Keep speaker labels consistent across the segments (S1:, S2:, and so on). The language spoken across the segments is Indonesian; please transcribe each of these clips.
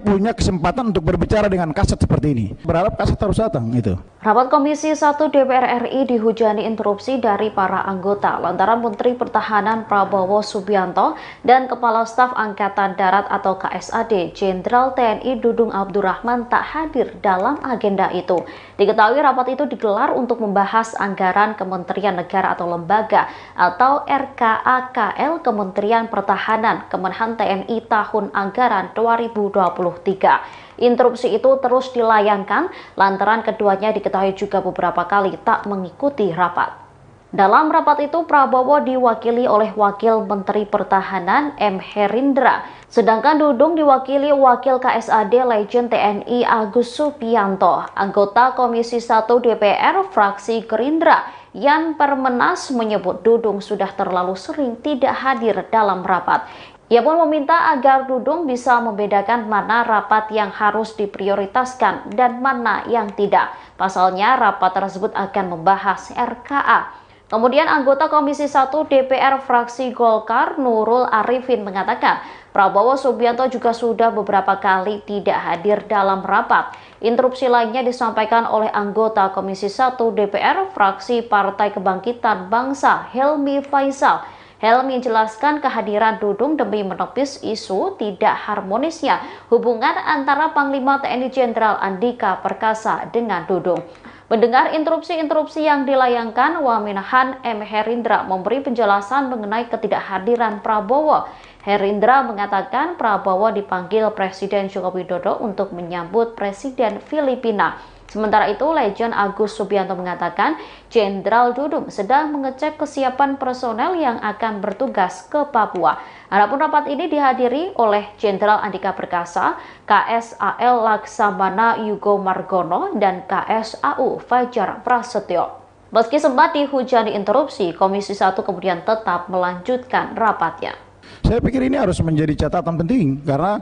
S1: punya kesempatan untuk berbicara dengan Kasat seperti ini. Berharap Kasat harus datang itu.
S2: Rapat Komisi 1 DPR RI dihujani interupsi dari para anggota lantaran Menteri Pertahanan Prabowo Subianto dan Kepala Staf Angkatan Darat atau KSAD Jenderal TNI Dudung Abdurrahman tak hadir dalam agenda itu. Diketahui rapat itu digelar untuk membahas anggaran Kementerian Negara atau Lembaga atau RKAKL Kementerian Pertahanan Kemenhan TNI tahun anggaran 2023. Interupsi itu terus dilayangkan lantaran keduanya diketahui juga beberapa kali tak mengikuti rapat. Dalam rapat itu Prabowo diwakili oleh Wakil Menteri Pertahanan M. Herindra, sedangkan Dudung diwakili Wakil KSAD Legend TNI Agus Subianto. Anggota Komisi 1 DPR fraksi Gerindra Yan Permenas menyebut Dudung sudah terlalu sering tidak hadir dalam rapat. Ia pun meminta agar Dudung bisa membedakan mana rapat yang harus diprioritaskan dan mana yang tidak. Pasalnya rapat tersebut akan membahas RKA. Kemudian anggota Komisi 1 DPR fraksi Golkar Nurul Arifin mengatakan Prabowo Subianto juga sudah beberapa kali tidak hadir dalam rapat. Interupsi lainnya disampaikan oleh anggota Komisi 1 DPR fraksi Partai Kebangkitan Bangsa Helmi Faisal. Helmi menjelaskan kehadiran Dudung demi menepis isu tidak harmonisnya hubungan antara Panglima TNI Jenderal Andika Perkasa dengan Dudung. Mendengar interupsi yang dilayangkan, Waminahan M. Herindra memberi penjelasan mengenai ketidakhadiran Prabowo. Herindra mengatakan Prabowo dipanggil Presiden Joko Widodo untuk menyambut Presiden Filipina. Sementara itu, Legend Agus Subianto mengatakan Jenderal Dudung sedang mengecek kesiapan personel yang akan bertugas ke Papua. Adapun rapat ini dihadiri oleh Jenderal Andika Perkasa, KSAL Laksamana Yugo Margono, dan KSAU Fajar Prasetyo. Meski sempat dihujani interupsi, Komisi 1 kemudian tetap melanjutkan rapatnya.
S1: Saya pikir ini harus menjadi catatan penting karena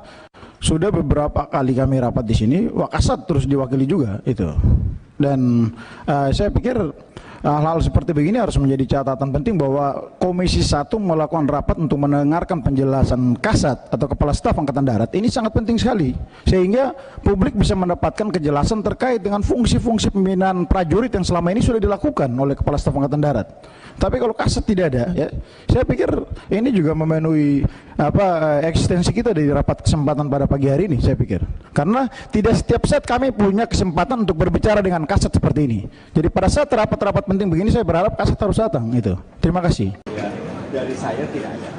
S1: sudah beberapa kali kami rapat di sini, Wakasat terus diwakili juga itu. Dan saya pikir hal-hal seperti begini harus menjadi catatan penting bahwa Komisi 1 melakukan rapat untuk mendengarkan penjelasan Kasat atau Kepala Staf Angkatan Darat. Ini sangat penting sekali sehingga publik bisa mendapatkan kejelasan terkait dengan fungsi-fungsi pembinaan prajurit yang selama ini sudah dilakukan oleh Kepala Staf Angkatan Darat. Tapi kalau Kasat tidak ada, ya, saya pikir ini juga memenuhi eksistensi kita di rapat kesempatan pada pagi hari ini, saya pikir. Karena tidak setiap saat kami punya kesempatan untuk berbicara dengan Kasat seperti ini. Jadi pada saat rapat-rapat penting begini, saya berharap Kasat harus datang. Itu. Terima kasih.
S3: Ya, dari saya tidak ada.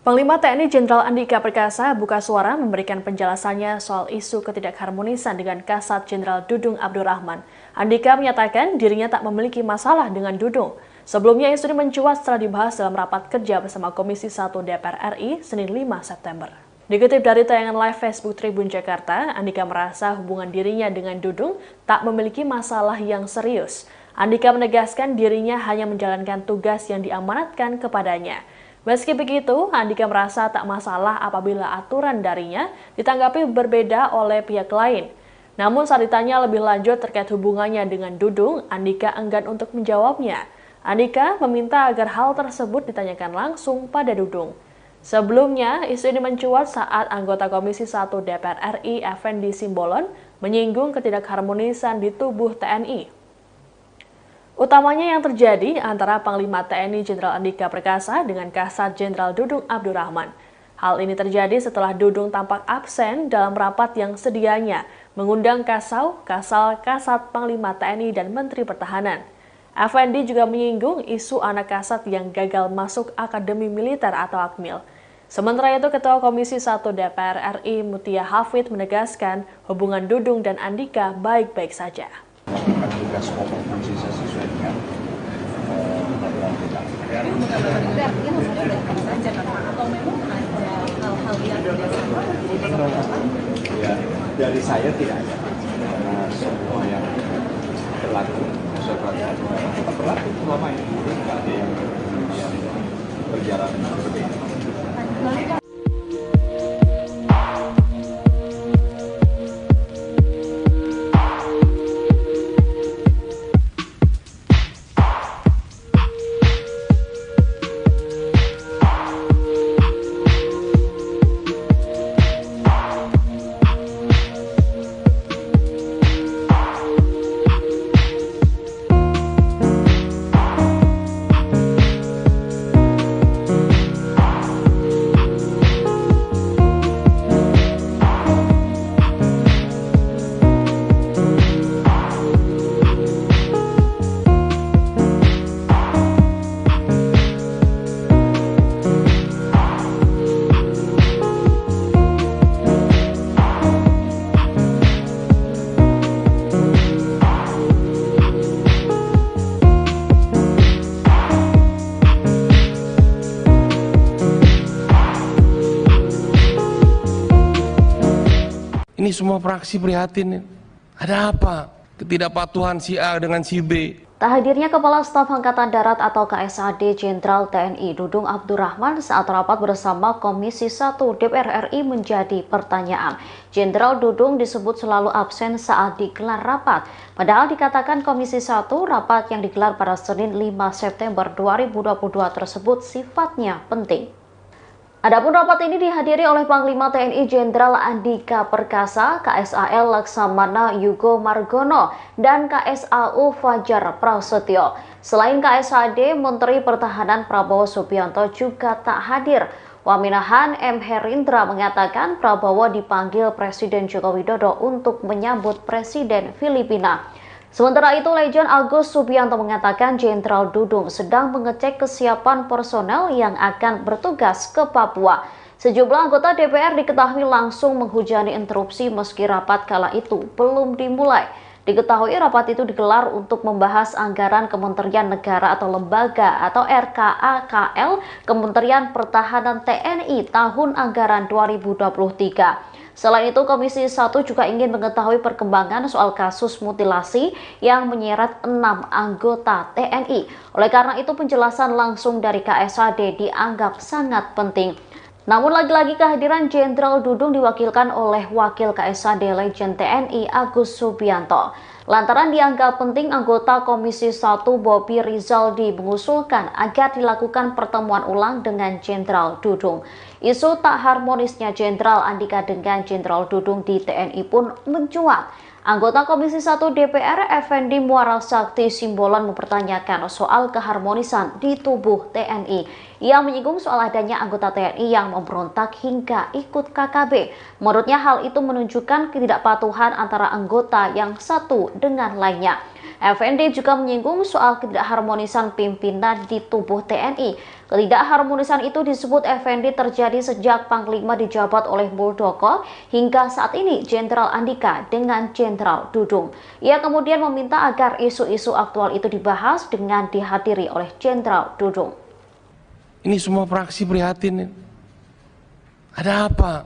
S4: Panglima TNI Jenderal Andika Perkasa buka suara memberikan penjelasannya soal isu ketidakharmonisan dengan Kasat Jenderal Dudung Abdurrahman. Andika menyatakan dirinya tak memiliki masalah dengan Dudung. Sebelumnya isu ini mencuat setelah dibahas dalam rapat kerja bersama Komisi 1 DPR RI Senin 5 September. Dikutip dari tayangan live Facebook Tribun Jakarta, Andika merasa hubungan dirinya dengan Dudung tak memiliki masalah yang serius. Andika menegaskan dirinya hanya menjalankan tugas yang diamanatkan kepadanya. Meski begitu, Andika merasa tak masalah apabila aturan darinya ditanggapi berbeda oleh pihak lain. Namun saat ditanya lebih lanjut terkait hubungannya dengan Dudung, Andika enggan untuk menjawabnya. Andika meminta agar hal tersebut ditanyakan langsung pada Dudung. Sebelumnya, isu ini mencuat saat anggota Komisi 1 DPR RI Effendi Simbolon menyinggung ketidakharmonisan di tubuh TNI. Utamanya yang terjadi antara Panglima TNI Jenderal Andika Perkasa dengan Kasat Jenderal Dudung Abdurrahman. Hal ini terjadi setelah Dudung tampak absen dalam rapat yang sedianya mengundang Kasal, Kasat Panglima TNI dan Menteri Pertahanan. Effendi juga menyinggung isu anak Kasat yang gagal masuk Akademi Militer atau AKMIL. Sementara itu, Ketua Komisi 1 DPR RI Mutia Hafid menegaskan hubungan Dudung dan Andika baik-baik saja.
S3: Tugas pokok fungsi sesuai dengan peraturan kita. Ya, dari saya tidak ada. Karena semua yang berlaku sesuai peraturan kita berlaku selama ini. Tidak ada yang berjalan seperti ini.
S5: Ini semua fraksi prihatin. Ada apa? Ketidakpatuhan si A dengan si B.
S2: Tak hadirnya Kepala Staf Angkatan Darat atau KSAD Jenderal TNI Dudung Abdurrahman saat rapat bersama Komisi 1 DPR RI menjadi pertanyaan. Jenderal Dudung disebut selalu absen saat digelar rapat. Padahal dikatakan Komisi 1 rapat yang digelar pada Senin 5 September 2022 tersebut sifatnya penting. Adapun rapat ini dihadiri oleh Panglima TNI Jenderal Andika Perkasa, KSAL Laksamana Yugo Margono, dan KSAU Fajar Prasetyo. Selain KSAD, Menteri Pertahanan Prabowo Subianto juga tak hadir. Waminahan M. Herindra mengatakan Prabowo dipanggil Presiden Joko Widodo untuk menyambut Presiden Filipina. Sementara itu, Legend Agus Subianto mengatakan Jenderal Dudung sedang mengecek kesiapan personel yang akan bertugas ke Papua. Sejumlah anggota DPR diketahui langsung menghujani interupsi meski rapat kala itu belum dimulai. Diketahui rapat itu digelar untuk membahas anggaran Kementerian Negara atau Lembaga atau RKAKL Kementerian Pertahanan TNI tahun anggaran 2023. Selain itu, Komisi 1 juga ingin mengetahui perkembangan soal kasus mutilasi yang menyeret 6 anggota TNI. Oleh karena itu, penjelasan langsung dari KSAD dianggap sangat penting. Namun lagi-lagi kehadiran Jenderal Dudung diwakilkan oleh Wakil KSAD Legend TNI Agus Subianto. Lantaran dianggap penting, anggota Komisi 1 Bobi Rizaldi mengusulkan agar dilakukan pertemuan ulang dengan Jenderal Dudung. Isu tak harmonisnya Jenderal Andika dengan Jenderal Dudung di TNI pun mencuat. Anggota Komisi 1 DPR Effendi Muara Sakti Simbolon mempertanyakan soal keharmonisan di tubuh TNI. Ia menyinggung soal adanya anggota TNI yang memberontak hingga ikut KKB. Menurutnya hal itu menunjukkan ketidakpatuhan antara anggota yang satu dengan lainnya. Effendi juga menyinggung soal ketidakharmonisan pimpinan di tubuh TNI. Ketidakharmonisan itu disebut Effendi terjadi sejak Panglima dijabat oleh Muldoko hingga saat ini Jenderal Andika dengan Jenderal Dudung. Ia kemudian meminta agar isu-isu aktual itu dibahas dengan dihadiri oleh Jenderal Dudung.
S5: Ini semua fraksi prihatin. Ada apa?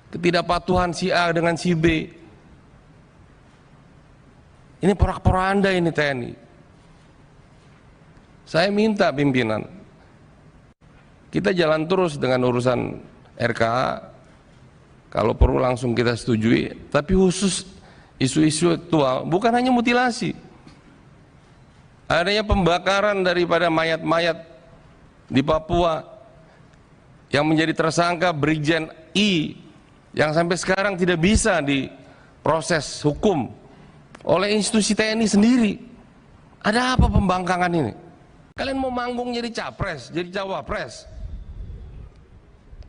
S5: Ketidakpatuhan si A dengan si B. Ini porak-poranda ini TNI. Saya minta pimpinan, kita jalan terus dengan urusan RKA, kalau perlu langsung kita setujui, tapi khusus isu-isu aktual, bukan hanya mutilasi. Adanya pembakaran daripada mayat-mayat di Papua yang menjadi tersangka Brigjen I yang sampai sekarang tidak bisa diproses hukum oleh institusi TNI sendiri. Ada apa pembangkangan ini? Kalian mau manggung jadi capres, jadi cawapres?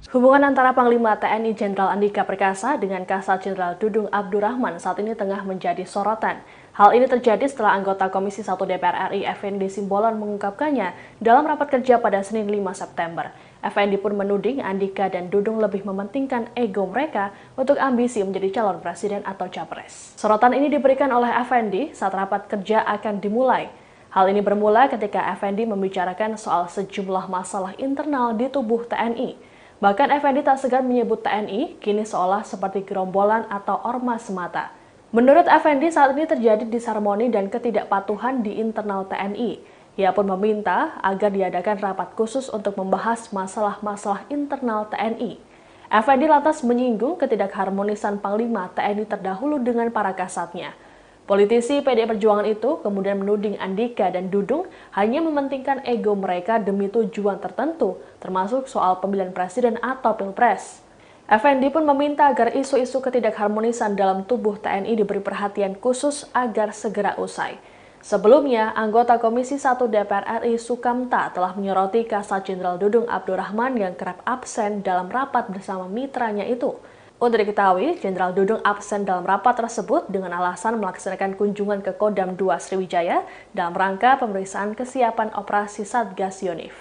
S4: Hubungan antara Panglima TNI Jenderal Andika Perkasa dengan Kasat Jenderal Dudung Abdurrahman saat ini tengah menjadi sorotan. Hal ini terjadi setelah anggota Komisi 1 DPR RI Effendi Simbolon mengungkapkannya dalam rapat kerja pada Senin 5 September. Effendi pun menuding Andika dan Dudung lebih mementingkan ego mereka untuk ambisi menjadi calon presiden atau capres. Sorotan ini diberikan oleh Effendi saat rapat kerja akan dimulai. Hal ini bermula ketika Effendi membicarakan soal sejumlah masalah internal di tubuh TNI. Bahkan Effendi tak segan menyebut TNI kini seolah seperti gerombolan atau ormas semata. Menurut Effendi, saat ini terjadi disharmoni dan ketidakpatuhan di internal TNI. Ia pun meminta agar diadakan rapat khusus untuk membahas masalah-masalah internal TNI. Effendi lantas menyinggung ketidakharmonisan Panglima TNI terdahulu dengan para kasatnya. Politisi PDI Perjuangan itu kemudian menuding Andika dan Dudung hanya mementingkan ego mereka demi tujuan tertentu, termasuk soal pemilihan presiden atau pilpres. Effendi pun meminta agar isu-isu ketidakharmonisan dalam tubuh TNI diberi perhatian khusus agar segera usai. Sebelumnya, anggota Komisi 1 DPR RI Sukamta telah menyoroti Kasat Jenderal Dudung Abdurrahman yang kerap absen dalam rapat bersama mitranya itu. Untuk diketahui, Jenderal Dudung absen dalam rapat tersebut dengan alasan melaksanakan kunjungan ke Kodam 2 Sriwijaya dalam rangka pemeriksaan kesiapan operasi Satgas Yonif.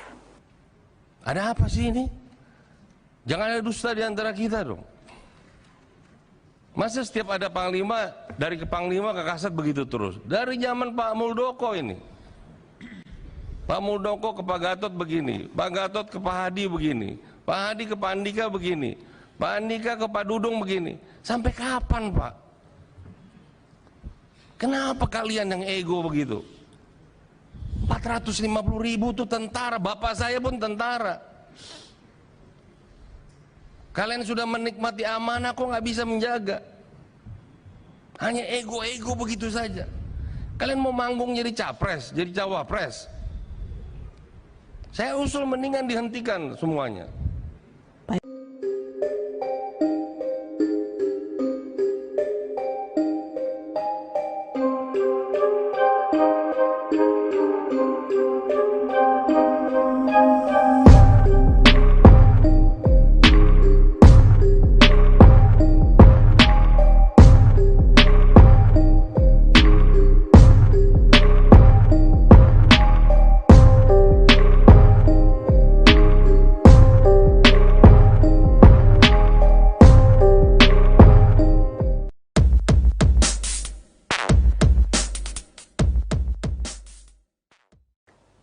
S5: Ada apa sih ini? Jangan ada dusta di antara kita dong. Masa setiap ada Panglima, dari ke Panglima ke Kasat begitu terus? Dari zaman Pak Muldoko ini. Pak Muldoko ke Pak Gatot begini, Pak Gatot ke Pak Hadi begini, Pak Hadi ke Pak Andika begini. Pak Andika ke Pak Dudung begini, sampai kapan Pak? Kenapa kalian yang ego begitu? 450.000 tuh tentara, bapak saya pun tentara. Kalian sudah menikmati amanah kok nggak bisa menjaga? Hanya ego-ego begitu saja. Kalian mau manggung jadi capres, jadi cawapres. Saya usul mendingan dihentikan semuanya.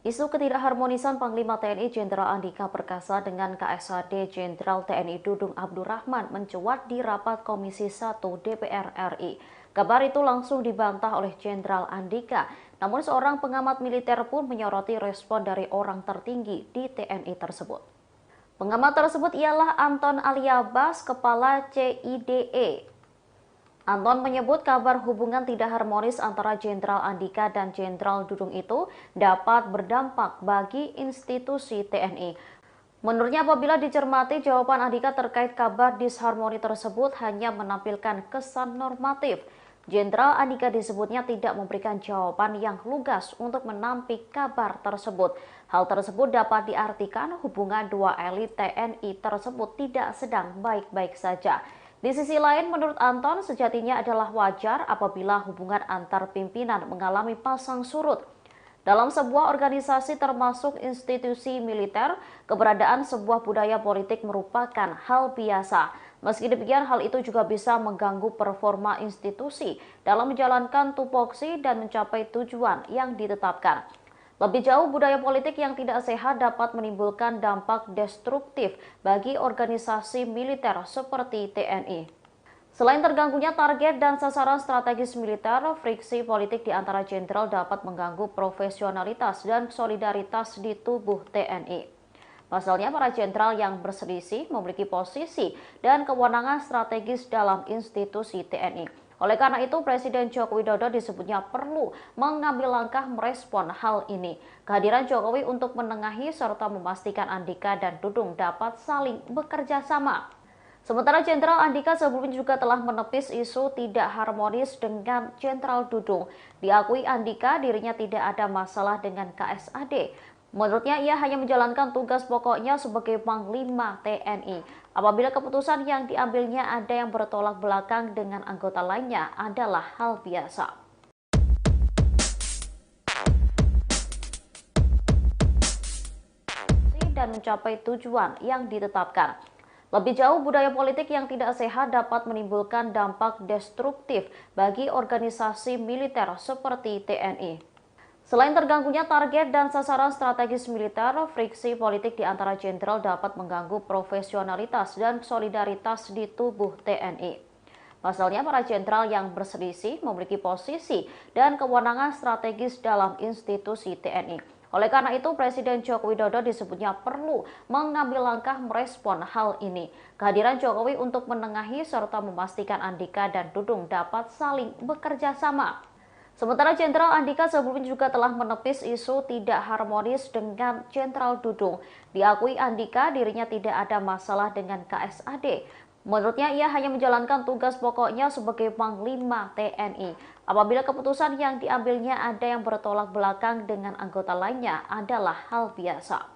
S2: Isu ketidakharmonisan Panglima TNI Jenderal Andika Perkasa dengan KSAD Jenderal TNI Dudung Abdurrahman mencuat di rapat Komisi 1 DPR RI. Kabar itu langsung dibantah oleh Jenderal Andika, namun seorang pengamat militer pun menyoroti respon dari orang tertinggi di TNI tersebut. Pengamat tersebut ialah Anton Aliabas, Kepala CIDE. Anton menyebut kabar hubungan tidak harmonis antara Jenderal Andika dan Jenderal Dudung itu dapat berdampak bagi institusi TNI. Menurutnya apabila dicermati jawaban Andika terkait kabar disharmoni tersebut hanya menampilkan kesan normatif. Jenderal Andika disebutnya tidak memberikan jawaban yang lugas untuk menampik kabar tersebut. Hal tersebut dapat diartikan hubungan dua elit TNI tersebut tidak sedang baik-baik saja. Di sisi lain, menurut Anton, sejatinya adalah wajar apabila hubungan antar pimpinan mengalami pasang surut. Dalam sebuah organisasi termasuk institusi militer, keberadaan sebuah budaya politik merupakan hal biasa. Meski demikian, hal itu juga bisa mengganggu performa institusi dalam menjalankan tupoksi dan mencapai tujuan yang ditetapkan. Lebih jauh, budaya politik yang tidak sehat dapat menimbulkan dampak destruktif bagi organisasi militer seperti TNI. Selain terganggunya target dan sasaran strategis militer, friksi politik di antara jenderal dapat mengganggu profesionalitas dan solidaritas di tubuh TNI. Pasalnya, para jenderal yang berselisih memiliki posisi dan kewenangan strategis dalam institusi TNI. Oleh karena itu, Presiden Joko Widodo disebutnya perlu mengambil langkah merespon hal ini. Kehadiran Jokowi untuk menengahi serta memastikan Andika dan Dudung dapat saling bekerja sama. Sementara Jenderal Andika sebelumnya juga telah menepis isu tidak harmonis dengan Jenderal Dudung. Diakui Andika dirinya tidak ada masalah dengan KSAD. Menurutnya ia hanya menjalankan tugas pokoknya sebagai Panglima TNI. Apabila keputusan yang diambilnya ada yang bertolak belakang dengan anggota lainnya adalah hal biasa. Dan mencapai tujuan yang ditetapkan. Lebih jauh, budaya politik yang tidak sehat dapat menimbulkan dampak destruktif bagi organisasi militer seperti TNI. Selain terganggunya target dan sasaran strategis militer, friksi politik di antara jenderal dapat mengganggu profesionalitas dan solidaritas di tubuh TNI. Pasalnya, para jenderal yang berselisih memiliki posisi dan kewenangan strategis dalam institusi TNI. Oleh karena itu, Presiden Joko Widodo disebutnya perlu mengambil langkah merespon hal ini. Kehadiran Jokowi untuk menengahi serta memastikan Andika dan Dudung dapat saling bekerja sama. Sementara Jenderal Andika sebelumnya juga telah menepis isu tidak harmonis dengan Jenderal Dudung. Diakui Andika dirinya tidak ada masalah dengan KSAD. Menurutnya ia hanya menjalankan tugas pokoknya sebagai Panglima TNI. Apabila keputusan yang diambilnya ada yang bertolak belakang dengan anggota lainnya adalah hal biasa.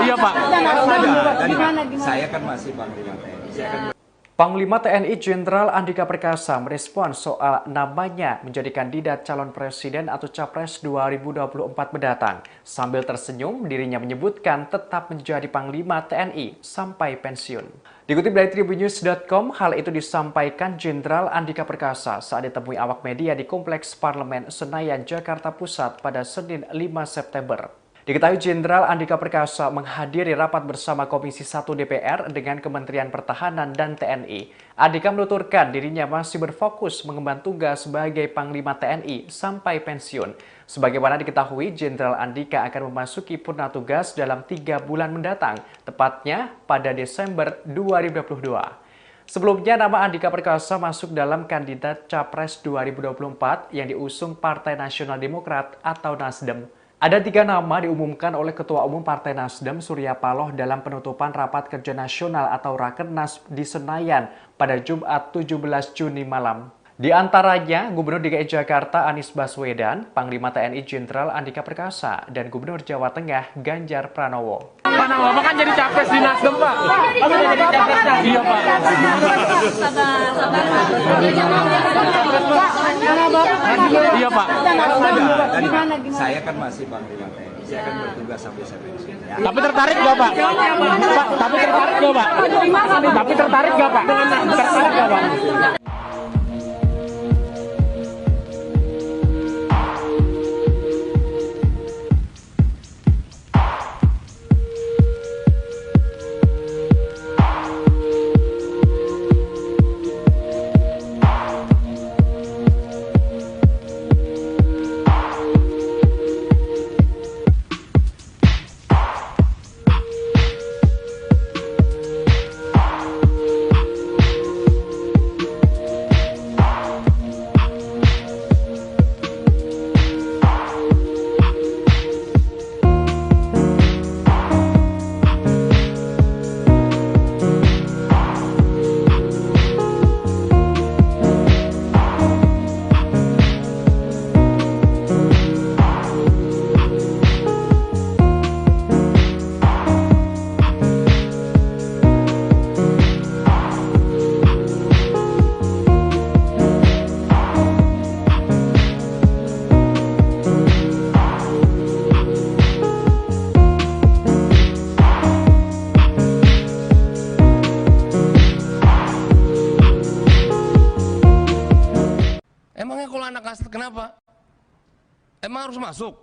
S3: Iya Pak. Saya kan masih Panglima TNI.
S6: Panglima TNI Jenderal Andika Perkasa merespons soal namanya menjadi kandidat calon presiden atau capres 2024 mendatang. Sambil tersenyum, dirinya menyebutkan tetap menjadi Panglima TNI sampai pensiun. Dikutip dari Tribunnews.com, hal itu disampaikan Jenderal Andika Perkasa saat ditemui awak media di Kompleks Parlemen Senayan, Jakarta Pusat pada Senin 5 September. Diketahui Jenderal Andika Perkasa menghadiri rapat bersama Komisi 1 DPR dengan Kementerian Pertahanan dan TNI. Andika menuturkan dirinya masih berfokus mengemban tugas sebagai Panglima TNI sampai pensiun. Sebagaimana diketahui, Jenderal Andika akan memasuki purna tugas dalam 3 bulan mendatang, tepatnya pada Desember 2022. Sebelumnya, nama Andika Perkasa masuk dalam kandidat Capres 2024 yang diusung Partai Nasional Demokrat atau Nasdem. Ada 3 nama diumumkan oleh Ketua Umum Partai Nasdem Surya Paloh dalam penutupan Rapat Kerja Nasional atau Rakernas di Senayan pada Jumat 17 Juni malam. Di antaranya Gubernur DKI Jakarta Anies Baswedan, Panglima TNI Jenderal Andika Perkasa, dan Gubernur Jawa Tengah Ganjar Pranowo.
S7: Pak Bapak kan jadi capres di Nasdem, Pak. Jadi capresnya. Iya, Pak. Iya, Pak.
S3: Dan saya kan masih Panglima TNI. Saya akan bertugas sampai saya pensiun. Ya.
S7: Tapi tertarik nggak, Pak? Pak, tapi tertarik nggak, Pak? Tapi tertarik nggak, Pak? Tertarik nggak, Pak?
S5: Emangnya kalau anak kasat kenapa? Emang harus masuk?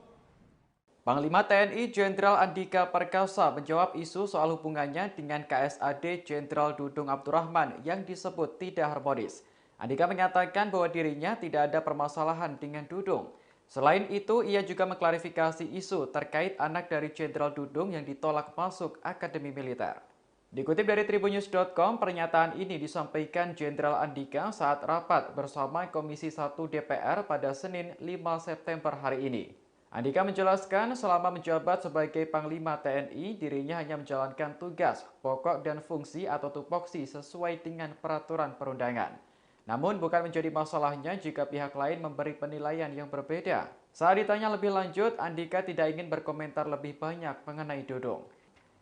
S6: Panglima TNI Jenderal Andika Perkasa menjawab isu soal hubungannya dengan KSAD Jenderal Dudung Abdurrahman yang disebut tidak harmonis. Andika menyatakan bahwa dirinya tidak ada permasalahan dengan Dudung. Selain itu, ia juga mengklarifikasi isu terkait anak dari Jenderal Dudung yang ditolak masuk Akademi Militer. Dikutip dari Tribunnews.com, pernyataan ini disampaikan Jenderal Andika saat rapat bersama Komisi 1 DPR pada Senin 5 September hari ini. Andika menjelaskan selama menjabat sebagai Panglima TNI, dirinya hanya menjalankan tugas, pokok dan fungsi atau tupoksi sesuai dengan peraturan perundangan. Namun bukan menjadi masalahnya jika pihak lain memberi penilaian yang berbeda. Saat ditanya lebih lanjut, Andika tidak ingin berkomentar lebih banyak mengenai Dudung.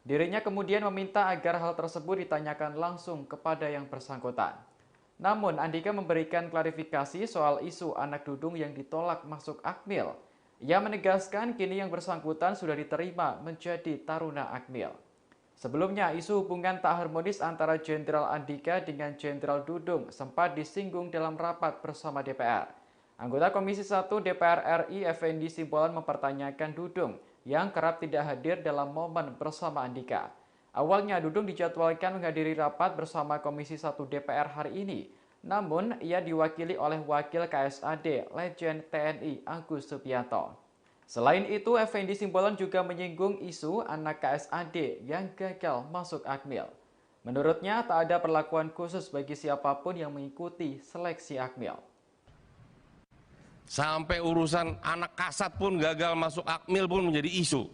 S6: Dirinya kemudian meminta agar hal tersebut ditanyakan langsung kepada yang bersangkutan. Namun Andika memberikan klarifikasi soal isu anak Dudung yang ditolak masuk Akmil. Ia menegaskan kini yang bersangkutan sudah diterima menjadi taruna Akmil. Sebelumnya, isu hubungan tak harmonis antara Jenderal Andika dengan Jenderal Dudung sempat disinggung dalam rapat bersama DPR. Anggota Komisi 1 DPR RI Effendi Simbolon mempertanyakan Dudung yang kerap tidak hadir dalam momen bersama Andika. Awalnya Dudung dijadwalkan menghadiri rapat bersama Komisi 1 DPR hari ini. Namun, ia diwakili oleh Wakil KSAD, Legend TNI Agus Subianto. Selain itu, Effendi Simbolon juga menyinggung isu anak KSAD yang gagal masuk Akmil. Menurutnya, tak ada perlakuan khusus bagi siapapun yang mengikuti seleksi Akmil.
S5: Sampai urusan anak kasat pun gagal masuk Akmil pun menjadi isu.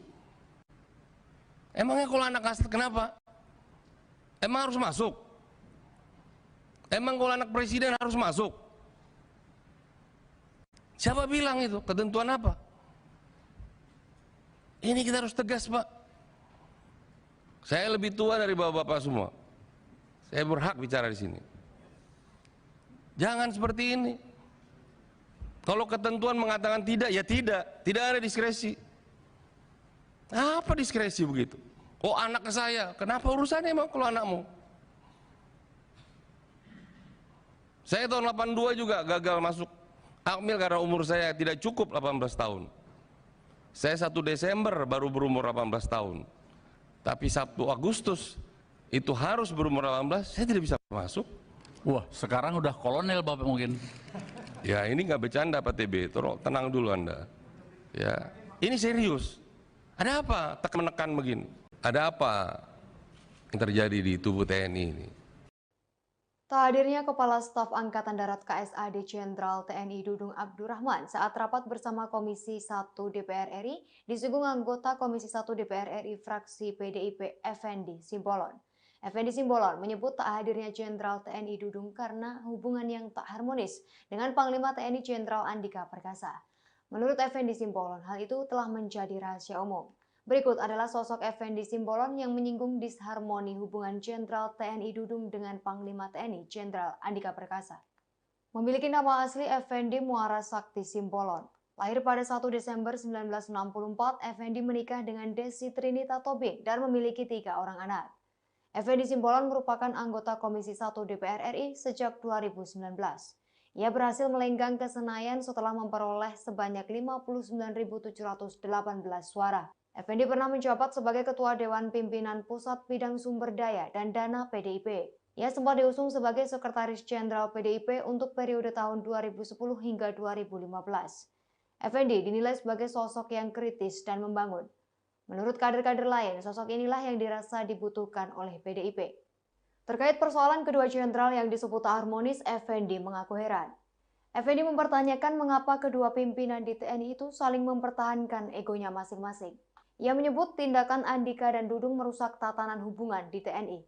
S5: Emangnya kalau anak kasat kenapa? Emang harus masuk? Emang kalau anak presiden harus masuk? Siapa bilang itu? Ketentuan apa? Ini kita harus tegas, Pak. Saya lebih tua dari bapak-bapak semua. Saya berhak bicara di sini. Jangan seperti ini. Kalau ketentuan mengatakan tidak, ya tidak ada diskresi. Apa diskresi begitu? Oh, anak saya, kenapa urusannya emang kalau anakmu? Saya tahun 82 juga gagal masuk Akmil karena umur saya tidak cukup 18 tahun. Saya 1 Desember baru berumur 18 tahun. Tapi 1 Agustus itu harus berumur 18, saya tidak bisa masuk.
S8: Wah, sekarang udah kolonel Bapak mungkin.
S5: Ya, ini nggak bercanda Pak TB, tenang dulu Anda. Ya, ini serius. Ada apa menekan begini? Ada apa yang terjadi di tubuh TNI ini?
S9: Tak hadirnya Kepala Staf Angkatan Darat KSAD Jenderal TNI Dudung Abdurrahman saat rapat bersama Komisi 1 DPR RI disinggung anggota Komisi 1 DPR RI fraksi PDIP Effendi Simbolon. Effendi Simbolon menyebut tak hadirnya Jenderal TNI Dudung karena hubungan yang tak harmonis dengan Panglima TNI Jenderal Andika Perkasa. Menurut Effendi Simbolon, hal itu telah menjadi rahasia umum. Berikut adalah sosok Effendi Simbolon yang menyinggung disharmoni hubungan Jenderal TNI Dudung dengan Panglima TNI Jenderal Andika Perkasa. Memiliki nama asli Effendi Muara Sakti Simbolon. Lahir pada 1 Desember 1964, Effendi menikah dengan Desi Trinita Tobing dan memiliki 3 orang anak. Effendi Simbolon merupakan anggota Komisi 1 DPR RI sejak 2019. Ia berhasil melenggang ke Senayan setelah memperoleh sebanyak 59.718 suara. Effendi pernah menjabat sebagai Ketua Dewan Pimpinan Pusat Bidang Sumber Daya dan Dana PDIP. Ia sempat diusung sebagai Sekretaris Jenderal PDIP untuk periode tahun 2010 hingga 2015. Effendi dinilai sebagai sosok yang kritis dan membangun. Menurut kader-kader lain, sosok inilah yang dirasa dibutuhkan oleh PDIP. Terkait persoalan kedua jenderal yang disebut tak harmonis, Effendi mengaku heran. Effendi mempertanyakan mengapa kedua pimpinan di TNI itu saling mempertahankan egonya masing-masing. Ia menyebut tindakan Andika dan Dudung merusak tatanan hubungan di TNI.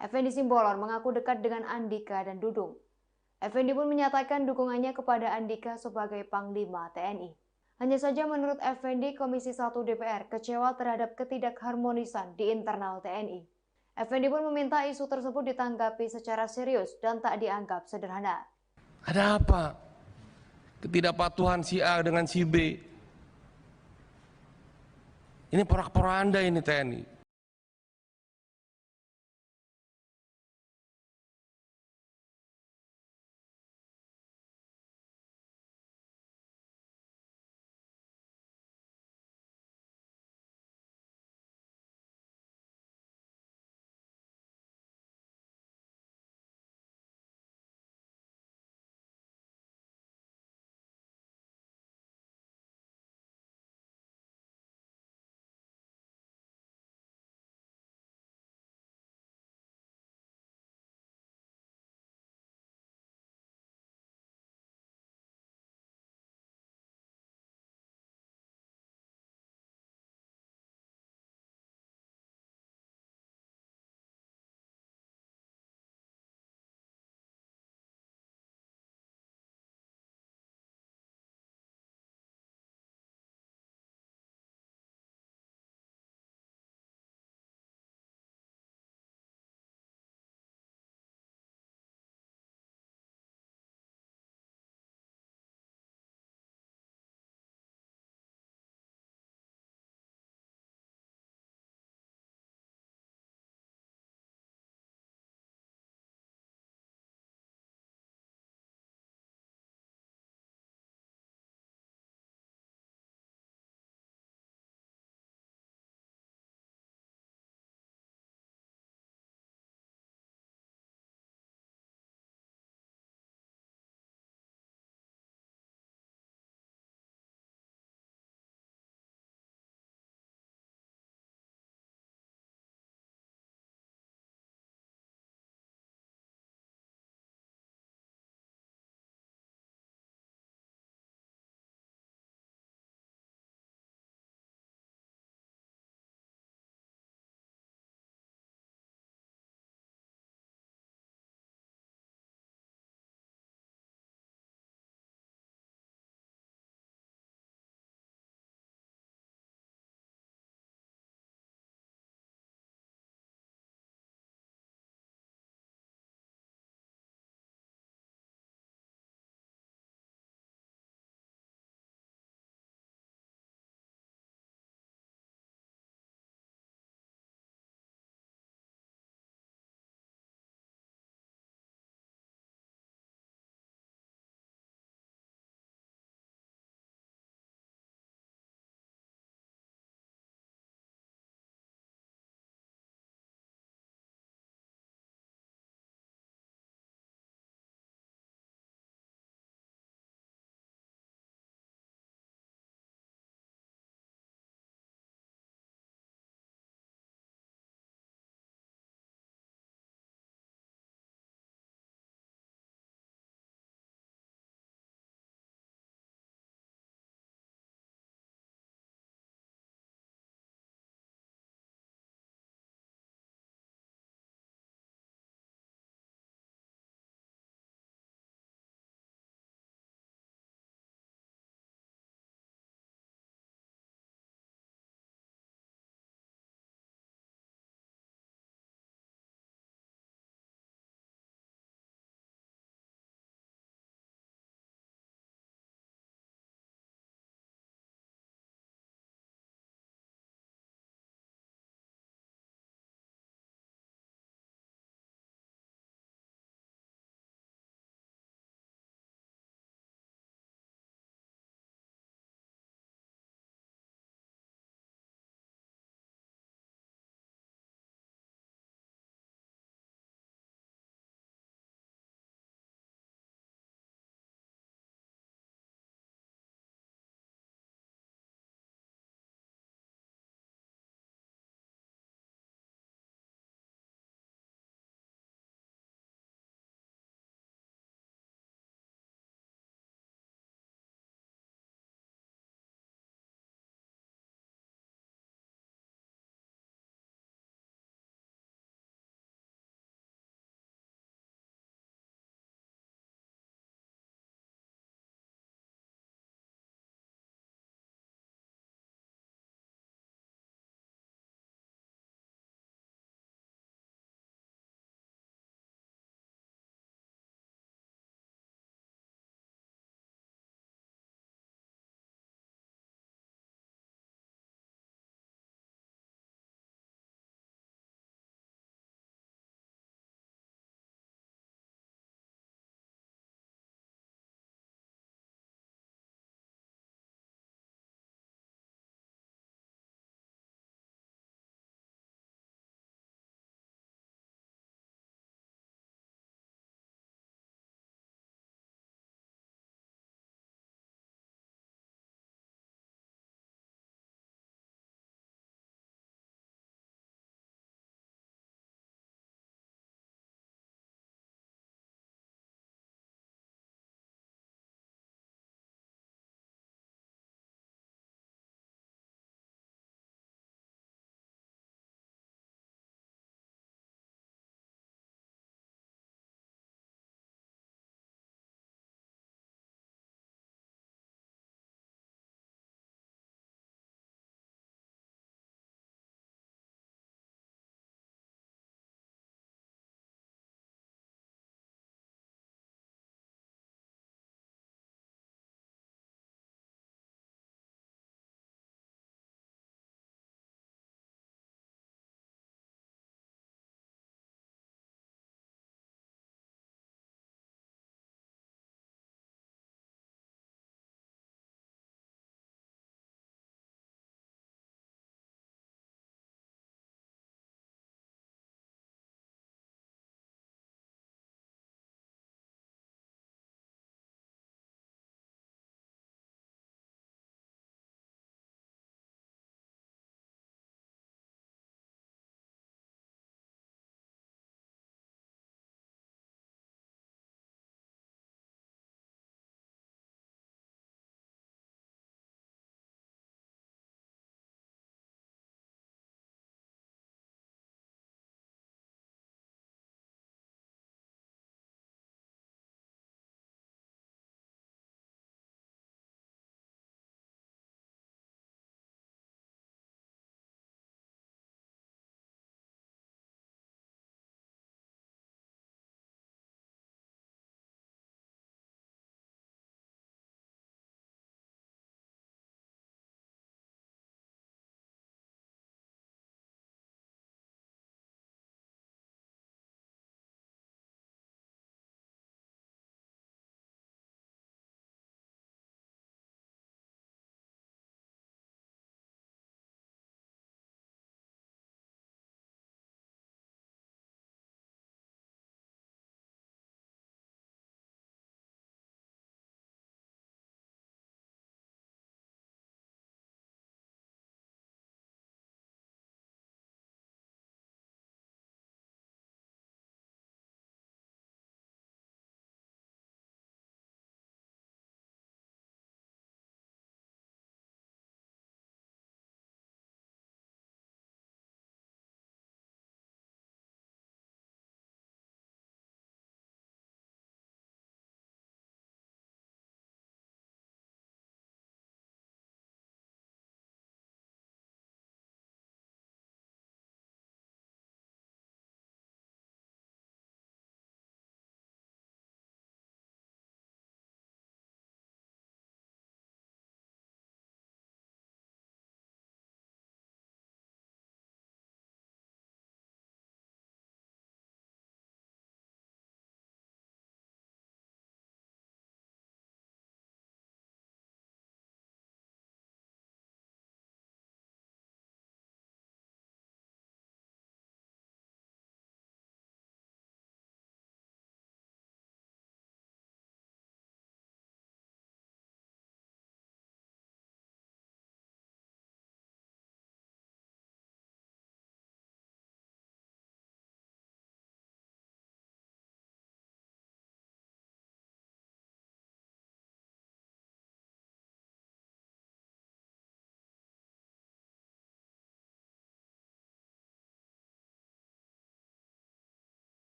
S9: Effendi Simbolon mengaku dekat dengan Andika dan Dudung. Effendi pun menyatakan dukungannya kepada Andika sebagai Panglima TNI. Hanya saja menurut Effendi, Komisi 1 DPR kecewa terhadap ketidakharmonisan di internal TNI. Effendi pun meminta isu tersebut ditanggapi secara serius dan tak dianggap sederhana.
S5: Ada apa? Ketidakpatuhan si A dengan si B. Ini porak-poranda ini TNI.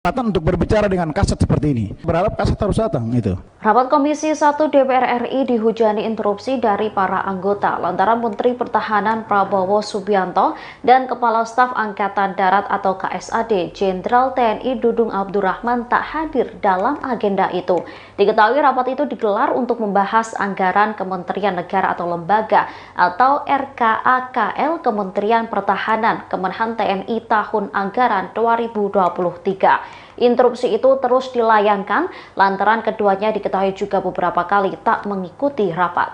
S1: kesempatan untuk berbicara dengan Kasat seperti ini. Berharap Kasat harus datang itu.
S2: Rapat Komisi 1 DPR RI dihujani interupsi dari para anggota lantaran Menteri Pertahanan Prabowo Subianto dan Kepala Staf Angkatan Darat atau KSAD Jenderal TNI Dudung Abdurrahman tak hadir dalam agenda itu. Diketahui rapat itu digelar untuk membahas anggaran Kementerian Negara atau Lembaga atau RKAKL Kementerian Pertahanan Kemenhan TNI tahun anggaran 2023. Interupsi itu terus dilayangkan lantaran keduanya diketahui juga beberapa kali tak mengikuti rapat.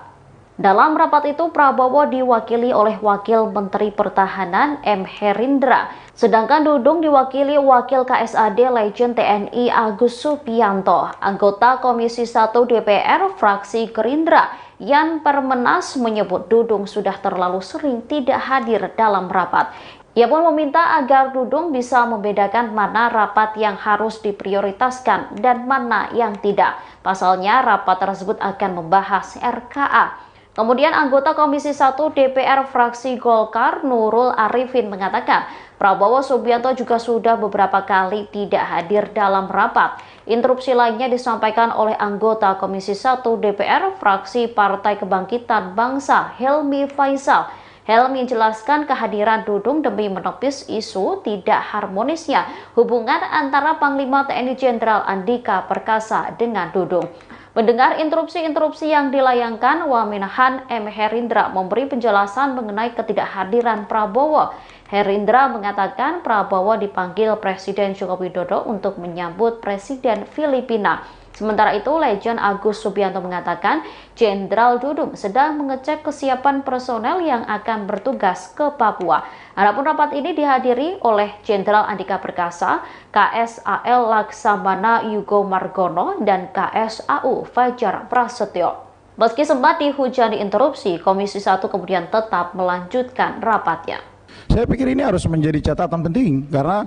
S2: Dalam rapat itu Prabowo diwakili oleh Wakil Menteri Pertahanan M. Herindra, sedangkan Dudung diwakili Wakil KSAD Legend TNI Agus Subianto. Anggota Komisi 1 DPR fraksi Gerindra Yan Permenas menyebut Dudung sudah terlalu sering tidak hadir dalam rapat. Ia pun meminta agar Dudung bisa membedakan mana rapat yang harus diprioritaskan dan mana yang tidak. Pasalnya rapat tersebut akan membahas RKA. Kemudian anggota Komisi 1 DPR fraksi Golkar Nurul Arifin mengatakan Prabowo Subianto juga sudah beberapa kali tidak hadir dalam rapat. Interupsi lainnya disampaikan oleh anggota Komisi 1 DPR fraksi Partai Kebangkitan Bangsa Helmi Faisal. Helmi menjelaskan kehadiran Dudung demi menepis isu tidak harmonisnya hubungan antara Panglima TNI Jenderal Andika Perkasa dengan Dudung. Mendengar interupsi yang dilayangkan, Waminahan M. Herindra memberi penjelasan mengenai ketidakhadiran Prabowo. Herindra mengatakan Prabowo dipanggil Presiden Joko Widodo untuk menyambut Presiden Filipina. Sementara itu, Legend Agus Subianto mengatakan Jenderal Dudung sedang mengecek kesiapan personel yang akan bertugas ke Papua. Adapun rapat ini dihadiri oleh Jenderal Andika Perkasa, KSAL Laksamana Yugo Margono, dan KSAU Fajar Prasetyo. Meski sempat dihujani interupsi, Komisi 1 kemudian tetap melanjutkan rapatnya.
S1: Saya pikir ini harus menjadi catatan penting karena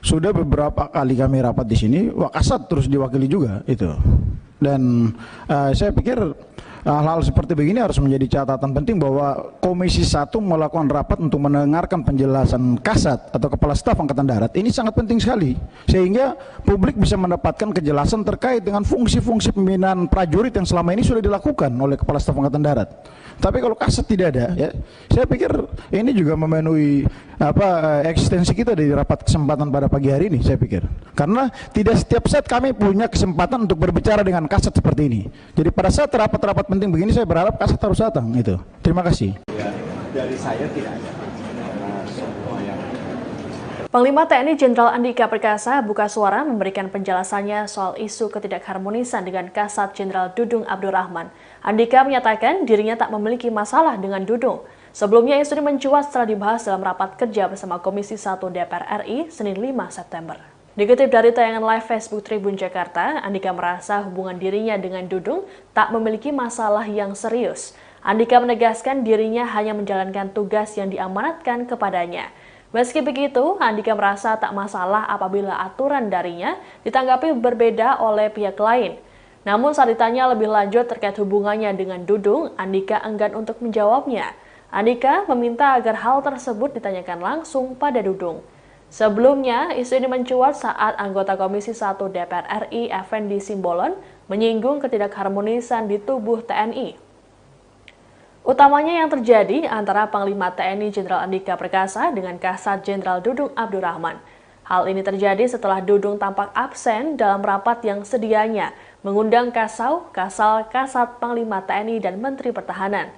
S1: sudah beberapa kali kami rapat di sini, Wakasat terus diwakili juga itu. Dan saya pikir hal-hal seperti begini harus menjadi catatan penting bahwa Komisi 1 melakukan rapat untuk mendengarkan penjelasan Kasat atau Kepala Staf Angkatan Darat. Ini sangat penting sekali sehingga publik bisa mendapatkan kejelasan terkait dengan fungsi-fungsi pembinaan prajurit yang selama ini sudah dilakukan oleh Kepala Staf Angkatan Darat. Tapi kalau Kasat tidak ada, ya, saya pikir ini juga memenuhi eksistensi kita di rapat kesempatan pada pagi hari ini. Saya pikir karena tidak setiap saat kami punya kesempatan untuk berbicara dengan Kasat seperti ini. Jadi pada saat rapat-rapat penting begini, saya berharap Kasat harus datang. Itu. Terima kasih.
S3: Ya, dari saya tidak ada. Semua yang
S4: Panglima TNI Jenderal Andika Perkasa buka suara memberikan penjelasannya soal isu ketidakharmonisan dengan Kasat Jenderal Dudung Abdurrahman. Andika menyatakan dirinya tak memiliki masalah dengan Dudung. Sebelumnya isu ini mencuat setelah dibahas dalam rapat kerja bersama Komisi 1 DPR RI Senin 5 September. Dikutip dari tayangan live Facebook Tribun Jakarta, Andika merasa hubungan dirinya dengan Dudung tak memiliki masalah yang serius. Andika menegaskan dirinya hanya menjalankan tugas yang diamanatkan kepadanya. Meski begitu, Andika merasa tak masalah apabila aturan darinya ditanggapi berbeda oleh pihak lain. Namun saat ditanya lebih lanjut terkait hubungannya dengan Dudung, Andika enggan untuk menjawabnya. Andika meminta agar hal tersebut ditanyakan langsung pada Dudung. Sebelumnya, isu ini mencuat saat anggota Komisi 1 DPR RI Effendi Simbolon menyinggung ketidakharmonisan di tubuh TNI. Utamanya yang terjadi antara Panglima TNI Jenderal Andika Perkasa dengan Kasat Jenderal Dudung Abdurrahman. Hal ini terjadi setelah Dudung tampak absen dalam rapat yang sedianya mengundang Kasat Panglima TNI dan Menteri Pertahanan.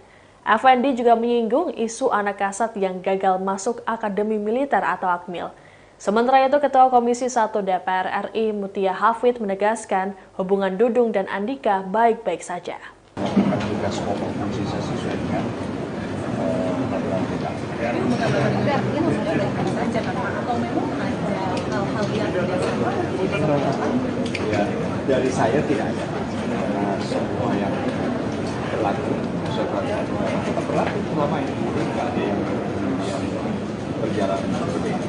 S4: Effendi juga menyinggung isu anak Kasat yang gagal masuk Akademi Militer atau Akmil. Sementara itu, Ketua Komisi 1 DPR RI Mutia Hafid menegaskan hubungan Dudung dan Andika baik-baik saja.
S3: melakukan tugas pokok fungsi sesuai dengan peraturan kita. Ya, dari saya tidak ada. Semua yang berlaku tetap berlaku selama ini. Tidak ada yang berjalan seperti ini.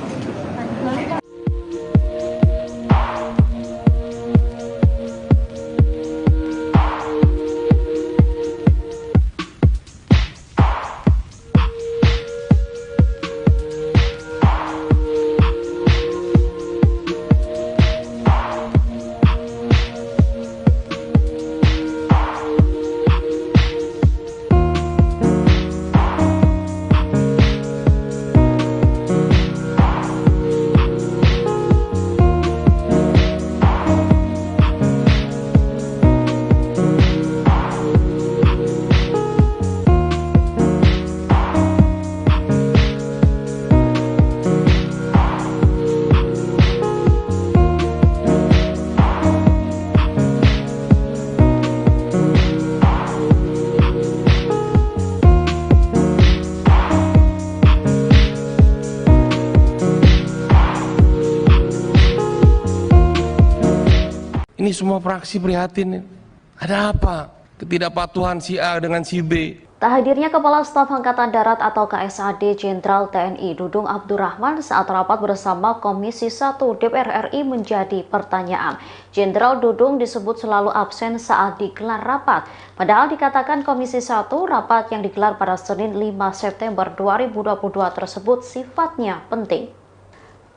S5: Ini semua fraksi prihatin. Ada apa? Ketidakpatuhan si A dengan si B.
S2: Tak hadirnya Kepala Staf Angkatan Darat atau KSAD Jenderal TNI Dudung Abdurrahman saat rapat bersama Komisi 1 DPR RI menjadi pertanyaan. Jenderal Dudung disebut selalu absen saat digelar rapat. Padahal dikatakan Komisi 1 rapat yang digelar pada Senin 5 September 2022 tersebut sifatnya penting.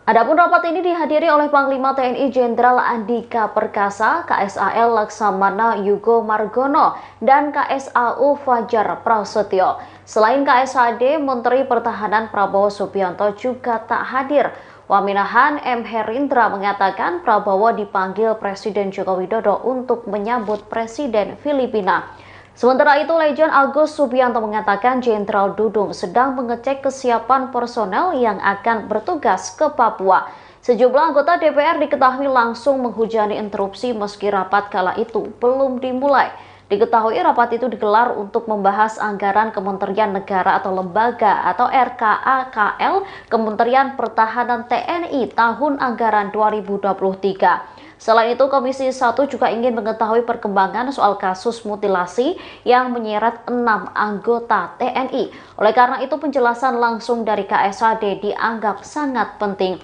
S2: Adapun rapat ini dihadiri oleh Panglima TNI Jenderal Andika Perkasa, KSAL Laksamana Yugo Margono, dan KSAU Fajar Prasetyo. Selain KSAD, Menteri Pertahanan Prabowo Subianto juga tak hadir. Waminahan M. Herindra mengatakan Prabowo dipanggil Presiden Joko Widodo untuk menyambut Presiden Filipina. Sementara itu, Legend Agus Subianto mengatakan Jenderal Dudung sedang mengecek kesiapan personel yang akan bertugas ke Papua. Sejumlah anggota DPR diketahui langsung menghujani interupsi meski rapat kala itu belum dimulai. Diketahui rapat itu digelar untuk membahas anggaran Kementerian Negara atau Lembaga atau RKAKL Kementerian Pertahanan TNI tahun anggaran 2023. Selain itu, Komisi 1 juga ingin mengetahui perkembangan soal kasus mutilasi yang menyeret 6 anggota TNI. Oleh karena itu, penjelasan langsung dari KSAD dianggap sangat penting.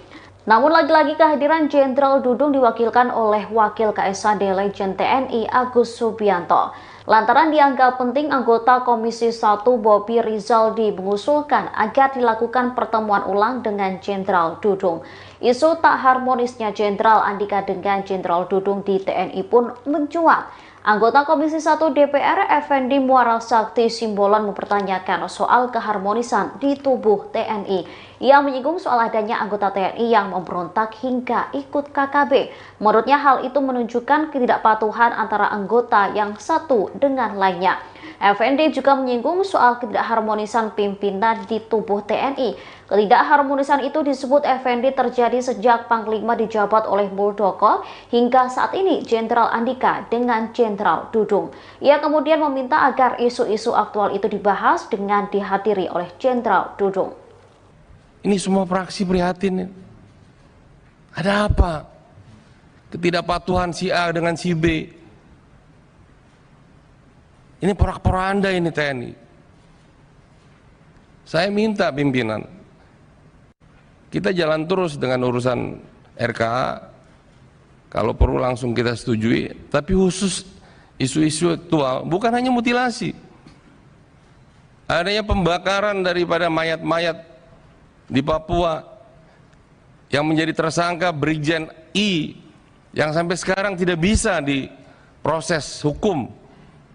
S2: Namun lagi-lagi kehadiran Jenderal Dudung diwakilkan oleh Wakil KSAD Legend TNI Agus Subianto. Lantaran dianggap penting, anggota Komisi 1 Bobi Rizaldi mengusulkan agar dilakukan pertemuan ulang dengan Jenderal Dudung. Isu tak harmonisnya Jenderal Andika dengan Jenderal Dudung di TNI pun mencuat. Anggota Komisi 1 DPR Effendi Muara Sakti Simbolon mempertanyakan soal keharmonisan di tubuh TNI. Ia menyinggung soal adanya anggota TNI yang memberontak hingga ikut KKB. Menurutnya hal itu menunjukkan ketidakpatuhan antara anggota yang satu dengan lainnya. Effendi juga menyinggung soal ketidakharmonisan pimpinan di tubuh TNI. Ketidakharmonisan itu disebut Effendi terjadi sejak Panglima dijabat oleh Muldoko hingga saat ini Jenderal Andika dengan Jenderal Dudung. Ia kemudian meminta agar isu-isu aktual itu dibahas dengan dihadiri oleh Jenderal Dudung.
S5: Ini semua fraksi prihatin. Ada apa? Ketidakpatuhan si A dengan si B. Ini porak-poranda ini TNI. Saya minta pimpinan, kita jalan terus dengan urusan RKA, kalau perlu langsung kita setujui, tapi khusus isu-isu aktual, bukan hanya mutilasi. Adanya pembakaran daripada mayat-mayat di Papua yang menjadi tersangka Brigjen I yang sampai sekarang tidak bisa diproses hukum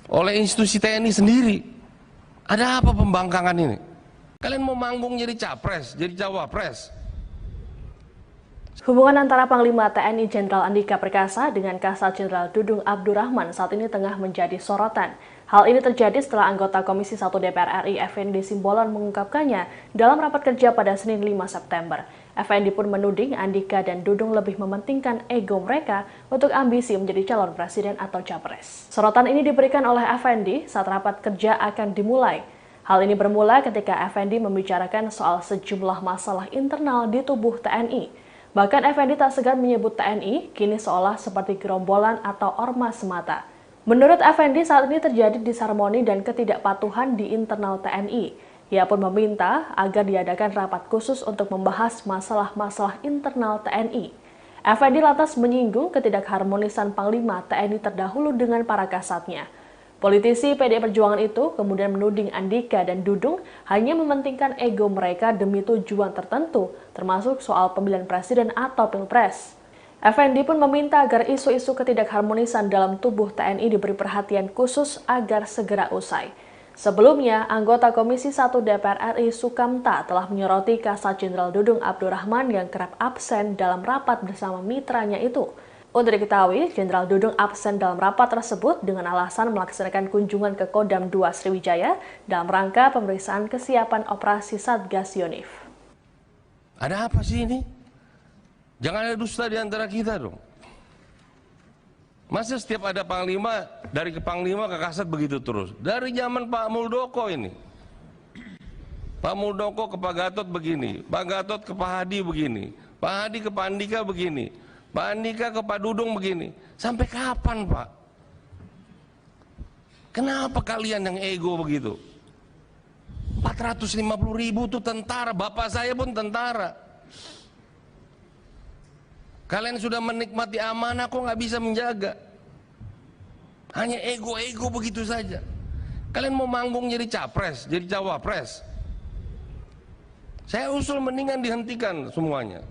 S5: oleh institusi TNI sendiri. Ada apa pembangkangan ini? Kalian mau manggung jadi capres, jadi cawapres?
S4: Hubungan antara Panglima TNI Jenderal Andika Perkasa dengan Kasat Jenderal Dudung Abdurrahman saat ini tengah menjadi sorotan. Hal ini terjadi setelah anggota Komisi 1 DPR RI Effendi Simbolon mengungkapkannya dalam rapat kerja pada Senin 5 September. Effendi pun menuding Andika dan Dudung lebih mementingkan ego mereka untuk ambisi menjadi calon presiden atau capres. Sorotan ini diberikan oleh Effendi saat rapat kerja akan dimulai. Hal ini bermula ketika Effendi membicarakan soal sejumlah masalah internal di tubuh TNI. Bahkan Effendi tak segan menyebut TNI kini seolah seperti gerombolan atau ormas semata. Menurut Effendi, saat ini terjadi disharmoni dan ketidakpatuhan di internal TNI. Ia pun meminta agar diadakan rapat khusus untuk membahas masalah-masalah internal TNI. Effendi lantas menyinggung ketidakharmonisan Panglima TNI terdahulu dengan para kasatnya. Politisi PDI Perjuangan itu kemudian menuding Andika dan Dudung hanya mementingkan ego mereka demi tujuan tertentu, termasuk soal pemilihan presiden atau pilpres. Effendi pun meminta agar isu-isu ketidakharmonisan dalam tubuh TNI diberi perhatian khusus agar segera usai. Sebelumnya, anggota Komisi 1 DPR RI Sukamta telah menyoroti Kasat Jenderal Dudung Abdurrahman yang kerap absen dalam rapat bersama mitranya itu. Untuk diketahui, Jenderal Dudung absen dalam rapat tersebut dengan alasan melaksanakan kunjungan ke Kodam 2 Sriwijaya dalam rangka pemeriksaan kesiapan operasi Satgas Yonif.
S5: Ada apa sih ini? Jangan ada dusta di antara kita dong. Masa setiap ada Panglima, dari ke Panglima ke Kasat begitu terus? Dari zaman Pak Muldoko ini. Pak Muldoko ke Pak Gatot begini, Pak Gatot ke Pak Hadi begini, Pak Hadi ke Pak Andika begini. Pak Andika ke Pak Dudung begini. Sampai kapan, Pak? Kenapa kalian yang ego begitu? 450.000 itu tentara, bapak saya pun tentara. Kalian sudah menikmati amanah, kok nggak bisa menjaga? Hanya ego-ego begitu saja. Kalian mau manggung jadi capres, jadi cawapres. Saya usul mendingan dihentikan semuanya.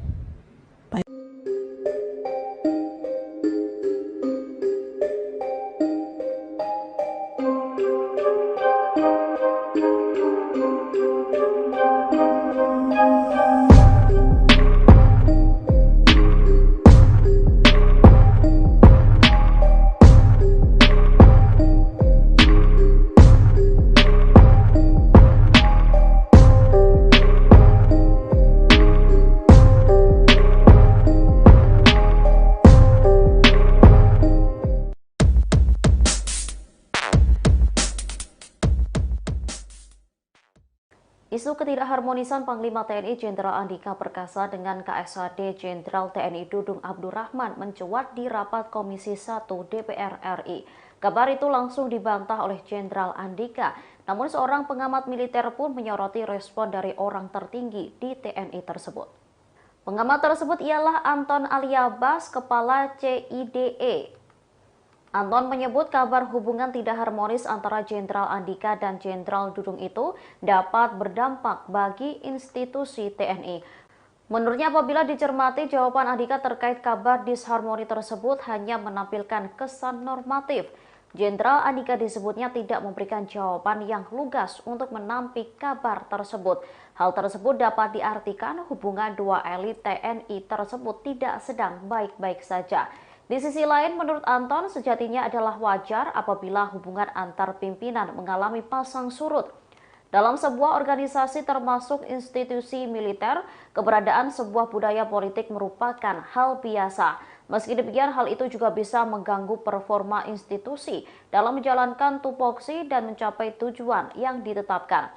S2: Isu ketidakharmonisan Panglima TNI Jenderal Andika Perkasa dengan KSAD Jenderal TNI Dudung Abdurrahman mencuat di rapat Komisi 1 DPR RI. Kabar itu langsung dibantah oleh Jenderal Andika, namun seorang pengamat militer pun menyoroti respon dari orang tertinggi di TNI tersebut. Pengamat tersebut ialah Anton Aliabas, Kepala CIDE. Anton menyebut kabar hubungan tidak harmonis antara Jenderal Andika dan Jenderal Dudung itu dapat berdampak bagi institusi TNI. Menurutnya apabila dicermati, jawaban Andika terkait kabar disharmoni tersebut hanya menampilkan kesan normatif. Jenderal Andika disebutnya tidak memberikan jawaban yang lugas untuk menampik kabar tersebut. Hal tersebut dapat diartikan hubungan dua elit TNI tersebut tidak sedang baik-baik saja. Di sisi lain, menurut Anton, sejatinya adalah wajar apabila hubungan antar pimpinan mengalami pasang surut. Dalam sebuah organisasi termasuk institusi militer, keberadaan sebuah budaya politik merupakan hal biasa. Meski demikian, hal itu juga bisa mengganggu performa institusi dalam menjalankan tupoksi dan mencapai tujuan yang ditetapkan.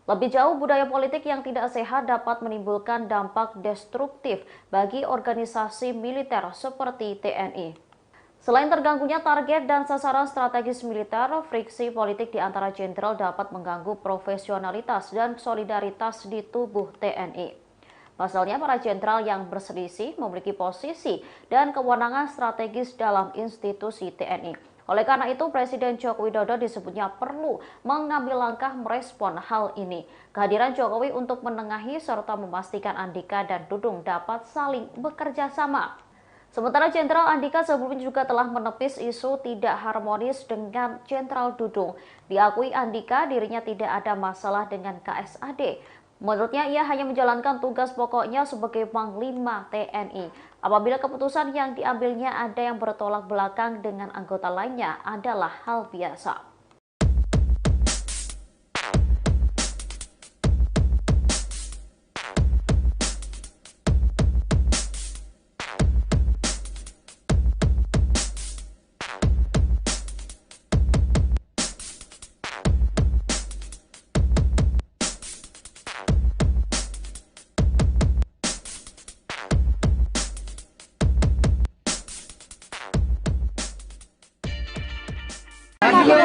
S2: Lebih jauh, budaya politik yang tidak sehat dapat menimbulkan dampak destruktif bagi organisasi militer seperti TNI. Selain terganggunya target dan sasaran strategis militer, friksi politik di antara jenderal dapat mengganggu profesionalitas dan solidaritas di tubuh TNI. Pasalnya, para jenderal yang berselisih memiliki posisi dan kewenangan strategis dalam institusi TNI. Oleh karena itu, Presiden Joko Widodo disebutnya perlu mengambil langkah merespon hal ini. Kehadiran Jokowi untuk menengahi serta memastikan Andika dan Dudung dapat saling bekerja sama. Sementara Jenderal Andika sebelumnya juga telah menepis isu tidak harmonis dengan Jenderal Dudung. Diakui Andika dirinya tidak ada masalah dengan KSAD. Menurutnya, ia hanya menjalankan tugas pokoknya sebagai Panglima TNI. Apabila keputusan yang diambilnya ada yang bertolak belakang dengan anggota lainnya adalah hal biasa.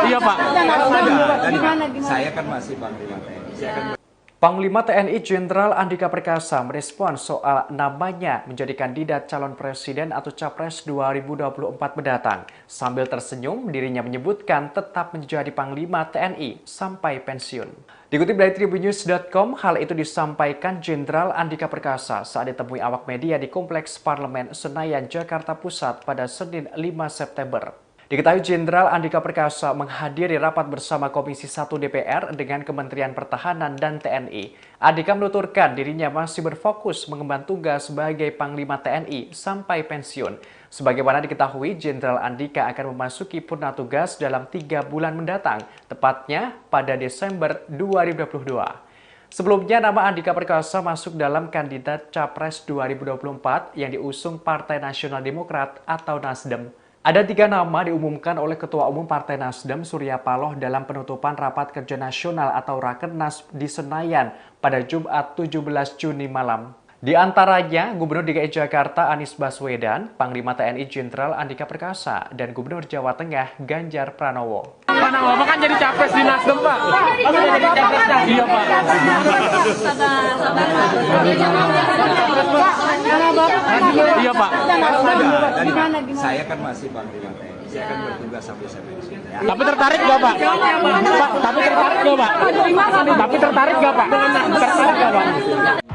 S7: Iya Pak.
S3: Saya kan masih Panglima TNI.
S6: Panglima TNI Jenderal Andika Perkasa merespon soal namanya menjadi kandidat calon presiden atau capres 2024 mendatang. Sambil tersenyum, dirinya menyebutkan tetap menjadi Panglima TNI sampai pensiun. Dikutip dari Tribunnews.com, hal itu disampaikan Jenderal Andika Perkasa saat ditemui awak media di Kompleks Parlemen Senayan, Jakarta Pusat pada Senin 5 September. Diketahui Jenderal Andika Perkasa menghadiri rapat bersama Komisi 1 DPR dengan Kementerian Pertahanan dan TNI. Andika menuturkan dirinya masih berfokus mengemban tugas sebagai Panglima TNI sampai pensiun. Sebagaimana diketahui, Jenderal Andika akan memasuki purna tugas dalam 3 bulan mendatang, tepatnya pada Desember 2022. Sebelumnya, nama Andika Perkasa masuk dalam kandidat Capres 2024 yang diusung Partai Nasional Demokrat atau Nasdem. Ada 3 nama diumumkan oleh Ketua Umum Partai Nasdem Surya Paloh dalam penutupan Rapat Kerja Nasional atau Rakernas di Senayan pada Jumat 17 Juni malam. Di antaranya Gubernur DKI Jakarta Anies Baswedan, Panglima TNI Jenderal Andika Perkasa, dan Gubernur Jawa Tengah Ganjar Pranowo.
S7: Pranowo kan jadi capres di Nasdem, Pak. Iya, Pak. Iya, Pak.
S3: Saya kan masih Panglima TNI. Saya akan bertugas sampai saya pensiun. Ya.
S7: Tapi tertarik nggak, Pak? Tapi tertarik nggak, Pak? Tapi tertarik nggak, Pak? Tertarik nggak, Pak?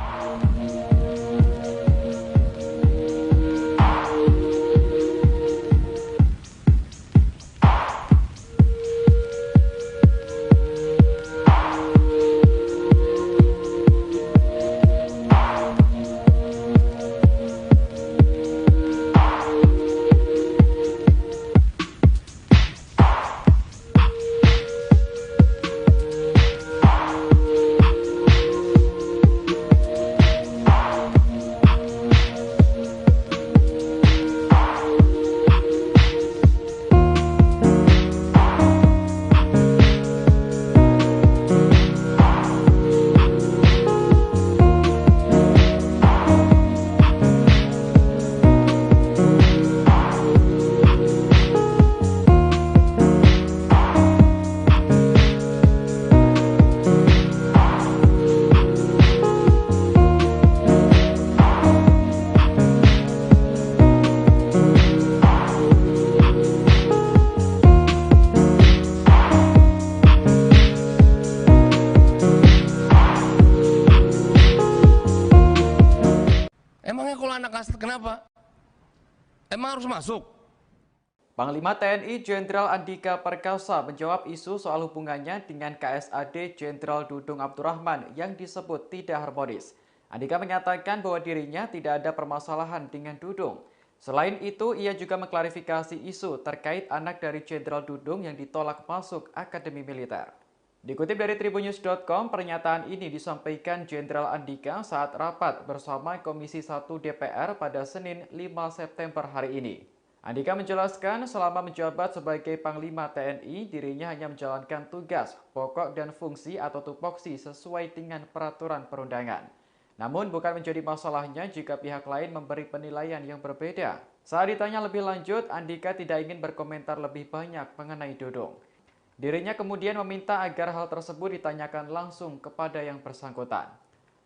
S5: Emangnya kalau anak kasat kenapa? Emang harus masuk?
S6: Panglima TNI Jenderal Andika Perkasa menjawab isu soal hubungannya dengan KSAD Jenderal Dudung Abdurrahman yang disebut tidak harmonis. Andika menyatakan bahwa dirinya tidak ada permasalahan dengan Dudung. Selain itu, ia juga mengklarifikasi isu terkait anak dari Jenderal Dudung yang ditolak masuk Akademi Militer. Dikutip dari tribunnews.com, pernyataan ini disampaikan Jenderal Andika saat rapat bersama Komisi 1 DPR pada Senin 5 September hari ini. Andika menjelaskan selama menjabat sebagai Panglima TNI, dirinya hanya menjalankan tugas, pokok dan fungsi atau tupoksi sesuai dengan peraturan perundangan. Namun bukan menjadi masalahnya jika pihak lain memberi penilaian yang berbeda. Saat ditanya lebih lanjut, Andika tidak ingin berkomentar lebih banyak mengenai Dudung. Dirinya kemudian meminta agar hal tersebut ditanyakan langsung kepada yang bersangkutan.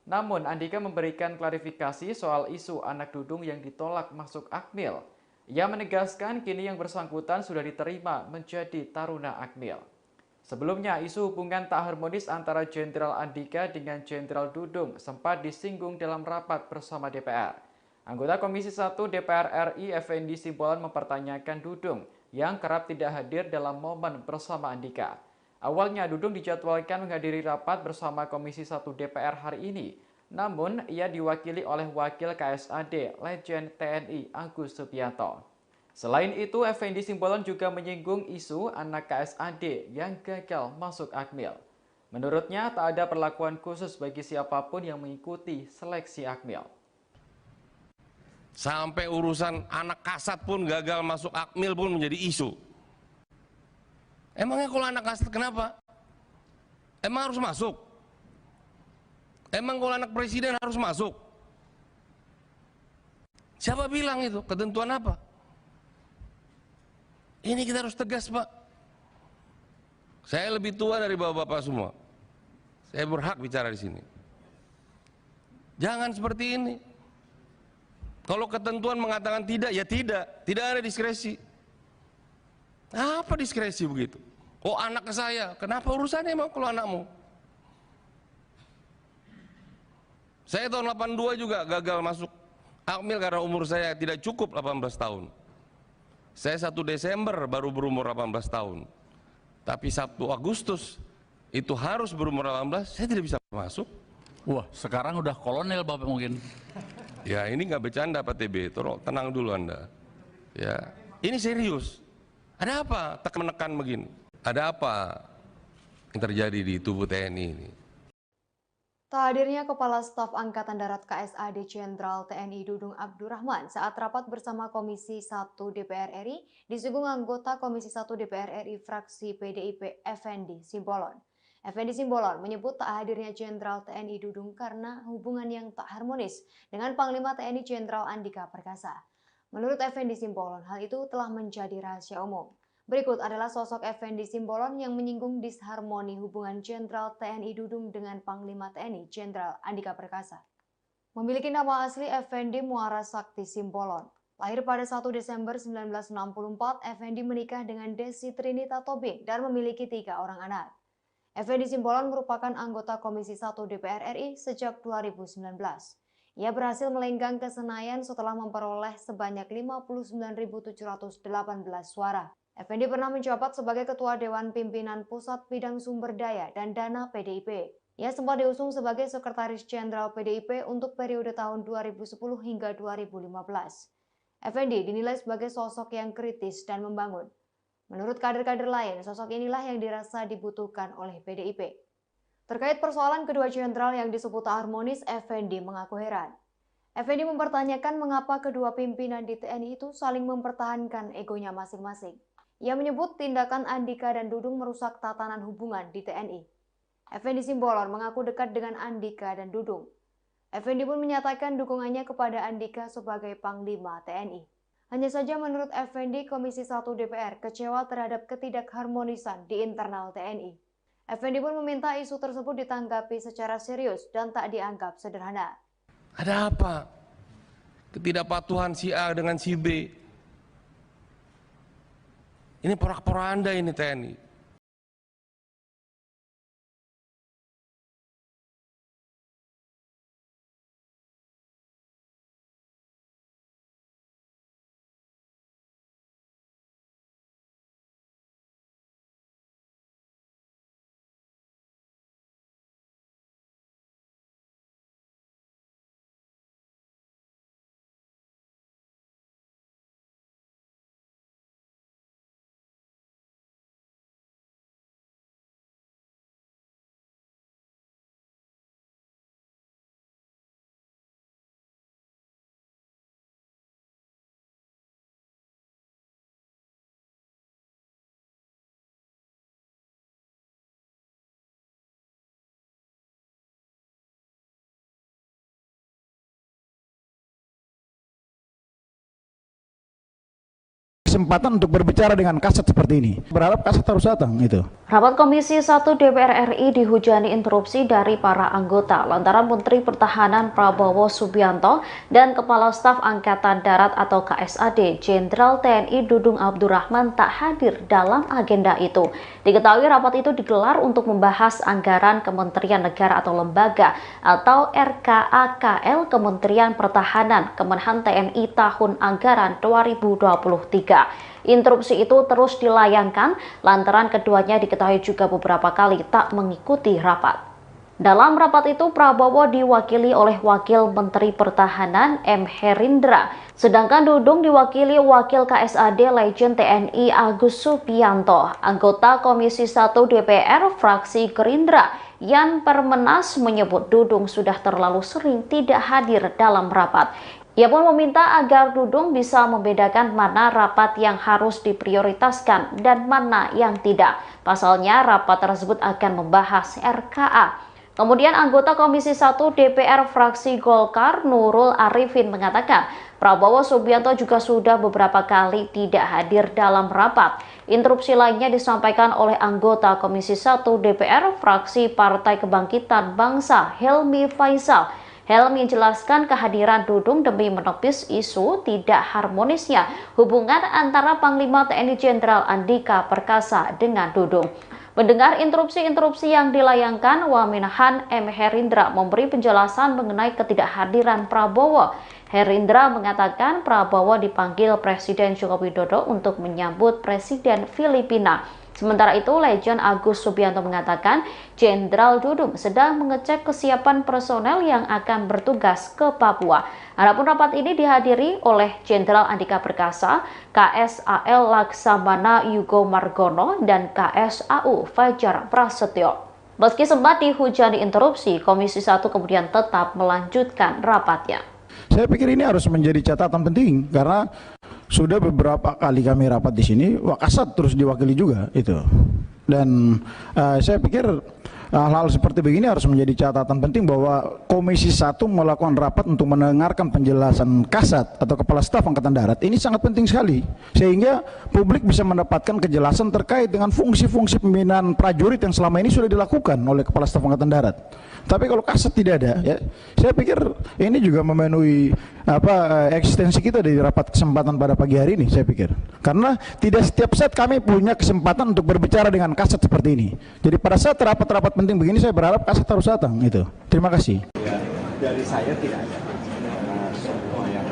S6: Namun Andika memberikan klarifikasi soal isu anak Dudung yang ditolak masuk Akmil. Ia menegaskan kini yang bersangkutan sudah diterima menjadi taruna Akmil. Sebelumnya, isu hubungan tak harmonis antara Jenderal Andika dengan Jenderal Dudung sempat disinggung dalam rapat bersama DPR. Anggota Komisi 1 DPR RI Effendi Simbolon mempertanyakan Dudung yang kerap tidak hadir dalam momen bersama Andika. Awalnya Dudung dijadwalkan menghadiri rapat bersama Komisi 1 DPR hari ini. Namun, ia diwakili oleh Wakil KSAD Legend TNI Agus Subianto. Selain itu, Effendi Simbolon juga menyinggung isu anak KSAD yang gagal masuk Akmil. Menurutnya, tak ada perlakuan khusus bagi siapapun yang mengikuti seleksi Akmil.
S5: Sampai urusan anak kasat pun gagal masuk Akmil pun menjadi isu. Emangnya kalau anak kasat kenapa? Emang harus masuk? Emang kalau anak presiden harus masuk? Siapa bilang itu? Ketentuan apa? Ini kita harus tegas, Pak. Saya lebih tua dari bapak-bapak semua. Saya berhak bicara di sini. Jangan seperti ini. Kalau ketentuan mengatakan tidak, ya tidak. Tidak ada diskresi. Apa diskresi begitu? Oh, anak ke saya. Kenapa urusannya emang kalau anakmu? Saya tahun 82 juga gagal masuk Akmil karena umur saya tidak cukup 18 tahun. Saya 1 Desember baru berumur 18 tahun. Tapi 1 Agustus itu harus berumur 18, saya tidak bisa masuk.
S8: Wah, sekarang udah kolonel Bapak mungkin.
S5: Ya, ini nggak bercanda Pak TB, tolong tenang dulu Anda. Ya, ini serius. Ada apa menekan begini? Ada apa yang terjadi di tubuh TNI ini?
S9: Tak hadirnya Kepala Staf Angkatan Darat KSAD Jenderal TNI Dudung Abdurrahman saat rapat bersama Komisi 1 DPR RI disinggung anggota Komisi 1 DPR RI fraksi PDIP Effendi Simbolon. Effendi Simbolon menyebut tak hadirnya Jenderal TNI Dudung karena hubungan yang tak harmonis dengan Panglima TNI Jenderal Andika Perkasa. Menurut Effendi Simbolon, hal itu telah menjadi rahasia umum. Berikut adalah sosok Effendi Simbolon yang menyinggung disharmoni hubungan Jenderal TNI Dudung dengan Panglima TNI Jenderal Andika Perkasa. Memiliki nama asli Effendi Muara Sakti Simbolon. Lahir pada 1 Desember 1964, Effendi menikah dengan Desi Trinita Tobing dan memiliki 3 orang anak. Effendi Simbolon merupakan anggota Komisi 1 DPR RI sejak 2019. Ia berhasil melenggang ke Senayan setelah memperoleh sebanyak 59.718 suara. Effendi pernah menjabat sebagai Ketua Dewan Pimpinan Pusat Bidang Sumber Daya dan Dana PDIP. Ia sempat diusung sebagai Sekretaris Jenderal PDIP untuk periode tahun 2010 hingga 2015. Effendi dinilai sebagai sosok yang kritis dan membangun. Menurut kader-kader lain, sosok inilah yang dirasa dibutuhkan oleh PDIP. Terkait persoalan kedua jenderal yang disebut tak harmonis, Effendi mengaku heran. Effendi mempertanyakan mengapa kedua pimpinan di TNI itu saling mempertahankan egonya masing-masing. Ia menyebut tindakan Andika dan Dudung merusak tatanan hubungan di TNI. Effendi Simbolon mengaku dekat dengan Andika dan Dudung. Effendi pun menyatakan dukungannya kepada Andika sebagai Panglima TNI. Hanya saja menurut Effendi, Komisi 1 DPR kecewa terhadap ketidakharmonisan di internal TNI. Effendi pun meminta isu tersebut ditanggapi secara serius dan tak dianggap sederhana.
S5: Ada apa? Ketidakpatuhan si A dengan si B. Ini porak-poranda ini TNI.
S1: Kesempatan untuk berbicara dengan Kasat seperti ini. Berharap Kasat harus datang itu.
S2: Rapat Komisi 1 DPR RI dihujani interupsi dari para anggota lantaran Menteri Pertahanan Prabowo Subianto dan Kepala Staf Angkatan Darat atau KSAD Jenderal TNI Dudung Abdurrahman tak hadir dalam agenda itu. Diketahui rapat itu digelar untuk membahas anggaran Kementerian Negara atau Lembaga atau RKAKL Kementerian Pertahanan Kemenhan TNI tahun anggaran 2023. Interupsi itu terus dilayangkan lantaran keduanya diketahui juga beberapa kali tak mengikuti rapat. Dalam rapat itu Prabowo diwakili oleh Wakil Menteri Pertahanan M. Herindra, sedangkan Dudung diwakili Wakil KSAD Legend TNI Agus Subianto. Anggota Komisi 1 DPR fraksi Gerindra Yan Permenas menyebut Dudung sudah terlalu sering tidak hadir dalam rapat. Ia pun meminta agar Dudung bisa membedakan mana rapat yang harus diprioritaskan dan mana yang tidak. Pasalnya rapat tersebut akan membahas RKA. Kemudian anggota Komisi 1 DPR fraksi Golkar Nurul Arifin mengatakan Prabowo Subianto juga sudah beberapa kali tidak hadir dalam rapat. Interupsi lainnya disampaikan oleh anggota Komisi 1 DPR fraksi Partai Kebangkitan Bangsa Helmi Faisal. Helmi menjelaskan kehadiran Dudung demi menepis isu tidak harmonisnya hubungan antara Panglima TNI Jenderal Andika Perkasa dengan Dudung. Mendengar interupsi yang dilayangkan, Waminhan M. Herindra memberi penjelasan mengenai ketidakhadiran Prabowo. Herindra mengatakan Prabowo dipanggil Presiden Joko Widodo untuk menyambut Presiden Filipina. Sementara itu, Legend Agus Subianto mengatakan Jenderal Dudung sedang mengecek kesiapan personel yang akan bertugas ke Papua. Adapun rapat ini dihadiri oleh Jenderal Andika Perkasa, KSAL Laksamana Yugo Margono, dan KSAU Fajar Prasetyo. Meski sempat dihujani interupsi, Komisi 1 kemudian tetap melanjutkan rapatnya.
S1: Saya pikir ini harus menjadi catatan penting karena sudah beberapa kali kami rapat di sini, Wakasat terus diwakili juga itu. Dan saya pikir hal-hal seperti begini harus menjadi catatan penting bahwa Komisi 1 melakukan rapat untuk mendengarkan penjelasan Kasat atau Kepala Staf Angkatan Darat. Ini sangat penting sekali sehingga publik bisa mendapatkan kejelasan terkait dengan fungsi-fungsi pembinaan prajurit yang selama ini sudah dilakukan oleh Kepala Staf Angkatan Darat. Tapi kalau Kasat tidak ada, ya, saya pikir ini juga memenuhi eksistensi kita di rapat kesempatan pada pagi hari ini, saya pikir. Karena tidak setiap saat kami punya kesempatan untuk berbicara dengan Kasat seperti ini. Jadi pada saat rapat-rapat penting begini, saya berharap Kasat harus datang. Itu. Terima kasih.
S3: Ya, dari saya tidak ada. Semua yang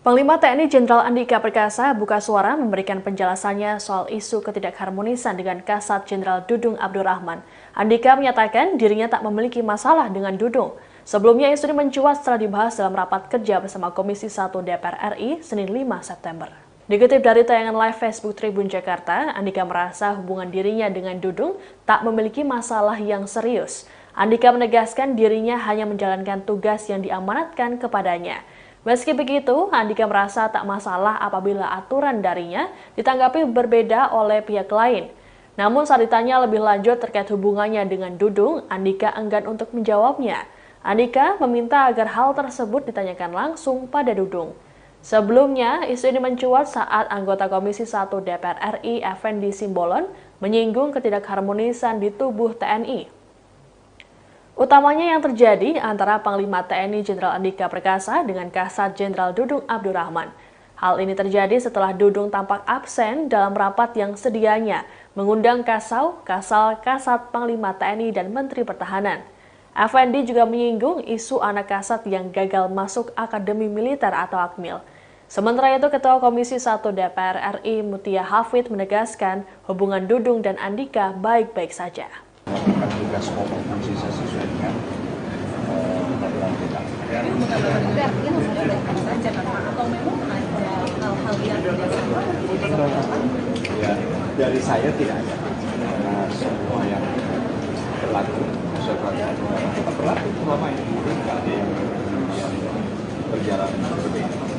S4: Panglima TNI Jenderal Andika Perkasa buka suara memberikan penjelasannya soal isu ketidakharmonisan dengan Kasat Jenderal Dudung Abdurrahman. Andika menyatakan dirinya tak memiliki masalah dengan Dudung. Sebelumnya isu ini mencuat setelah dibahas dalam rapat kerja bersama Komisi 1 DPR RI Senin 5 September. Dikutip dari tayangan live Facebook Tribun Jakarta, Andika merasa hubungan dirinya dengan Dudung tak memiliki masalah yang serius. Andika menegaskan dirinya hanya menjalankan tugas yang diamanatkan kepadanya. Meski begitu, Andika merasa tak masalah apabila aturan darinya ditanggapi berbeda oleh pihak lain. Namun saat ditanya lebih lanjut terkait hubungannya dengan Dudung, Andika enggan untuk menjawabnya. Andika meminta agar hal tersebut ditanyakan langsung pada Dudung. Sebelumnya, isu ini mencuat saat anggota Komisi 1 DPR RI Effendi Simbolon menyinggung ketidakharmonisan di tubuh TNI. Utamanya yang terjadi antara Panglima TNI Jenderal Andika Perkasa dengan Kasat Jenderal Dudung Abdurrahman. Hal ini terjadi setelah Dudung tampak absen dalam rapat yang sedianya mengundang Kasat Panglima TNI dan Menteri Pertahanan. Effendi juga menyinggung isu anak Kasat yang gagal masuk Akademi Militer atau Akmil. Sementara itu, Ketua Komisi 1 DPR RI Mutia Hafid menegaskan hubungan Dudung dan Andika baik-baik saja.
S3: melakukan tugas pokok fungsi sesuai dengan peraturan kita. Ya, dari saya tidak ada. Karena semua yang berlaku sesuai peraturan kita berlaku selama ini. Tidak ada yang berjalan berbeda.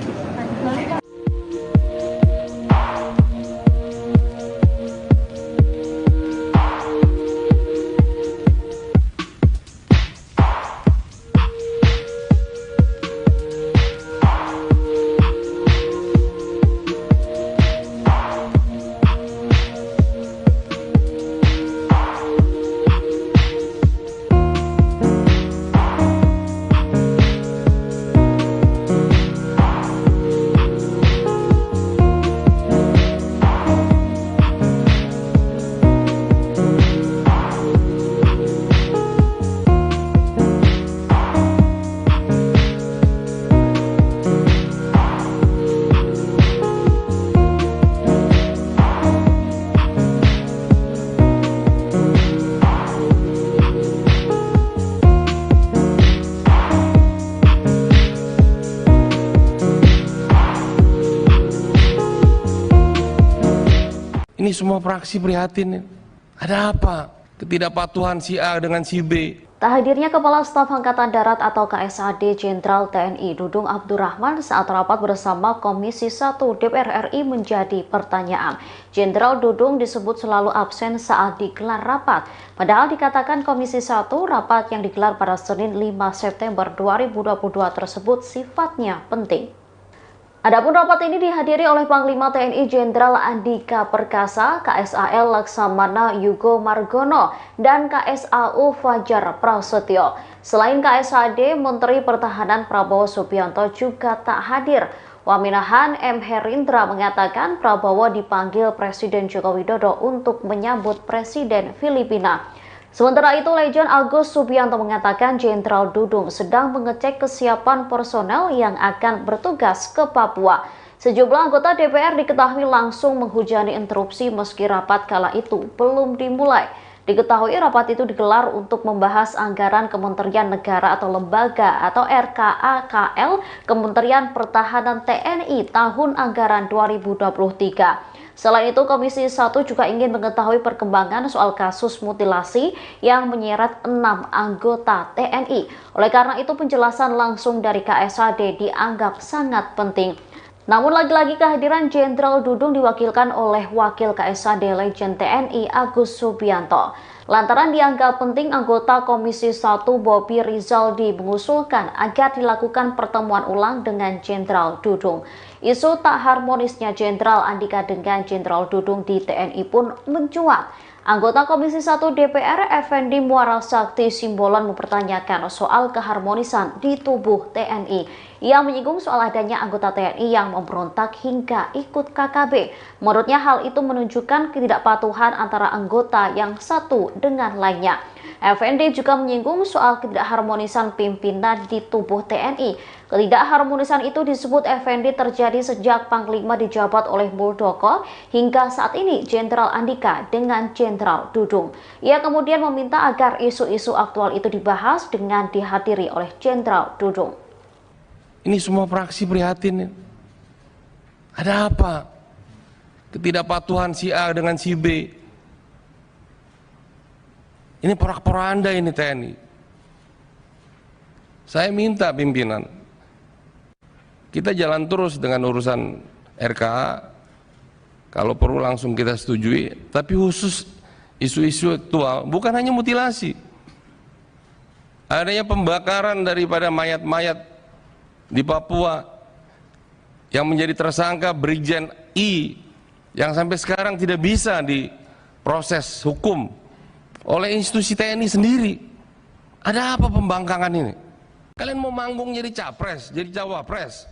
S5: Ini semua fraksi prihatin. Ada apa? Ketidakpatuhan si A dengan si B.
S2: Tak hadirnya Kepala Staf Angkatan Darat atau KSAD Jenderal TNI Dudung Abdurrahman saat rapat bersama Komisi 1 DPR RI menjadi pertanyaan. Jenderal Dudung disebut selalu absen saat digelar rapat. Padahal dikatakan Komisi 1 rapat yang digelar pada Senin 5 September 2022 tersebut sifatnya penting. Adapun rapat ini dihadiri oleh Panglima TNI Jenderal Andika Perkasa, KSAL Laksamana Yugo Margono, dan KSAU Fajar Prasetyo. Selain KSAD, Menteri Pertahanan Prabowo Subianto juga tak hadir. Waminahan M. Herindra mengatakan Prabowo dipanggil Presiden Joko Widodo untuk menyambut Presiden Filipina. Sementara itu, Legend Agus Subianto mengatakan Jenderal Dudung sedang mengecek kesiapan personel yang akan bertugas ke Papua. Sejumlah anggota DPR diketahui langsung menghujani interupsi meski rapat kala itu belum dimulai. Diketahui rapat itu digelar untuk membahas anggaran Kementerian Negara atau Lembaga atau RKAKL Kementerian Pertahanan TNI tahun anggaran 2023. Selain itu, Komisi 1 juga ingin mengetahui perkembangan soal kasus mutilasi yang menyeret 6 anggota TNI. Oleh karena itu, penjelasan langsung dari KSAD dianggap sangat penting. Namun lagi-lagi kehadiran Jenderal Dudung diwakilkan oleh Wakil KSAD Legend TNI Agus Subianto. Lantaran dianggap penting, anggota Komisi 1 Bobi Rizaldi mengusulkan agar dilakukan pertemuan ulang dengan Jenderal Dudung. Isu tak harmonisnya Jenderal Andika dengan Jenderal Dudung di TNI pun mencuat. Anggota Komisi 1 DPR Effendi Muara Sakti Simbolon mempertanyakan soal keharmonisan di tubuh TNI. Ia menyinggung soal adanya anggota TNI yang memberontak hingga ikut KKB. Menurutnya hal itu menunjukkan ketidakpatuhan antara anggota yang satu dengan lainnya. Effendi juga menyinggung soal ketidakharmonisan pimpinan di tubuh TNI. Ketidakharmonisan itu disebut Effendi terjadi sejak Panglima dijabat oleh Muldoko hingga saat ini Jenderal Andika dengan Jenderal Dudung. Ia kemudian meminta agar isu-isu aktual itu dibahas dengan dihadiri oleh Jenderal Dudung.
S5: Ini semua fraksi prihatin. Ada apa? Ketidakpatuhan si A dengan si B. Ini porak-poranda ini TNI. Saya minta pimpinan, kita jalan terus dengan urusan RKA, kalau perlu langsung kita setujui, tapi khusus isu-isu aktual, bukan hanya mutilasi. Adanya pembakaran daripada mayat-mayat di Papua yang menjadi tersangka Brigjen I yang sampai sekarang tidak bisa diproses hukum oleh institusi TNI sendiri. Ada apa pembangkangan ini? Kalian mau manggung jadi capres, jadi cawapres?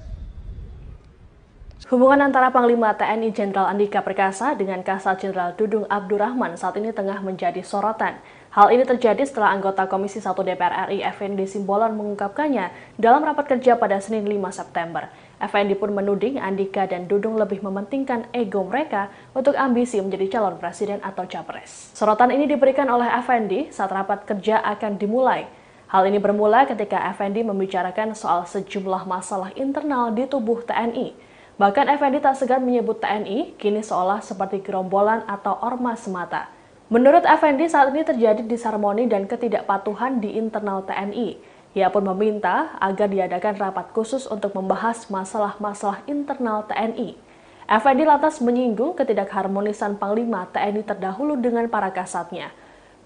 S4: Hubungan antara Panglima TNI Jenderal Andika Perkasa dengan Kasat Jenderal Dudung Abdurrahman saat ini tengah menjadi sorotan. Hal ini terjadi setelah anggota Komisi 1 DPR RI Effendi Simbolon mengungkapkannya dalam rapat kerja pada Senin 5 September. Effendi pun menuding Andika dan Dudung lebih mementingkan ego mereka untuk ambisi menjadi calon presiden atau capres. Sorotan ini diberikan oleh Effendi saat rapat kerja akan dimulai. Hal ini bermula ketika Effendi membicarakan soal sejumlah masalah internal di tubuh TNI. Bahkan Effendi tak segan menyebut TNI kini seolah seperti gerombolan atau ormas semata. Menurut Effendi, saat ini terjadi disharmoni dan ketidakpatuhan di internal TNI. Ia pun meminta agar diadakan rapat khusus untuk membahas masalah-masalah internal TNI. Effendi lantas menyinggung ketidakharmonisan Panglima TNI terdahulu dengan para kasatnya.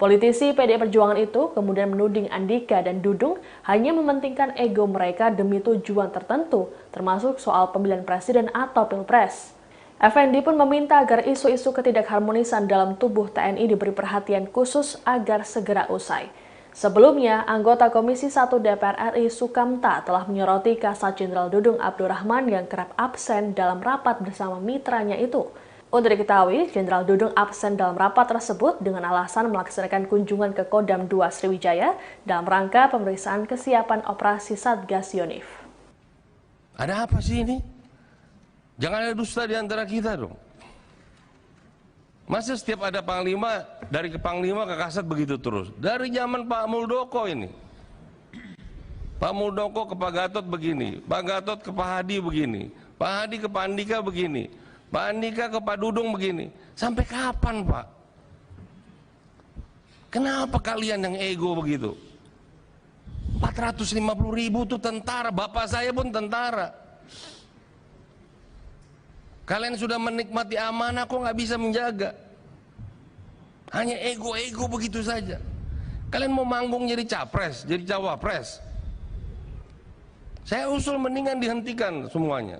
S4: Politisi PDI Perjuangan itu kemudian menuding Andika dan Dudung hanya mementingkan ego mereka demi tujuan tertentu, termasuk soal pemilihan presiden atau pilpres. Effendi pun meminta agar isu-isu ketidakharmonisan dalam tubuh TNI diberi perhatian khusus agar segera usai. Sebelumnya, anggota Komisi 1 DPR RI Sukamta telah menyoroti Kasat Jenderal Dudung Abdurrahman yang kerap absen dalam rapat bersama mitranya itu. Untuk diketahui, Jenderal Dudung absen dalam rapat tersebut dengan alasan melaksanakan kunjungan ke Kodam 2 Sriwijaya dalam rangka pemeriksaan kesiapan operasi Satgas Yonif.
S5: Ada apa sih ini? Jangan ada dusta di antara kita dong. Masa setiap ada Panglima, dari ke Panglima ke Kasat begitu terus? Dari zaman Pak Muldoko ini. Pak Muldoko ke Pak Gatot begini, Pak Gatot ke Pak Hadi begini, Pak Hadi ke Pak Andika begini, Pak Andika ke Pak Dudung begini. Sampai kapan, Pak? Kenapa kalian yang ego begitu? 450.000 itu tentara, bapak saya pun tentara. Kalian sudah menikmati amanah, kok nggak bisa menjaga? Hanya ego-ego begitu saja. Kalian mau manggung jadi capres, jadi cawapres? Saya usul mendingan dihentikan semuanya.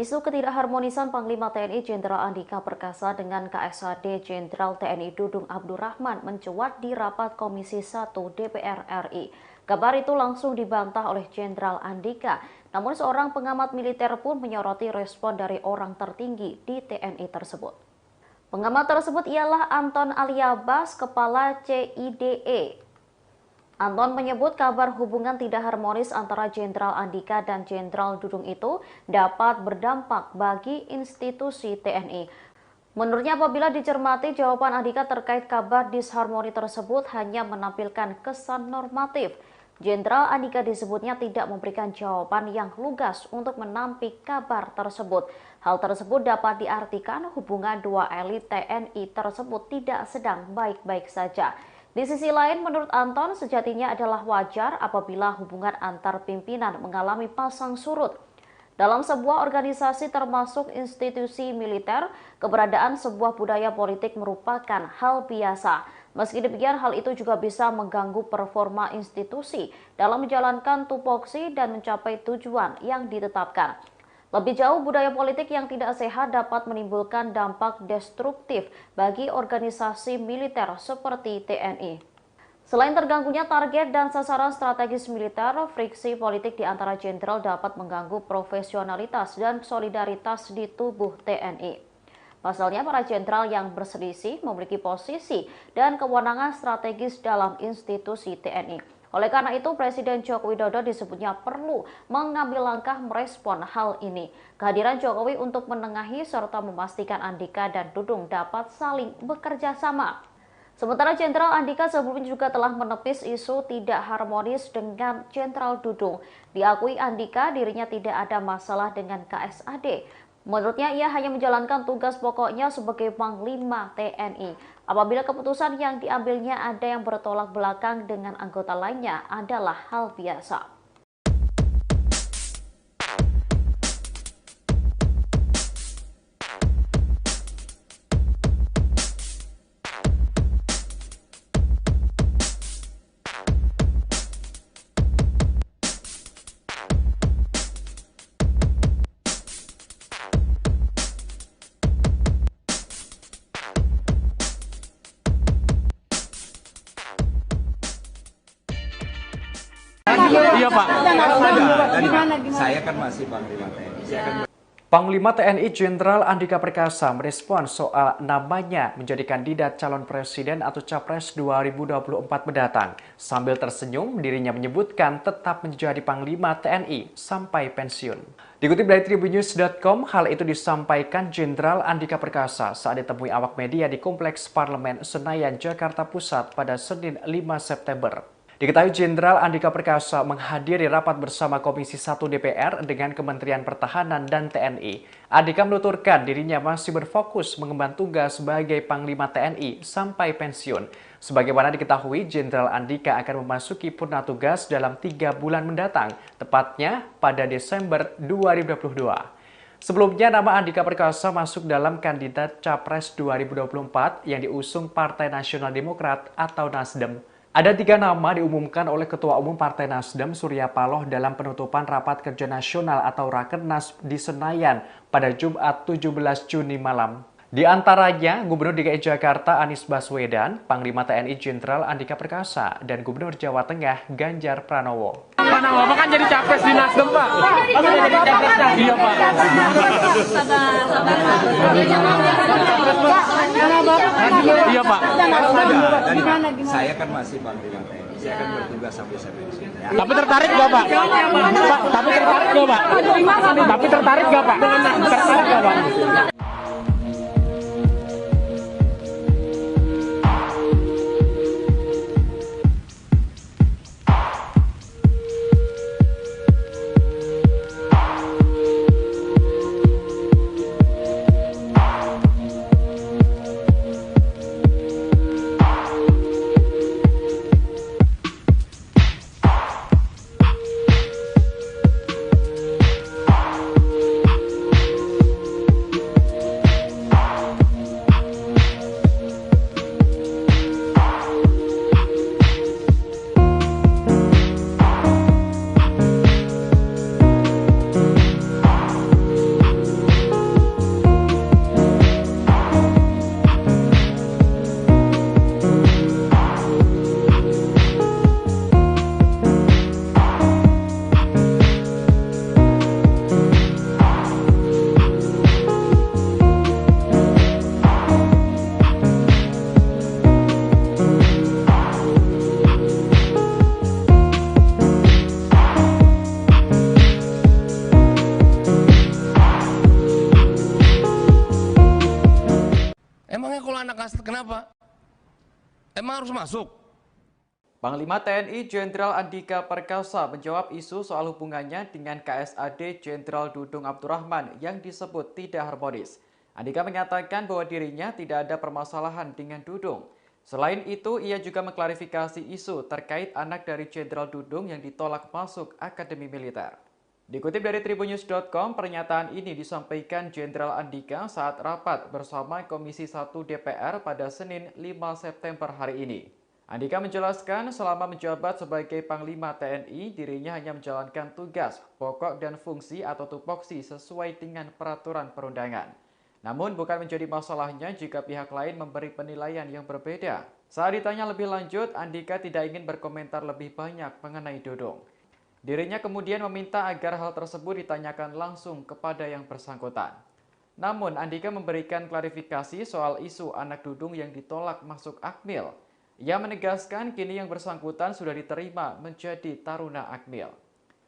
S2: Isu ketidakharmonisan Panglima TNI Jenderal Andika Perkasa dengan KSAD Jenderal TNI Dudung Abdurrahman mencuat di rapat Komisi 1 DPR RI. Kabar itu langsung dibantah oleh Jenderal Andika, namun seorang pengamat militer pun menyoroti respon dari orang tertinggi di TNI tersebut. Pengamat tersebut ialah Anton Aliabas, Kepala CIDE. Anton menyebut kabar hubungan tidak harmonis antara Jenderal Andika dan Jenderal Dudung itu dapat berdampak bagi institusi TNI. Menurutnya apabila dicermati jawaban Andika terkait kabar disharmoni tersebut hanya menampilkan kesan normatif. Jenderal Andika disebutnya tidak memberikan jawaban yang lugas untuk menampik kabar tersebut. Hal tersebut dapat diartikan hubungan dua elit TNI tersebut tidak sedang baik-baik saja. Di sisi lain, menurut Anton, sejatinya adalah wajar apabila hubungan antar pimpinan mengalami pasang surut. Dalam sebuah organisasi termasuk institusi militer, keberadaan sebuah budaya politik merupakan hal biasa. Meski demikian, hal itu juga bisa mengganggu performa institusi dalam menjalankan tupoksi dan mencapai tujuan yang ditetapkan. Lebih jauh, budaya politik yang tidak sehat dapat menimbulkan dampak destruktif bagi organisasi militer seperti TNI. Selain terganggunya target dan sasaran strategis militer, friksi politik di antara jenderal dapat mengganggu profesionalitas dan solidaritas di tubuh TNI. Pasalnya, para jenderal yang berselisih memiliki posisi dan kewenangan strategis dalam institusi TNI. Oleh karena itu, Presiden Joko Widodo disebutnya perlu mengambil langkah merespon hal ini. Kehadiran Jokowi untuk menengahi serta memastikan Andika dan Dudung dapat saling bekerja sama. Sementara Jenderal Andika sebelumnya juga telah menepis isu tidak harmonis dengan Jenderal Dudung. Diakui Andika dirinya tidak ada masalah dengan KSAD. Menurutnya ia hanya menjalankan tugas pokoknya sebagai Panglima TNI. Apabila keputusan yang diambilnya ada yang bertolak belakang dengan anggota lainnya adalah hal biasa.
S8: Iya Pak.
S3: Saya kan masih Panglima TNI.
S6: Panglima TNI Jenderal Andika Perkasa merespon soal namanya menjadi kandidat calon presiden atau capres 2024 mendatang. Sambil tersenyum, dirinya menyebutkan tetap menjadi Panglima TNI sampai pensiun. Dikutip dari Tribunnews.com, hal itu disampaikan Jenderal Andika Perkasa saat ditemui awak media di Kompleks Parlemen Senayan, Jakarta Pusat pada Senin 5 September. Diketahui Jenderal Andika Perkasa menghadiri rapat bersama Komisi 1 DPR dengan Kementerian Pertahanan dan TNI. Andika menuturkan dirinya masih berfokus mengemban tugas sebagai Panglima TNI sampai pensiun. Sebagaimana diketahui, Jenderal Andika akan memasuki purna tugas dalam 3 bulan mendatang, tepatnya pada Desember 2022. Sebelumnya, nama Andika Perkasa masuk dalam kandidat Capres 2024 yang diusung Partai Nasional Demokrat atau Nasdem. Ada 3 nama diumumkan oleh Ketua Umum Partai Nasdem Surya Paloh dalam penutupan Rapat Kerja Nasional atau Rakernas di Senayan pada Jumat 17 Juni malam. Di antaranya Gubernur DKI Jakarta Anies Baswedan, Panglima TNI Jenderal Andika Perkasa, dan Gubernur Jawa Tengah Ganjar Pranowo.
S7: Bapak kan jadi capres di Nasdem, Pak. Iya, Pak. Iya, Pak.
S3: Saya kan masih Panglima TNI. Saya akan bertugas sampai saya pensiun.
S7: Tapi tertarik nggak, Pak? Tapi tertarik nggak, Pak? Tapi tertarik nggak, Pak? Tertarik nggak, Pak?
S5: kalau anak kasat kenapa? Emang harus masuk?
S6: Panglima TNI Jenderal Andika Perkasa menjawab isu soal hubungannya dengan KSAD Jenderal Dudung Abdurrahman yang disebut tidak harmonis. Andika menyatakan bahwa dirinya tidak ada permasalahan dengan Dudung. Selain itu, ia juga mengklarifikasi isu terkait anak dari Jenderal Dudung yang ditolak masuk Akademi Militer. Dikutip dari tribunnews.com, pernyataan ini disampaikan Jenderal Andika saat rapat bersama Komisi 1 DPR pada Senin 5 September hari ini. Andika menjelaskan selama menjabat sebagai Panglima TNI, dirinya hanya menjalankan tugas, pokok dan fungsi atau tupoksi sesuai dengan peraturan perundangan. Namun bukan menjadi masalahnya jika pihak lain memberi penilaian yang berbeda. Saat ditanya lebih lanjut, Andika tidak ingin berkomentar lebih banyak mengenai Dudung. Dirinya kemudian meminta agar hal tersebut ditanyakan langsung kepada yang bersangkutan. Namun Andika memberikan klarifikasi soal isu anak Dudung yang ditolak masuk Akmil. Ia menegaskan kini yang bersangkutan sudah diterima menjadi taruna Akmil.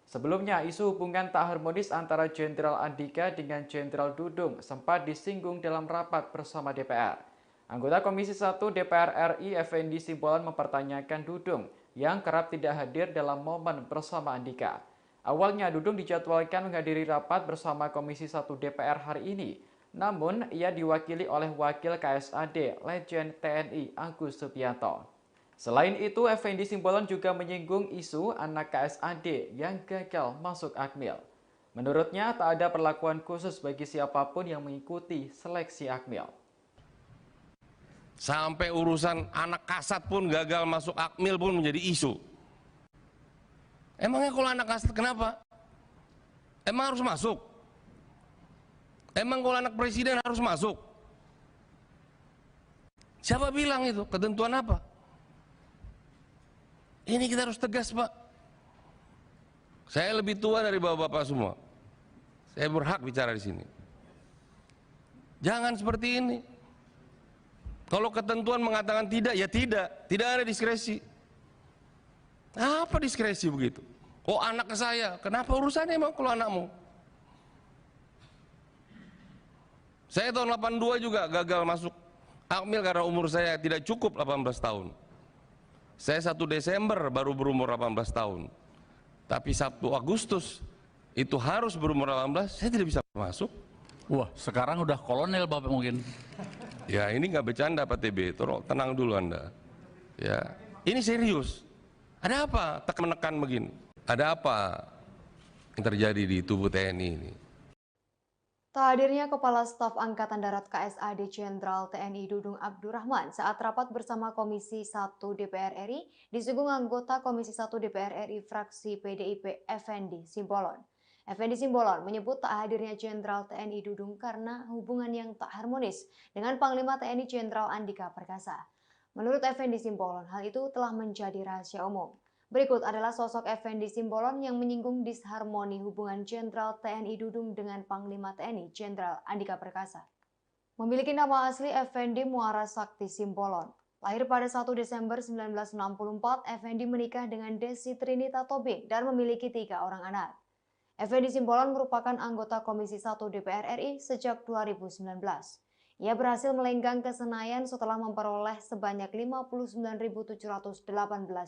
S6: Sebelumnya, isu hubungan tak harmonis antara Jenderal Andika dengan Jenderal Dudung sempat disinggung dalam rapat bersama DPR. Anggota Komisi 1 DPR RI Effendi Simbolon mempertanyakan Dudung yang kerap tidak hadir dalam momen bersama Andika. Awalnya Dudung dijadwalkan menghadiri rapat bersama Komisi 1 DPR hari ini. Namun, ia diwakili oleh Wakil KSAD Legend TNI Agus Subianto. Selain itu, Effendi Simbolon juga menyinggung isu anak KSAD yang gagal masuk Akmil. Menurutnya, tak ada perlakuan khusus bagi siapapun yang mengikuti seleksi Akmil.
S5: Sampai urusan anak kasat pun gagal masuk Akmil pun menjadi isu. Emangnya kalau anak kasat kenapa? Emang harus masuk? Emang kalau anak presiden harus masuk? Siapa bilang itu? Ketentuan apa? Ini kita harus tegas, Pak. Saya lebih tua dari bapak-bapak semua. Saya berhak bicara di sini. Jangan seperti ini. Kalau ketentuan mengatakan tidak, ya tidak. Tidak ada diskresi. Apa diskresi begitu? Oh, anak ke saya. Kenapa urusannya emang kalau anakmu? Saya tahun 82 juga gagal masuk Akmil karena umur saya tidak cukup 18 tahun. Saya 1 Desember baru berumur 18 tahun. Tapi 1 Agustus itu harus berumur 18, saya tidak bisa masuk.
S8: Wah, sekarang udah kolonel Bapak mungkin.
S5: Ya, ini nggak bercanda Pak TB, tenang dulu Anda. Ya, ini serius. Ada apa? Tak menekan begini. Ada apa yang terjadi di tubuh TNI ini?
S9: Tak hadirnya Kepala Staf Angkatan Darat KSAD Jenderal TNI Dudung Abdurrahman saat rapat bersama Komisi 1 DPR RI disinggung anggota Komisi 1 DPR RI fraksi PDIP Effendi Simbolon. Effendi Simbolon menyebut tak hadirnya Jenderal TNI Dudung karena hubungan yang tak harmonis dengan Panglima TNI Jenderal Andika Perkasa. Menurut Effendi Simbolon, hal itu telah menjadi rahasia umum. Berikut adalah sosok Effendi Simbolon yang menyinggung disharmoni hubungan Jenderal TNI Dudung dengan Panglima TNI Jenderal Andika Perkasa. Memiliki nama asli Effendi Muara Sakti Simbolon. Lahir pada 1 Desember 1964, Effendi menikah dengan Desi Trinita Tobing dan memiliki 3 orang anak. Effendi Simbolon merupakan anggota Komisi 1 DPR RI sejak 2019. Ia berhasil melenggang ke Senayan setelah memperoleh sebanyak 59.718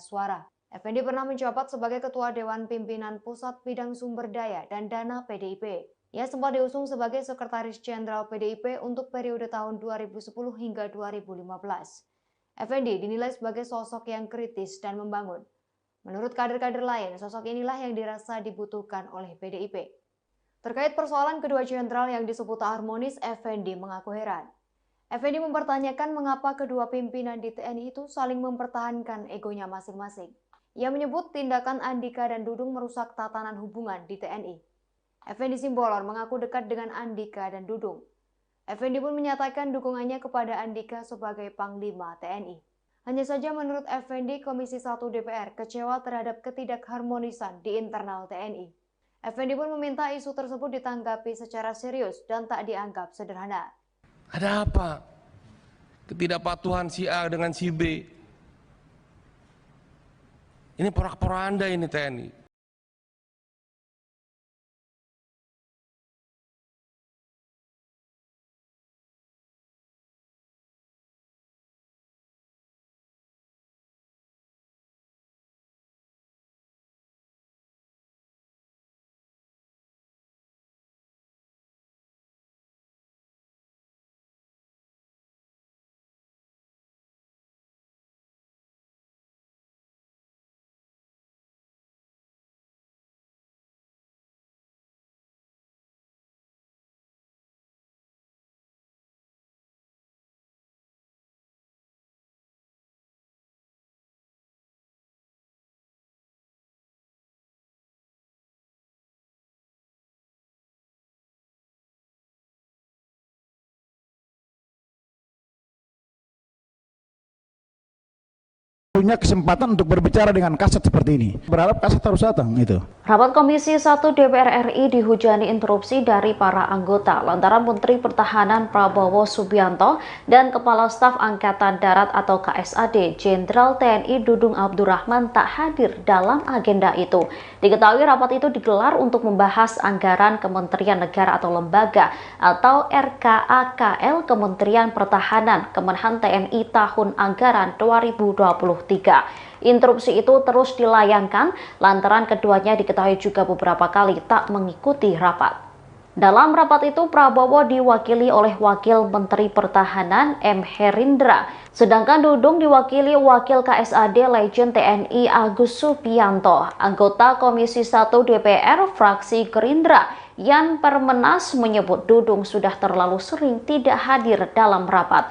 S9: suara. Effendi pernah menjabat sebagai Ketua Dewan Pimpinan Pusat Bidang Sumber Daya dan Dana PDIP. Ia sempat diusung sebagai Sekretaris Jenderal PDIP untuk periode tahun 2010 hingga 2015. Effendi dinilai sebagai sosok yang kritis dan membangun. Menurut kader-kader lain, sosok inilah yang dirasa dibutuhkan oleh PDIP. Terkait persoalan kedua jenderal yang disebut tak harmonis, Effendi mengaku heran. Effendi mempertanyakan mengapa kedua pimpinan di TNI itu saling mempertahankan egonya masing-masing. Ia menyebut tindakan Andika dan Dudung merusak tatanan hubungan di TNI. Effendi Simbolon mengaku dekat dengan Andika dan Dudung. Effendi pun menyatakan dukungannya kepada Andika sebagai Panglima TNI. Hanya saja menurut Effendi, Komisi 1 DPR kecewa terhadap ketidakharmonisan di internal TNI. Effendi pun meminta isu tersebut ditanggapi secara serius dan tak dianggap sederhana.
S5: Ada apa? Ketidakpatuhan si A dengan si B. Ini porak-poranda ini TNI.
S1: punya kesempatan untuk berbicara dengan Kasat seperti ini. Berharap Kasat harus datang itu.
S2: Rapat Komisi 1 DPR RI dihujani interupsi dari para anggota lantaran Menteri Pertahanan Prabowo Subianto dan Kepala Staf Angkatan Darat atau KSAD Jenderal TNI Dudung Abdurrahman tak hadir dalam agenda itu. Diketahui rapat itu digelar untuk membahas anggaran Kementerian Negara atau Lembaga atau RKAKL Kementerian Pertahanan Kemenhan TNI tahun anggaran 2023. Interupsi itu terus dilayangkan lantaran keduanya diketahui juga beberapa kali tak mengikuti rapat. Dalam rapat itu Prabowo diwakili oleh Wakil Menteri Pertahanan M. Herindra, sedangkan Dudung diwakili Wakil KSAD Legend TNI Agus Subianto. Anggota Komisi 1 DPR fraksi Gerindra Yan Permenas menyebut Dudung sudah terlalu sering tidak hadir dalam rapat.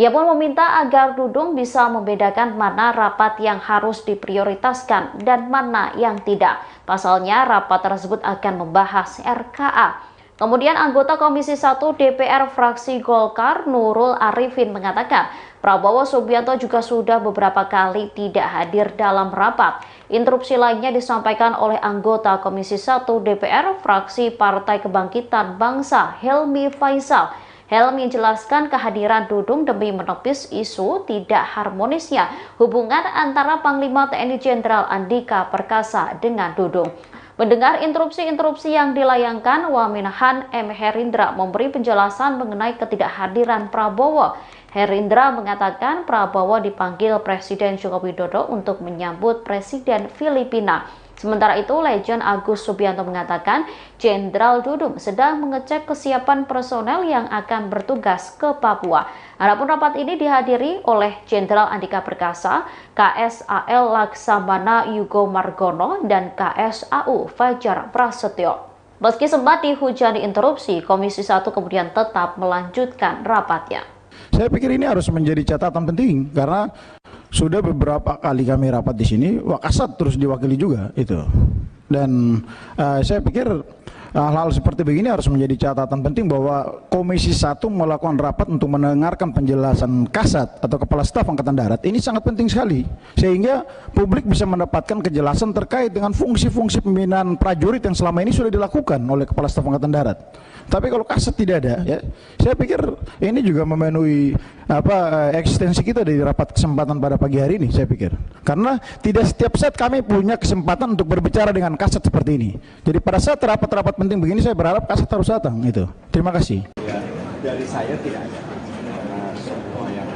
S2: Ia pun meminta agar Dudung bisa membedakan mana rapat yang harus diprioritaskan dan mana yang tidak. Pasalnya rapat tersebut akan membahas RKA. Kemudian anggota Komisi 1 DPR fraksi Golkar Nurul Arifin mengatakan Prabowo Subianto juga sudah beberapa kali tidak hadir dalam rapat. Interupsi lainnya disampaikan oleh anggota Komisi 1 DPR fraksi Partai Kebangkitan Bangsa Helmi Faisal. Helmi menjelaskan kehadiran Dudung demi menepis isu tidak harmonisnya hubungan antara Panglima TNI Jenderal Andika Perkasa dengan Dudung. Mendengar interupsi yang dilayangkan, Waminhan M. Herindra memberi penjelasan mengenai ketidakhadiran Prabowo. Herindra mengatakan Prabowo dipanggil Presiden Joko Widodo untuk menyambut Presiden Filipina. Sementara itu, Legend Agus Subianto mengatakan Jenderal Dudung sedang mengecek kesiapan personel yang akan bertugas ke Papua. Adapun rapat ini dihadiri oleh Jenderal Andika Perkasa, KSAL Laksamana Yugo Margono, dan KSAU Fajar Prasetyo. Meski sempat dihujani interupsi, Komisi 1 kemudian tetap melanjutkan rapatnya.
S1: Saya pikir ini harus menjadi catatan penting karena sudah beberapa kali kami rapat di sini, Wakasat terus diwakili juga itu. Dan saya pikir hal-hal seperti begini harus menjadi catatan penting bahwa Komisi 1 melakukan rapat untuk mendengarkan penjelasan Kasat atau Kepala Staf Angkatan Darat. Ini sangat penting sekali sehingga publik bisa mendapatkan kejelasan terkait dengan fungsi-fungsi pembinaan prajurit yang selama ini sudah dilakukan oleh Kepala Staf Angkatan Darat. Tapi kalau Kasat tidak ada, ya, saya pikir ini juga memenuhi eksistensi kita di rapat kesempatan pada pagi hari ini, saya pikir. Karena tidak setiap saat kami punya kesempatan untuk berbicara dengan Kasat seperti ini. Jadi pada saat rapat-rapat penting begini, saya berharap Kasat harus datang. Itu. Terima kasih.
S3: Ya, dari saya tidak ada. Semua yang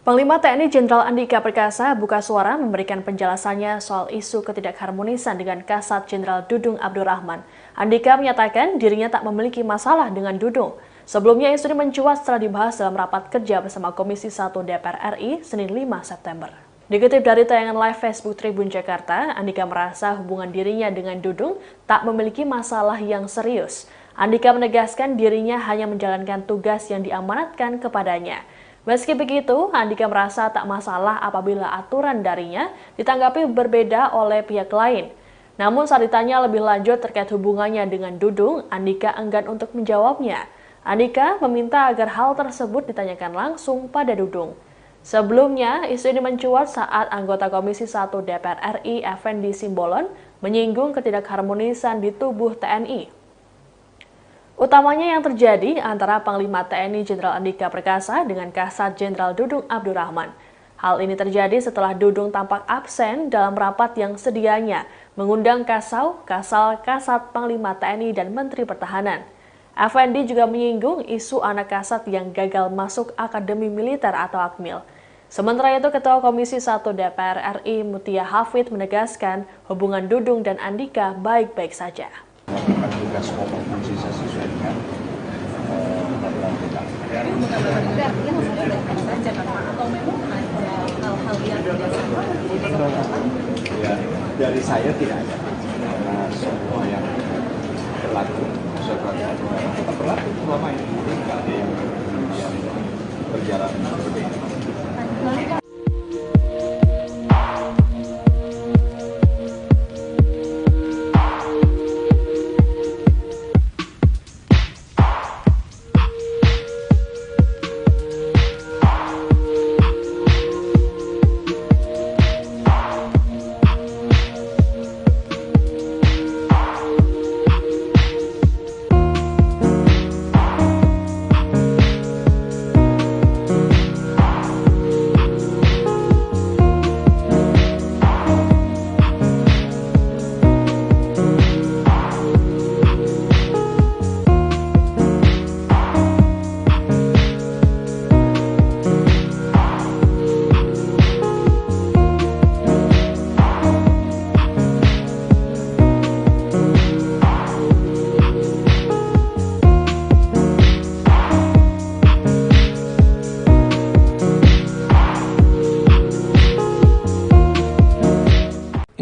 S4: Panglima TNI Jenderal Andika Perkasa buka suara memberikan penjelasannya soal isu ketidakharmonisan dengan Kasat Jenderal Dudung Abdurrahman. Andika menyatakan dirinya tak memiliki masalah dengan Dudung. Sebelumnya isu ini mencuat setelah dibahas dalam rapat kerja bersama Komisi 1 DPR RI Senin 5 September. Dikutip dari tayangan live Facebook Tribun Jakarta, Andika merasa hubungan dirinya dengan Dudung tak memiliki masalah yang serius. Andika menegaskan dirinya hanya menjalankan tugas yang diamanatkan kepadanya. Meski begitu, Andika merasa tak masalah apabila aturan darinya ditanggapi berbeda oleh pihak lain. Namun saat ditanya lebih lanjut terkait hubungannya dengan Dudung, Andika enggan untuk menjawabnya. Andika meminta agar hal tersebut ditanyakan langsung pada Dudung. Sebelumnya, isu ini mencuat saat anggota Komisi 1 DPR RI Effendi Simbolon menyinggung ketidakharmonisan di tubuh TNI. Utamanya yang terjadi antara Panglima TNI Jenderal Andika Perkasa dengan Kasat Jenderal Dudung Abdurrahman. Hal ini terjadi setelah Dudung tampak absen dalam rapat yang sedianya mengundang Kasal, Kasat Panglima TNI dan Menteri Pertahanan. Effendi juga menyinggung isu anak Kasat yang gagal masuk Akademi Militer atau AKMIL. Sementara itu, Ketua Komisi 1 DPR RI Mutia Hafid menegaskan hubungan Dudung dan Andika baik-baik saja.
S3: melakukan tugas pokok fungsi sesuai dengan peraturan kita. Ya, dari saya tidak ada. Karena semua yang berlaku sesuai peraturan tetap berlaku selama ini. Tidak ada yang berjalan berbeda.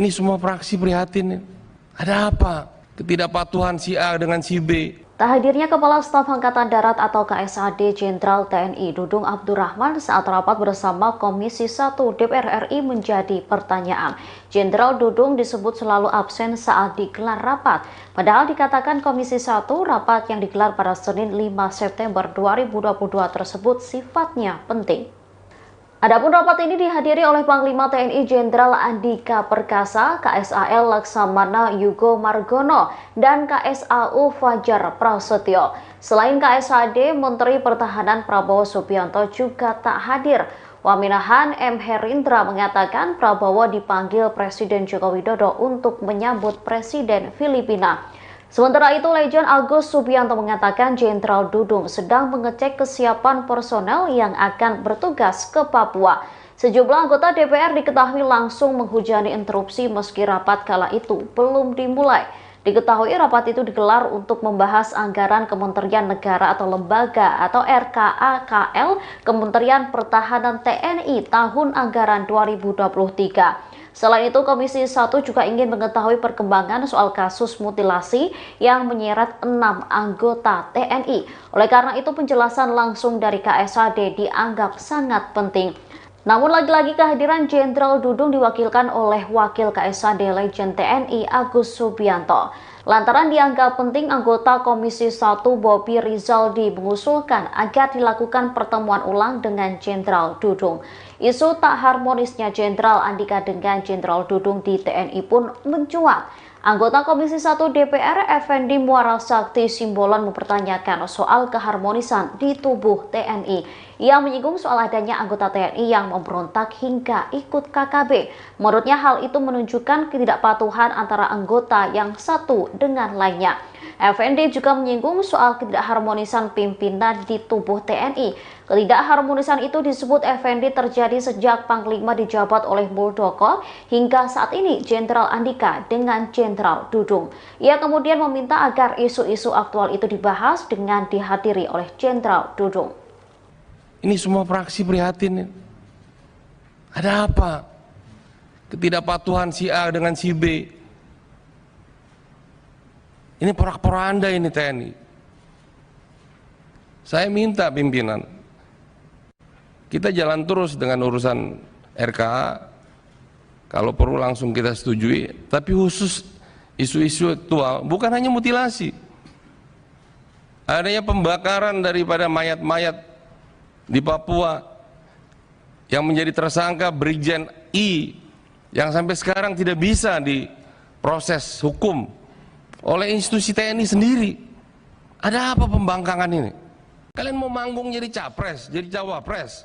S5: Ini semua fraksi prihatin. Ada apa? Ketidakpatuhan si A dengan si B.
S2: Tak hadirnya Kepala Staf Angkatan Darat atau KSAD Jenderal TNI Dudung Abdurrahman saat rapat bersama Komisi 1 DPR RI menjadi pertanyaan. Jenderal Dudung disebut selalu absen saat digelar rapat. Padahal dikatakan Komisi 1 rapat yang digelar pada Senin 5 September 2022 tersebut sifatnya penting. Adapun rapat ini dihadiri oleh Panglima TNI Jenderal Andika Perkasa, KSAL Laksamana Yugo Margono, dan KSAU Fajar Prasetyo. Selain KSAD, Menteri Pertahanan Prabowo Subianto juga tak hadir. Waminahan M. Herindra mengatakan Prabowo dipanggil Presiden Joko Widodo untuk menyambut Presiden Filipina. Sementara itu, Legend Agus Subianto mengatakan Jenderal Dudung sedang mengecek kesiapan personel yang akan bertugas ke Papua. Sejumlah anggota DPR diketahui langsung menghujani interupsi meski rapat kala itu belum dimulai. Diketahui rapat itu digelar untuk membahas anggaran Kementerian Negara atau Lembaga atau RKA-KL Kementerian Pertahanan TNI tahun anggaran 2023. Selain itu, Komisi 1 juga ingin mengetahui perkembangan soal kasus mutilasi yang menyeret 6 anggota TNI. Oleh karena itu, penjelasan langsung dari KSAD dianggap sangat penting. Namun lagi-lagi kehadiran Jenderal Dudung diwakilkan oleh Wakil KSAD Legend TNI Agus Subianto. Lantaran dianggap penting, anggota Komisi 1 Bobi Rizaldi mengusulkan agar dilakukan pertemuan ulang dengan Jenderal Dudung. Isu tak harmonisnya Jenderal Andika dengan Jenderal Dudung di TNI pun mencuat. Anggota Komisi 1 DPR Effendi Muara Sakti Simbolon mempertanyakan soal keharmonisan di tubuh TNI. Ia menyinggung soal adanya anggota TNI yang memberontak hingga ikut KKB. Menurutnya hal itu menunjukkan ketidakpatuhan antara anggota yang satu dengan lainnya. Effendi juga menyinggung soal ketidakharmonisan pimpinan di tubuh TNI. Ketidakharmonisan itu disebut Effendi terjadi sejak Panglima dijabat oleh Muldoko hingga saat ini Jenderal Andika dengan Jenderal Dudung. Ia kemudian meminta agar isu-isu aktual itu dibahas dengan dihadiri oleh Jenderal Dudung.
S5: Ini semua fraksi prihatin. Ada apa? Ketidakpatuhan si A dengan si B. Ini porak-poranda ini TNI. Saya minta pimpinan, kita jalan terus dengan urusan RKA, kalau perlu langsung kita setujui, tapi khusus isu-isu aktual, bukan hanya mutilasi. Adanya pembakaran daripada mayat-mayat di Papua yang menjadi tersangka Brigjen I yang sampai sekarang tidak bisa diproses hukum oleh institusi TNI sendiri. Ada apa pembangkangan ini? Kalian mau manggung jadi capres, jadi cawapres?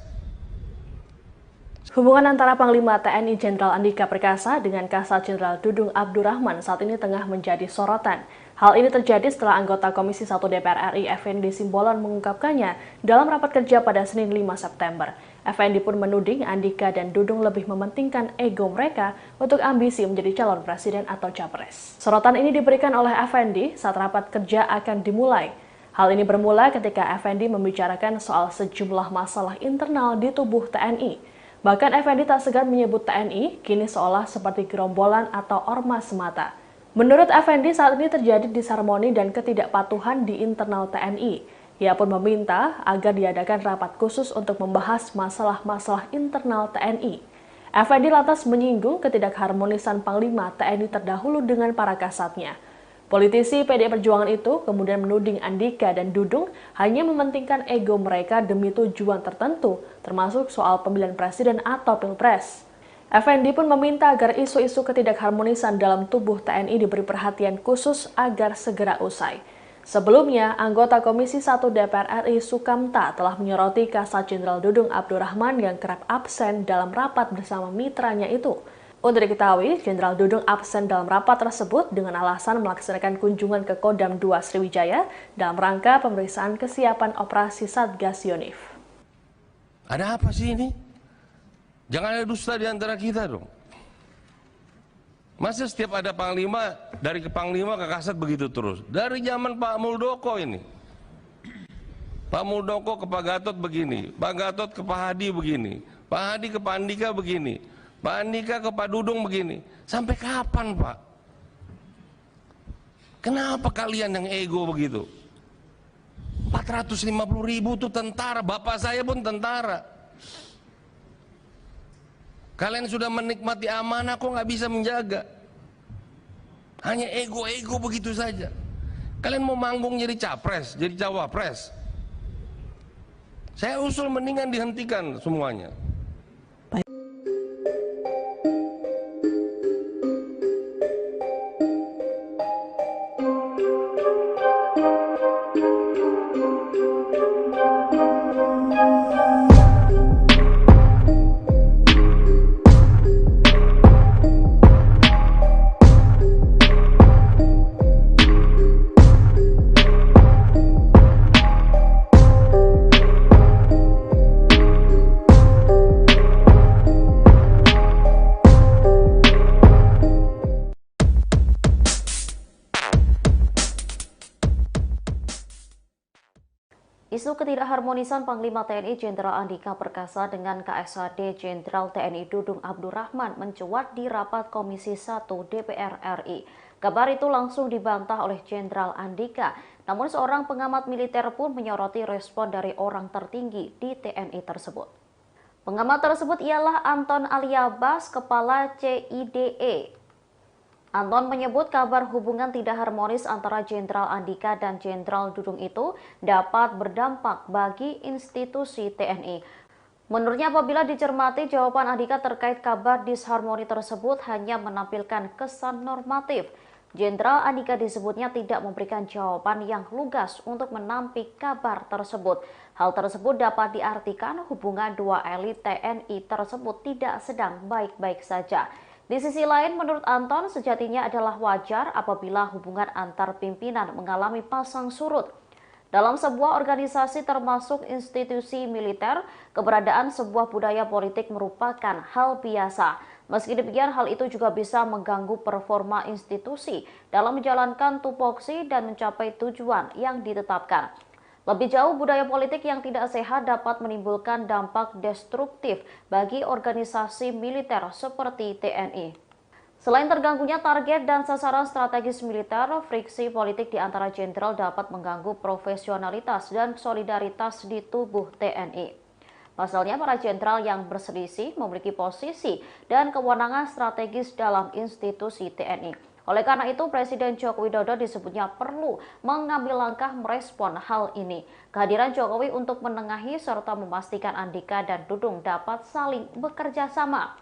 S4: Hubungan antara Panglima TNI Jenderal Andika Perkasa dengan Kasat Jenderal Dudung Abdurrahman saat ini tengah menjadi sorotan. Hal ini terjadi setelah anggota Komisi 1 DPR RI Effendi Simbolon mengungkapkannya dalam rapat kerja pada Senin 5 September. Effendi pun menuding Andika dan Dudung lebih mementingkan ego mereka untuk ambisi menjadi calon presiden atau capres. Sorotan ini diberikan oleh Effendi saat rapat kerja akan dimulai. Hal ini bermula ketika Effendi membicarakan soal sejumlah masalah internal di tubuh TNI. Bahkan Effendi tak segan menyebut TNI kini seolah seperti gerombolan atau ormas semata. Menurut Effendi, saat ini terjadi disharmoni dan ketidakpatuhan di internal TNI. Ia pun meminta agar diadakan rapat khusus untuk membahas masalah-masalah internal TNI. Effendi lantas menyinggung ketidakharmonisan Panglima TNI terdahulu dengan para kasatnya. Politisi PDI Perjuangan itu kemudian menuding Andika dan Dudung hanya mementingkan ego mereka demi tujuan tertentu, termasuk soal pemilihan presiden atau pilpres. Effendi pun meminta agar isu-isu ketidakharmonisan dalam tubuh TNI diberi perhatian khusus agar segera usai. Sebelumnya, anggota Komisi 1 DPR RI Sukamta telah menyoroti Kasat Jenderal Dudung Abdurrahman yang kerap absen dalam rapat bersama mitranya itu. Untuk diketahui, Jenderal Dudung absen dalam rapat tersebut dengan alasan melaksanakan kunjungan ke Kodam 2 Sriwijaya dalam rangka pemeriksaan kesiapan operasi Satgas Yonif.
S5: Ada apa sih ini? Jangan ada dusta di antara kita dong. Masa setiap ada Panglima, dari ke Panglima ke Kasat begitu terus? Dari zaman Pak Muldoko ini. Pak Muldoko ke Pak Gatot begini, Pak Gatot ke Pak Hadi begini, Pak Hadi ke Pak Andika begini. Pak Andika ke Pak Dudung begini. Sampai kapan, Pak? Kenapa kalian yang ego begitu? 450.000 itu tentara, bapak saya pun tentara. Kalian sudah menikmati amanah, kok nggak bisa menjaga? Hanya ego-ego begitu saja. Kalian mau manggung jadi capres, jadi cawapres. Saya usul mendingan dihentikan semuanya.
S2: Isu ketidakharmonisan Panglima TNI Jenderal Andika Perkasa dengan KSAD Jenderal TNI Dudung Abdurrahman mencuat di rapat Komisi 1 DPR RI. Kabar itu langsung dibantah oleh Jenderal Andika, namun seorang pengamat militer pun menyoroti respon dari orang tertinggi di TNI tersebut. Pengamat tersebut ialah Anton Aliabas, Kepala CIDE. Anton menyebut kabar hubungan tidak harmonis antara Jenderal Andika dan Jenderal Dudung itu dapat berdampak bagi institusi TNI. Menurutnya apabila dicermati, jawaban Andika terkait kabar disharmoni tersebut hanya menampilkan kesan normatif. Jenderal Andika disebutnya tidak memberikan jawaban yang lugas untuk menampik kabar tersebut. Hal tersebut dapat diartikan hubungan dua elit TNI tersebut tidak sedang baik-baik saja. Di sisi lain, menurut Anton, sejatinya adalah wajar apabila hubungan antar pimpinan mengalami pasang surut. Dalam sebuah organisasi termasuk institusi militer, keberadaan sebuah budaya politik merupakan hal biasa. Meski demikian, hal itu juga bisa mengganggu performa institusi dalam menjalankan tupoksi dan mencapai tujuan yang ditetapkan. Lebih jauh, budaya politik yang tidak sehat dapat menimbulkan dampak destruktif bagi organisasi militer seperti TNI. Selain terganggunya target dan sasaran strategis militer, friksi politik di antara jenderal dapat mengganggu profesionalitas dan solidaritas di tubuh TNI. Pasalnya, para jenderal yang berselisih memiliki posisi dan kewenangan strategis dalam institusi TNI. Oleh karena itu, Presiden Joko Widodo disebutnya perlu mengambil langkah merespon hal ini. Kehadiran Jokowi untuk menengahi serta memastikan Andika dan Dudung dapat saling bekerja sama.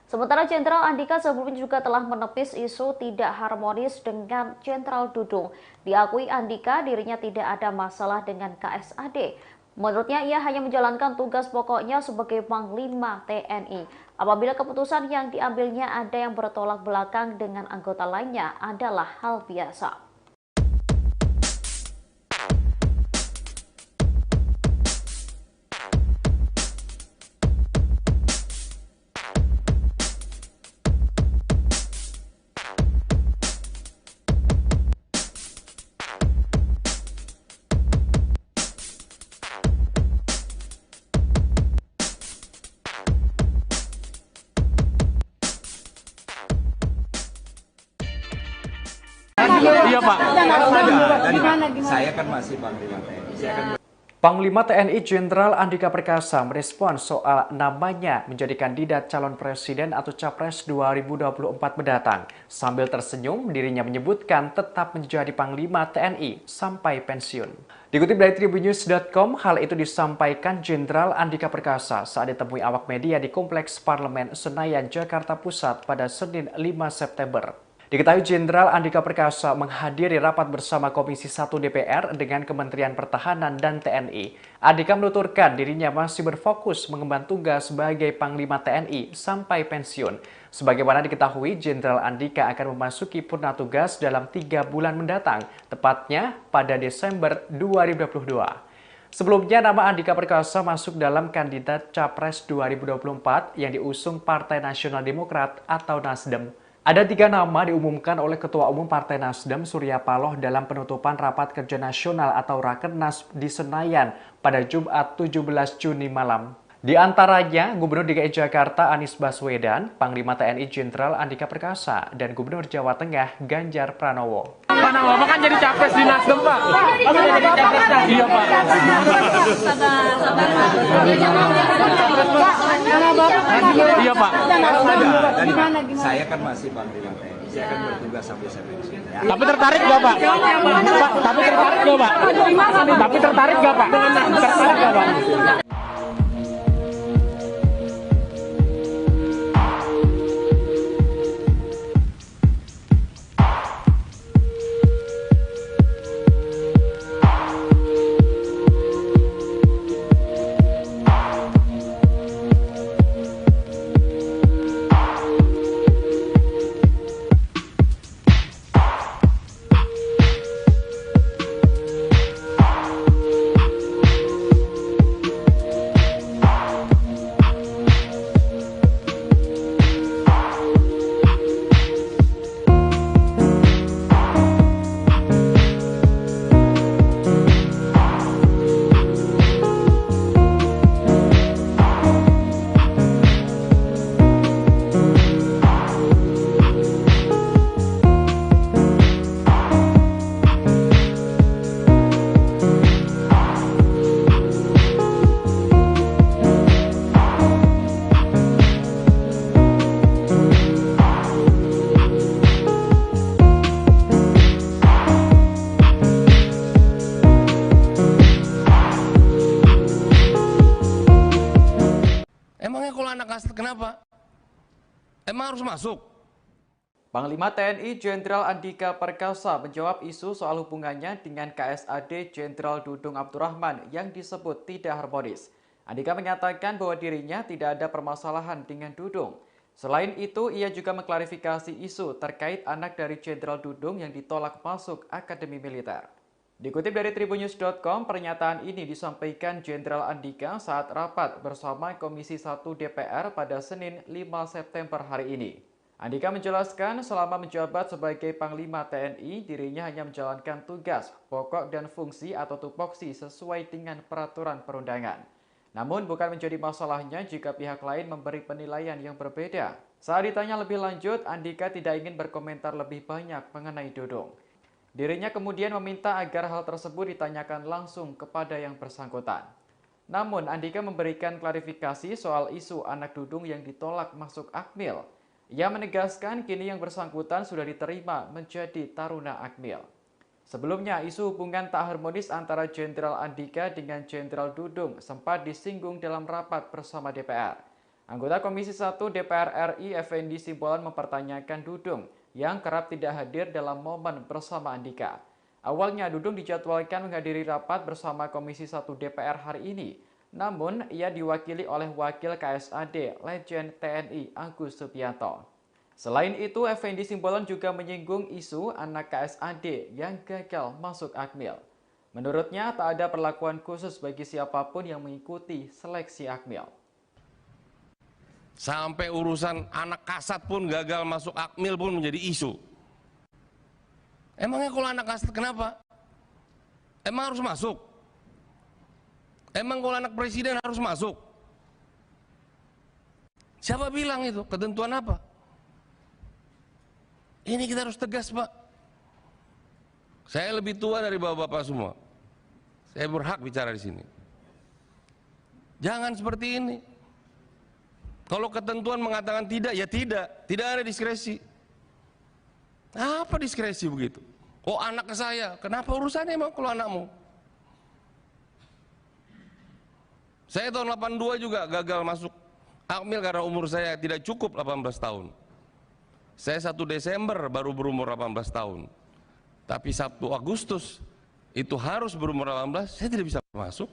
S2: Sementara Jenderal Andika sebelumnya juga telah menepis isu tidak harmonis dengan Jenderal Dudung. Diakui Andika dirinya tidak ada masalah dengan KSAD. Menurutnya, ia hanya menjalankan tugas pokoknya sebagai Panglima TNI. Apabila keputusan yang diambilnya ada yang bertolak belakang dengan anggota lainnya adalah hal biasa.
S7: Iya Pak.
S3: Saya kan masih Panglima TNI.
S6: Panglima TNI Jenderal Andika Perkasa merespons soal namanya menjadi kandidat calon presiden atau capres 2024 mendatang. Sambil tersenyum, dirinya menyebutkan tetap menjadi Panglima TNI sampai pensiun. Dikutip dari Tribunnews.com, hal itu disampaikan Jenderal Andika Perkasa saat ditemui awak media di Kompleks Parlemen Senayan, Jakarta Pusat pada Senin 5 September. Diketahui Jenderal Andika Perkasa menghadiri rapat bersama Komisi 1 DPR dengan Kementerian Pertahanan dan TNI. Andika menuturkan dirinya masih berfokus mengemban tugas sebagai Panglima TNI sampai pensiun. Sebagaimana diketahui, Jenderal Andika akan memasuki purna tugas dalam 3 bulan mendatang, tepatnya pada Desember 2022. Sebelumnya, nama Andika Perkasa masuk dalam kandidat Capres 2024 yang diusung Partai Nasional Demokrat atau Nasdem. Ada 3 nama diumumkan oleh Ketua Umum Partai Nasdem Surya Paloh dalam penutupan Rapat Kerja Nasional atau Rakernas di Senayan pada Jumat 17 Juni malam. Di antaranya Gubernur DKI Jakarta Anies Baswedan, Panglima TNI Jenderal Andika Perkasa, dan Gubernur Jawa Tengah Ganjar Pranowo.
S7: Bapak kan jadi capres di Nasdem, Pak. Aku jadi capres. Iya, Pak. Iya, Pak.
S3: Saya kan masih Panglima TNI. Saya akan bertugas sampai saya pensiun. Ya.
S7: Tapi tertarik nggak, Pak? Pak, tapi tertarik nggak, Pak? Tapi tertarik nggak, Pak? Tertarik nggak, Pak?
S5: Kenapa? Emang harus masuk?
S6: Panglima TNI Jenderal Andika Perkasa menjawab isu soal hubungannya dengan KSAD Jenderal Dudung Abdurrahman yang disebut tidak harmonis. Andika menyatakan bahwa dirinya tidak ada permasalahan dengan Dudung. Selain itu, ia juga mengklarifikasi isu terkait anak dari Jenderal Dudung yang ditolak masuk Akademi Militer. Dikutip dari tribunnews.com, pernyataan ini disampaikan Jenderal Andika saat rapat bersama Komisi 1 DPR pada Senin 5 September hari ini. Andika menjelaskan selama menjabat sebagai Panglima TNI, dirinya hanya menjalankan tugas, pokok dan fungsi atau tupoksi sesuai dengan peraturan perundangan. Namun bukan menjadi masalahnya jika pihak lain memberi penilaian yang berbeda. Saat ditanya lebih lanjut, Andika tidak ingin berkomentar lebih banyak mengenai Dudung. Dirinya kemudian meminta agar hal tersebut ditanyakan langsung kepada yang bersangkutan. Namun, Andika memberikan klarifikasi soal isu anak Dudung yang ditolak masuk Akmil. Ia menegaskan kini yang bersangkutan sudah diterima menjadi taruna Akmil. Sebelumnya, isu hubungan tak harmonis antara Jenderal Andika dengan Jenderal Dudung sempat disinggung dalam rapat bersama DPR. Anggota Komisi 1 DPR RI Effendi Simbolon mempertanyakan Dudung yang kerap tidak hadir dalam momen bersama Andika. Awalnya Dudung dijadwalkan menghadiri rapat bersama Komisi 1 DPR hari ini. Namun, ia diwakili oleh Wakil KSAD Legend TNI Agus Subianto. Selain itu, Effendi Simbolon juga menyinggung isu anak KSAD yang gagal masuk Akmil. Menurutnya, tak ada perlakuan khusus bagi siapapun yang mengikuti seleksi Akmil.
S5: Sampai urusan anak kasat pun gagal masuk Akmil pun menjadi isu. Emangnya kalau anak kasat kenapa? Emang harus masuk? Emang kalau anak presiden harus masuk? Siapa bilang itu? Ketentuan apa? Ini kita harus tegas, Pak. Saya lebih tua dari bapak-bapak semua. Saya berhak bicara di sini. Jangan seperti ini. Kalau ketentuan mengatakan tidak, ya tidak. Tidak ada diskresi. Apa diskresi begitu? Oh, anak ke saya. Kenapa urusannya emang kalau anakmu? Saya tahun 82 juga gagal masuk Akmil karena umur saya tidak cukup 18 tahun. Saya 1 Desember baru berumur 18 tahun. Tapi 1 Agustus itu harus berumur 18, saya tidak bisa masuk.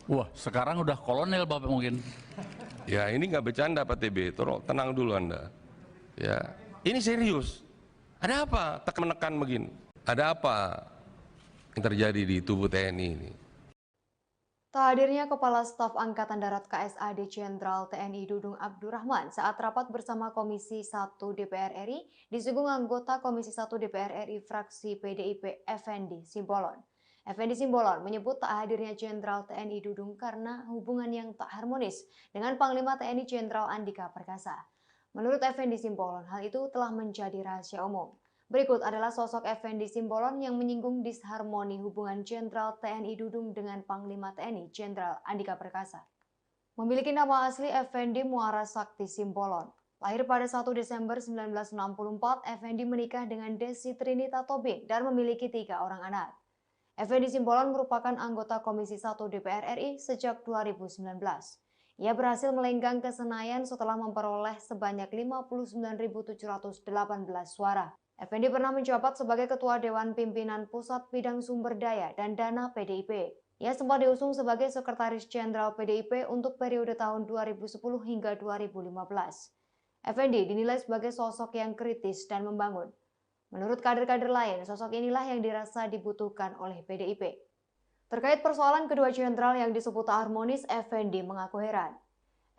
S8: Wah, sekarang udah kolonel Bapak mungkin.
S5: Ya, ini nggak bercanda Pak TB, tenang dulu Anda. Ya, ini serius. Ada apa menekan begini? Ada apa yang terjadi di tubuh TNI ini?
S9: Tak hadirnya Kepala Staf Angkatan Darat KSAD Jenderal TNI Dudung Abdurrahman saat rapat bersama Komisi 1 DPR RI disinggung anggota Komisi 1 DPR RI fraksi PDIP Effendi Simbolon. Effendi Simbolon menyebut tak hadirnya Jenderal TNI Dudung karena hubungan yang tak harmonis dengan Panglima TNI Jenderal Andika Perkasa. Menurut Effendi Simbolon, hal itu telah menjadi rahasia umum. Berikut adalah sosok Effendi Simbolon yang menyinggung disharmoni hubungan Jenderal TNI Dudung dengan Panglima TNI Jenderal Andika Perkasa. Memiliki nama asli Effendi Muara Sakti Simbolon. Lahir pada 1 Desember 1964, Effendi menikah dengan Desi Trinita Tobing dan memiliki 3 orang anak. Effendi Simbolon merupakan anggota Komisi 1 DPR RI sejak 2019. Ia berhasil melenggang ke Senayan setelah memperoleh sebanyak 59.718 suara. Effendi pernah menjabat sebagai Ketua Dewan Pimpinan Pusat Bidang Sumber Daya dan Dana PDIP. Ia sempat diusung sebagai Sekretaris Jenderal PDIP untuk periode tahun 2010 hingga 2015. Effendi dinilai sebagai sosok yang kritis dan membangun. Menurut kader-kader lain, sosok inilah yang dirasa dibutuhkan oleh PDIP. Terkait persoalan kedua jenderal yang disebut tak harmonis, Effendi mengaku heran.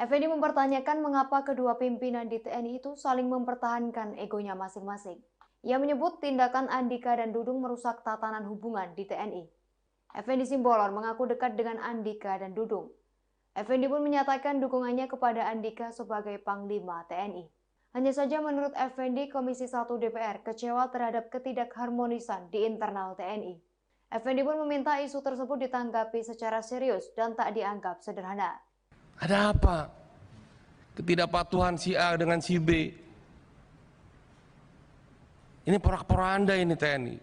S9: Effendi mempertanyakan mengapa kedua pimpinan di TNI itu saling mempertahankan egonya masing-masing. Ia menyebut tindakan Andika dan Dudung merusak tatanan hubungan di TNI. Effendi Simbolon mengaku dekat dengan Andika dan Dudung. Effendi pun menyatakan dukungannya kepada Andika sebagai Panglima TNI. Hanya saja menurut Effendi, Komisi 1 DPR kecewa terhadap ketidakharmonisan di internal TNI. Effendi pun meminta isu tersebut ditanggapi secara serius dan tak dianggap sederhana.
S5: Ada apa? Ketidakpatuhan si A dengan si B. Ini porak-poranda ini TNI.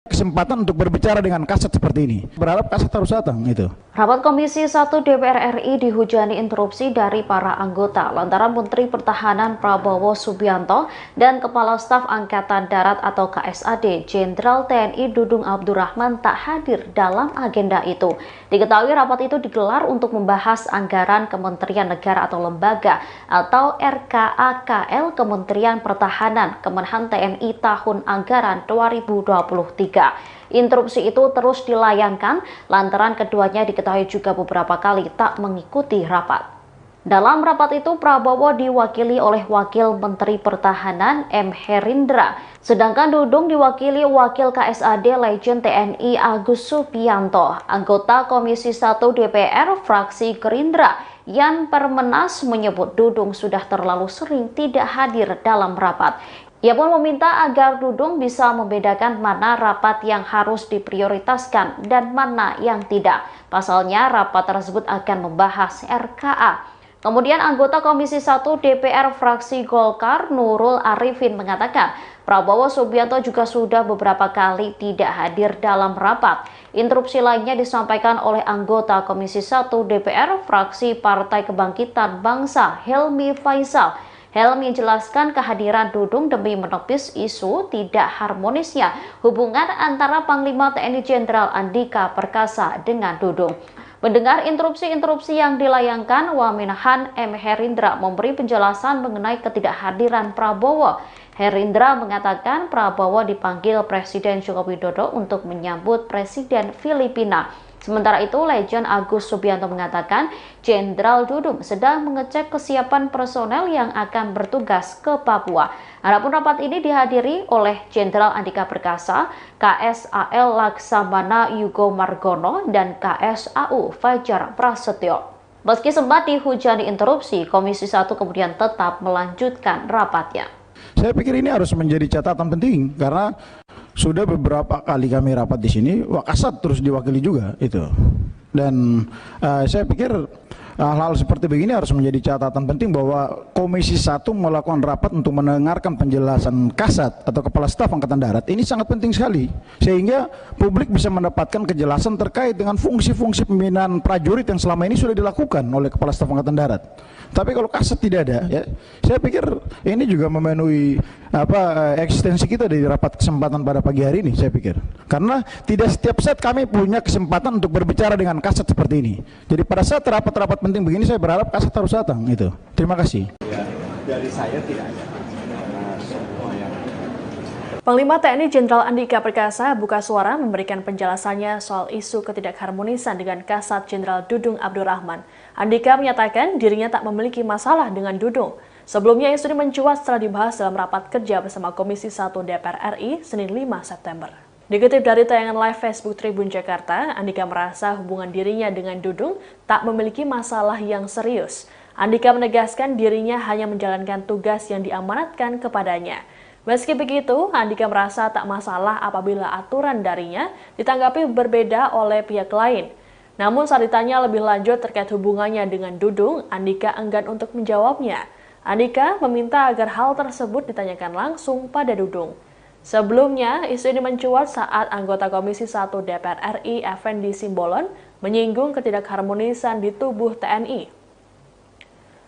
S1: Kesempatan untuk berbicara dengan Kasat seperti ini. Berharap Kasat harus datang itu.
S2: Rapat Komisi 1 DPR RI dihujani interupsi dari para anggota lantaran Menteri Pertahanan Prabowo Subianto dan Kepala Staf Angkatan Darat atau KSAD Jenderal TNI Dudung Abdurrahman tak hadir dalam agenda itu. Diketahui rapat itu digelar untuk membahas anggaran Kementerian Negara atau Lembaga atau RKAKL Kementerian Pertahanan Kemenhan TNI tahun anggaran 2023. Interupsi itu terus dilayangkan lantaran keduanya diketahui juga beberapa kali tak mengikuti rapat. Dalam rapat itu Prabowo diwakili oleh Wakil Menteri Pertahanan M. Herindra, sedangkan Dudung diwakili Wakil KSAD Legend TNI Agus Subianto. Anggota Komisi 1 DPR fraksi Gerindra Yan Permenas menyebut Dudung sudah terlalu sering tidak hadir dalam rapat. Ia pun meminta agar Dudung bisa membedakan mana rapat yang harus diprioritaskan dan mana yang tidak. Pasalnya rapat tersebut akan membahas RKA. Kemudian anggota Komisi 1 DPR fraksi Golkar Nurul Arifin mengatakan Prabowo Subianto juga sudah beberapa kali tidak hadir dalam rapat. Interupsi lainnya disampaikan oleh anggota Komisi 1 DPR fraksi Partai Kebangkitan Bangsa Helmi Faisal. Helmi menjelaskan kehadiran Dudung demi menepis isu tidak harmonisnya hubungan antara Panglima TNI Jenderal Andika Perkasa dengan Dudung. Mendengar interupsi yang dilayangkan, Waminhan M. Herindra memberi penjelasan mengenai ketidakhadiran Prabowo. Herindra mengatakan Prabowo dipanggil Presiden Joko Widodo untuk menyambut Presiden Filipina. Sementara itu, Legend Agus Subianto mengatakan Jenderal Dudung sedang mengecek kesiapan personel yang akan bertugas ke Papua. Adapun rapat ini dihadiri oleh Jenderal Andika Perkasa, KSAL Laksamana Yugo Margono, dan KSAU Fajar Prasetyo. Meski sempat dihujani interupsi, Komisi 1 kemudian tetap melanjutkan rapatnya.
S1: Saya pikir ini harus menjadi catatan penting karena sudah beberapa kali kami rapat di sini, Wakasat terus diwakili juga itu. Dan saya pikir hal-hal seperti begini harus menjadi catatan penting bahwa Komisi 1 melakukan rapat untuk mendengarkan penjelasan Kasat atau Kepala Staf Angkatan Darat. Ini sangat penting sekali sehingga publik bisa mendapatkan kejelasan terkait dengan fungsi-fungsi pembinaan prajurit yang selama ini sudah dilakukan oleh Kepala Staf Angkatan Darat. Tapi kalau Kasat tidak ada, ya, saya pikir ini juga memenuhi eksistensi kita di rapat kesempatan pada pagi hari ini, saya pikir. Karena tidak setiap saat kami punya kesempatan untuk berbicara dengan Kasat seperti ini. Jadi pada saat rapat-rapat penting begini, saya berharap Kasat harus datang. Itu. Terima kasih.
S3: Ya, dari saya tidak ada. Semua yang
S4: Panglima TNI Jenderal Andika Perkasa buka suara memberikan penjelasannya soal isu ketidakharmonisan dengan Kasat Jenderal Dudung Abdurrahman. Andika menyatakan dirinya tak memiliki masalah dengan Dudung. Sebelumnya isu ini mencuat setelah dibahas dalam rapat kerja bersama Komisi 1 DPR RI Senin 5 September. Dikutip dari tayangan live Facebook Tribun Jakarta, Andika merasa hubungan dirinya dengan Dudung tak memiliki masalah yang serius. Andika menegaskan dirinya hanya menjalankan tugas yang diamanatkan kepadanya. Meski begitu, Andika merasa tak masalah apabila aturan darinya ditanggapi berbeda oleh pihak lain. Namun saat ditanya lebih lanjut terkait hubungannya dengan Dudung, Andika enggan untuk menjawabnya. Andika meminta agar hal tersebut ditanyakan langsung pada Dudung. Sebelumnya, isu ini mencuat saat anggota Komisi 1 DPR RI Effendi Simbolon menyinggung ketidakharmonisan di tubuh TNI.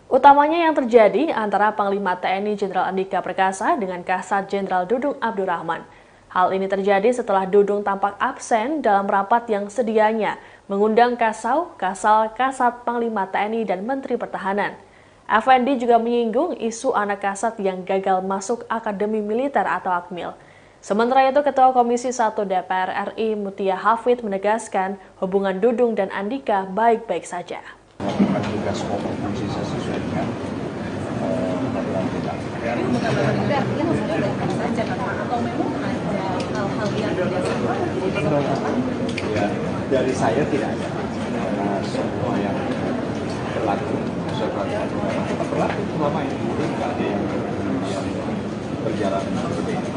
S4: Utamanya yang terjadi antara Panglima TNI Jenderal Andika Perkasa dengan Kasat Jenderal Dudung Abdurrahman. Hal ini terjadi setelah Dudung tampak absen dalam rapat yang sedianya mengundang Kasal, Kasat Panglima TNI dan Menteri Pertahanan. Effendi juga menyinggung isu anak Kasat yang gagal masuk Akademi Militer atau AKMIL. Sementara itu, Ketua Komisi 1 DPR RI Mutia Hafid menegaskan hubungan Dudung dan Andika baik-baik saja.
S3: melakukan tugas pokok fungsi sesuai dengan peraturan kita. Ya, dari saya tidak ada. Karena semua yang berlaku sesuai peraturan kita berlaku selama ini. Tidak ada yang berjalan seperti ini.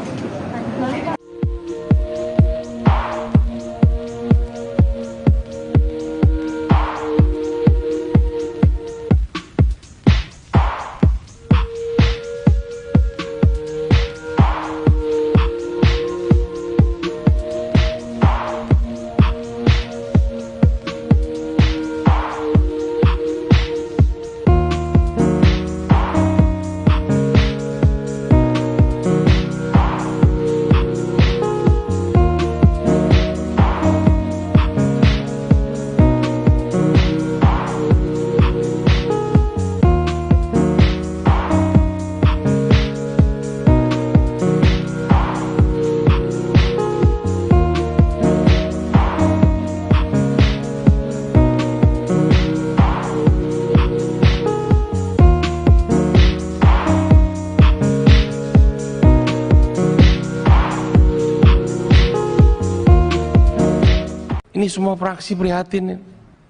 S5: Ini semua fraksi prihatin.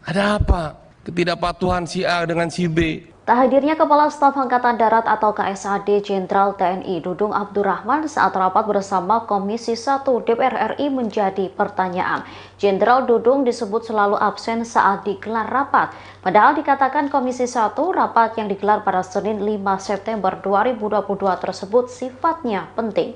S5: Ada apa? Ketidakpatuhan si A dengan si B.
S2: Tak hadirnya Kepala Staf Angkatan Darat atau KSAD Jenderal TNI Dudung Abdurrahman saat rapat bersama Komisi 1 DPR RI menjadi pertanyaan. Jenderal Dudung disebut selalu absen saat digelar rapat. Padahal dikatakan Komisi 1 rapat yang digelar pada Senin 5 September 2022 tersebut sifatnya penting.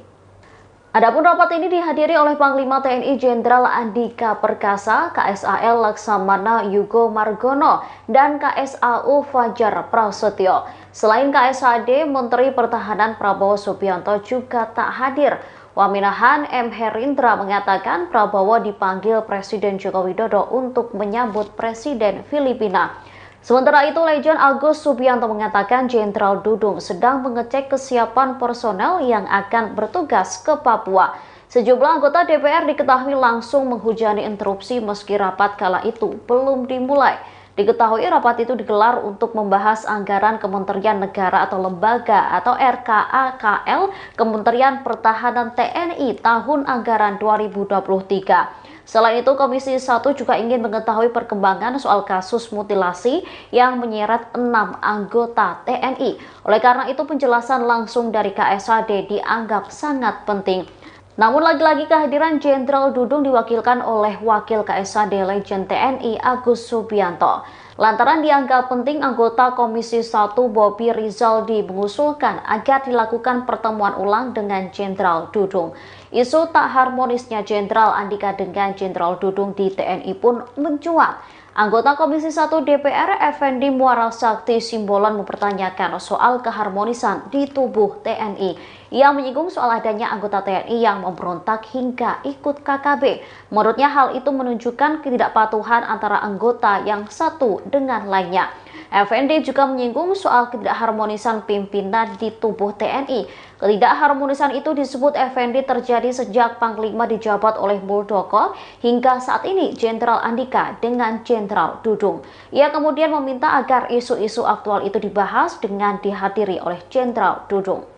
S2: Adapun rapat ini dihadiri oleh Panglima TNI Jenderal Andika Perkasa, KSAL Laksamana Yugo Margono, dan KSAU Fajar Prasetyo. Selain KSAD, Menteri Pertahanan Prabowo Subianto juga tak hadir. Waminahan M. Herindra mengatakan Prabowo dipanggil Presiden Joko Widodo untuk menyambut Presiden Filipina. Sementara itu, Lejen Agus Subianto mengatakan Jenderal Dudung sedang mengecek kesiapan personel yang akan bertugas ke Papua. Sejumlah anggota DPR diketahui langsung menghujani interupsi meski rapat kala itu belum dimulai. Diketahui rapat itu digelar untuk membahas anggaran Kementerian Negara atau Lembaga atau RKAKL Kementerian Pertahanan TNI tahun anggaran 2023. Selain itu, Komisi 1 juga ingin mengetahui perkembangan soal kasus mutilasi yang menyeret 6 anggota TNI. Oleh karena itu, penjelasan langsung dari KSAD dianggap sangat penting. Namun lagi-lagi kehadiran Jenderal Dudung diwakilkan oleh Wakil KSAD Legend TNI Agus Subianto. Lantaran dianggap penting, anggota Komisi 1 Bobi Rizaldi mengusulkan agar dilakukan pertemuan ulang dengan Jenderal Dudung. Isu tak harmonisnya Jenderal Andika dengan Jenderal Dudung di TNI pun mencuat. Anggota Komisi 1 DPR Effendi Muara Sakti Simbolon mempertanyakan soal keharmonisan di tubuh TNI. Ia menyinggung soal adanya anggota TNI yang memberontak hingga ikut KKB. Menurutnya hal itu menunjukkan ketidakpatuhan antara anggota yang satu dengan lainnya. Effendi juga menyinggung soal ketidakharmonisan pimpinan di tubuh TNI. Ketidakharmonisan itu disebut Effendi terjadi sejak Panglima dijabat oleh Muldoko hingga saat ini Jenderal Andika dengan Jenderal Dudung. Ia kemudian meminta agar isu-isu aktual itu dibahas dengan dihadiri oleh Jenderal Dudung.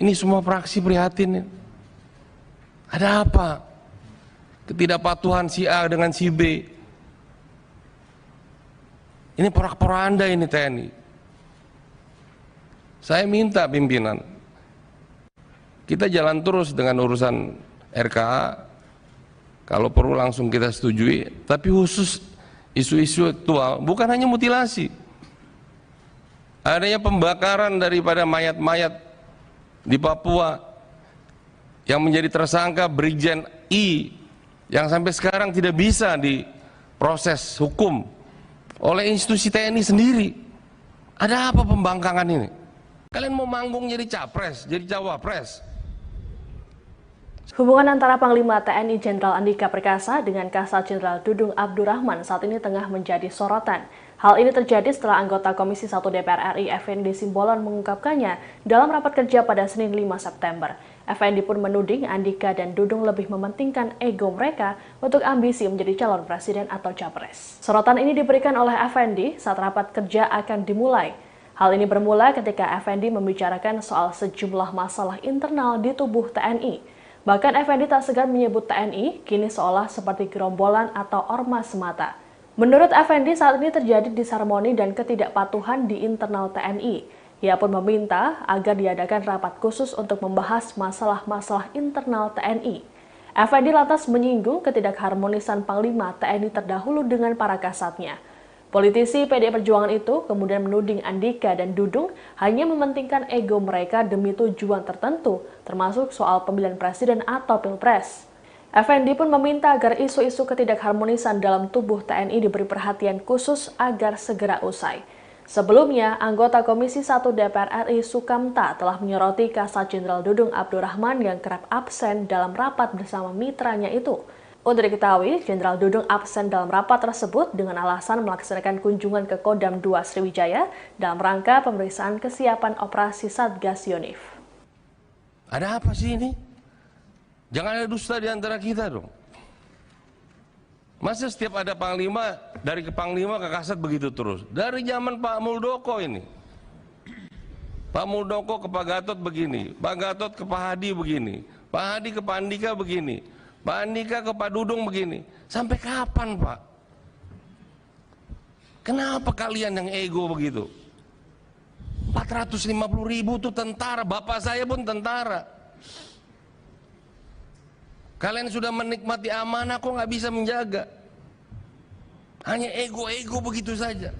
S5: Ini semua fraksi prihatin. Ada apa? Ketidakpatuhan si A dengan si B. Ini porak-poranda ini TNI. Saya minta pimpinan, kita jalan terus dengan urusan RKA. Kalau perlu langsung kita setujui. Tapi khusus isu-isu aktual, bukan hanya mutilasi. Adanya pembakaran daripada mayat-mayat di Papua yang menjadi tersangka Brigjen I yang sampai sekarang tidak bisa diproses hukum oleh institusi TNI sendiri. Ada apa pembangkangan ini? Kalian mau manggung jadi capres, jadi cawapres?
S4: Hubungan antara Panglima TNI Jenderal Andika Perkasa dengan Kasat Jenderal Dudung Abdurrahman saat ini tengah menjadi sorotan. Hal ini terjadi setelah anggota Komisi 1 DPR RI Effendi Simbolon mengungkapkannya dalam rapat kerja pada Senin 5 September. Effendi pun menuding Andika dan Dudung lebih mementingkan ego mereka untuk ambisi menjadi calon presiden atau capres. Sorotan ini diberikan oleh Effendi saat rapat kerja akan dimulai. Hal ini bermula ketika Effendi membicarakan soal sejumlah masalah internal di tubuh TNI. Bahkan Effendi tak segan menyebut TNI kini seolah seperti gerombolan atau ormas semata. Menurut Effendi, saat ini terjadi disharmoni dan ketidakpatuhan di internal TNI. Ia pun meminta agar diadakan rapat khusus untuk membahas masalah-masalah internal TNI. Effendi lantas menyinggung ketidakharmonisan Panglima TNI terdahulu dengan para kasatnya. Politisi PDI Perjuangan itu kemudian menuding Andika dan Dudung hanya mementingkan ego mereka demi tujuan tertentu, termasuk soal pemilihan presiden atau pilpres. Effendi pun meminta agar isu-isu ketidakharmonisan dalam tubuh TNI diberi perhatian khusus agar segera usai. Sebelumnya, anggota Komisi 1 DPR RI Sukamta telah menyoroti Kasat Jenderal Dudung Abdurrahman yang kerap absen dalam rapat bersama mitranya itu. Untuk diketahui, Jenderal Dudung absen dalam rapat tersebut dengan alasan melaksanakan kunjungan ke Kodam 2 Sriwijaya dalam rangka pemeriksaan kesiapan operasi Satgas Yonif.
S5: Ada apa sih ini? Jangan ada dusta di antara kita dong. Masa setiap ada Panglima, dari ke Panglima ke Kasat begitu terus? Dari zaman Pak Muldoko ini. Pak Muldoko ke Pak Gatot begini, Pak Gatot ke Pak Hadi begini, Pak Hadi ke Pak Andika begini, Pak Andika ke Pak Dudung begini. Sampai kapan, Pak? Kenapa kalian yang ego begitu? 450.000 itu tentara, bapak saya pun tentara. Kalian sudah menikmati amanah, kok nggak bisa menjaga? Hanya ego-ego begitu saja.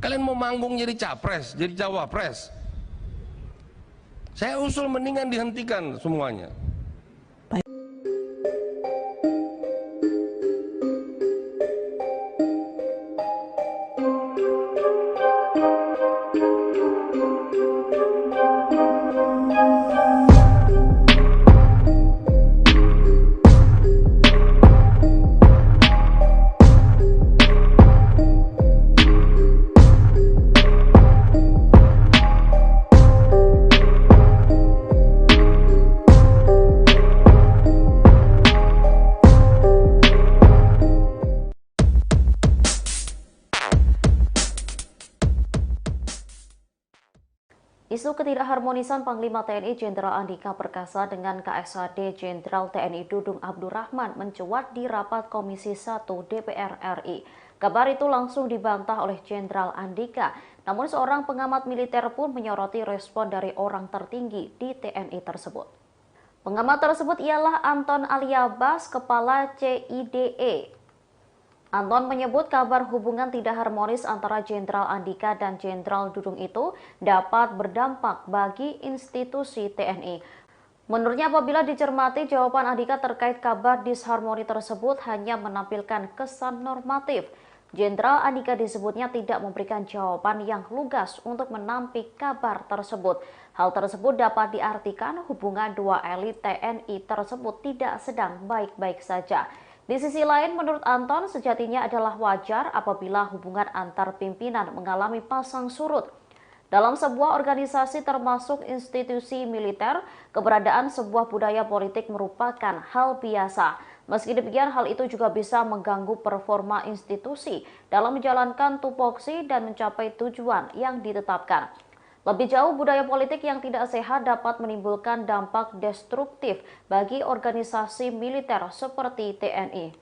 S5: Kalian mau manggung jadi capres, jadi cawapres? Saya usul mendingan dihentikan semuanya.
S2: Isu ketidakharmonisan Panglima TNI Jenderal Andika Perkasa dengan KSAD Jenderal TNI Dudung Abdurrahman mencuat di rapat Komisi 1 DPR RI. Kabar itu langsung dibantah oleh Jenderal Andika, namun seorang pengamat militer pun menyoroti respon dari orang tertinggi di TNI tersebut. Pengamat tersebut ialah Anton Aliabas, Kepala CIDE. Anton menyebut kabar hubungan tidak harmonis antara Jenderal Andika dan Jenderal Dudung itu dapat berdampak bagi institusi TNI. Menurutnya apabila dicermati, jawaban Andika terkait kabar disharmoni tersebut hanya menampilkan kesan normatif. Jenderal Andika disebutnya tidak memberikan jawaban yang lugas untuk menampik kabar tersebut. Hal tersebut dapat diartikan hubungan dua elit TNI tersebut tidak sedang baik-baik saja. Di sisi lain, menurut Anton, sejatinya adalah wajar apabila hubungan antar pimpinan mengalami pasang surut. Dalam sebuah organisasi termasuk institusi militer, keberadaan sebuah budaya politik merupakan hal biasa. Meski demikian, hal itu juga bisa mengganggu performa institusi dalam menjalankan tupoksi dan mencapai tujuan yang ditetapkan. Lebih jauh, budaya politik yang tidak sehat dapat menimbulkan dampak destruktif bagi organisasi militer seperti TNI.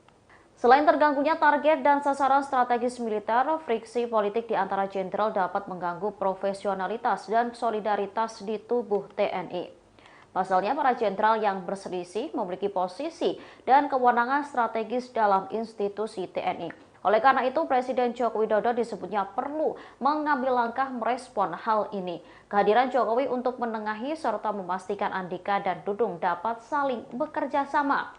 S2: Selain terganggunya target dan sasaran strategis militer, friksi politik di antara jenderal dapat mengganggu profesionalitas dan solidaritas di tubuh TNI. Pasalnya, para jenderal yang berselisih memiliki posisi dan kewenangan strategis dalam institusi TNI. Oleh karena itu, Presiden Joko Widodo disebutnya perlu mengambil langkah merespon hal ini. Kehadiran Jokowi untuk menengahi serta memastikan Andika dan Dudung dapat saling bekerja sama.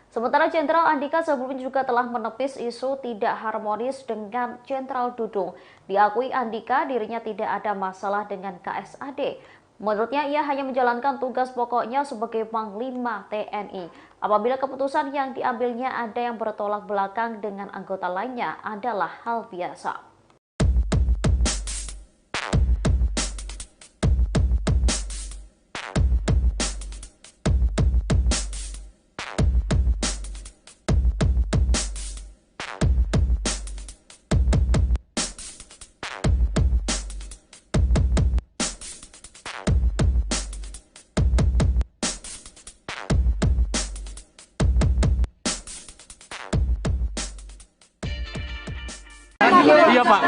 S2: Sementara Jenderal Andika sebelumnya juga telah menepis isu tidak harmonis dengan Jenderal Dudung. Diakui Andika dirinya tidak ada masalah dengan KSAD. Menurutnya ia hanya menjalankan tugas pokoknya sebagai Panglima TNI. Apabila keputusan yang diambilnya ada yang bertolak belakang dengan anggota lainnya adalah hal biasa.
S8: Iya Pak.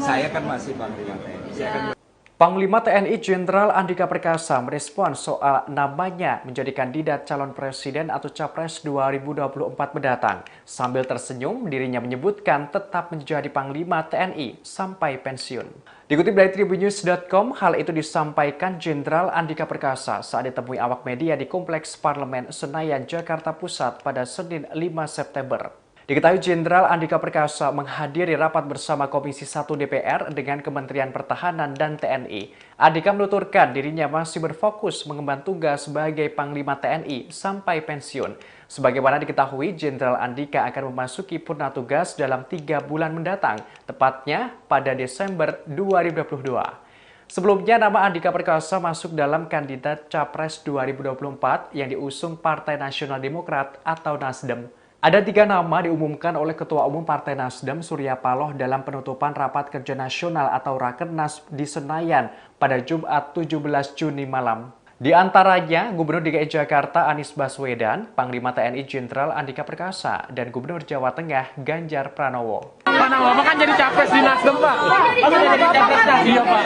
S3: Saya kan masih Panglima TNI.
S6: Panglima TNI Jenderal Andika Perkasa merespons soal namanya menjadi kandidat calon presiden atau capres 2024 mendatang. Sambil tersenyum, dirinya menyebutkan tetap menjadi Panglima TNI sampai pensiun. Dikutip dari Tribunnews.com, hal itu disampaikan Jenderal Andika Perkasa saat ditemui awak media di Kompleks Parlemen Senayan, Jakarta Pusat pada Senin 5 September. Diketahui Jenderal Andika Perkasa menghadiri rapat bersama Komisi 1 DPR dengan Kementerian Pertahanan dan TNI. Andika menuturkan dirinya masih berfokus mengemban tugas sebagai Panglima TNI sampai pensiun. Sebagaimana diketahui, Jenderal Andika akan memasuki purna tugas dalam 3 bulan mendatang, tepatnya pada Desember 2022. Sebelumnya, nama Andika Perkasa masuk dalam kandidat Capres 2024 yang diusung Partai Nasional Demokrat atau Nasdem. Ada 3 nama diumumkan oleh Ketua Umum Partai Nasdem Surya Paloh dalam penutupan Rapat Kerja Nasional atau Rakernas di Senayan pada Jumat 17 Juni malam. Di antaranya Gubernur DKI Jakarta Anies Baswedan, Panglima TNI Jenderal Andika Perkasa, dan Gubernur Jawa Tengah Ganjar Pranowo.
S7: Pak Nama kan jadi capres di Nasdem, Pak. Jadi capres. Iya, Pak.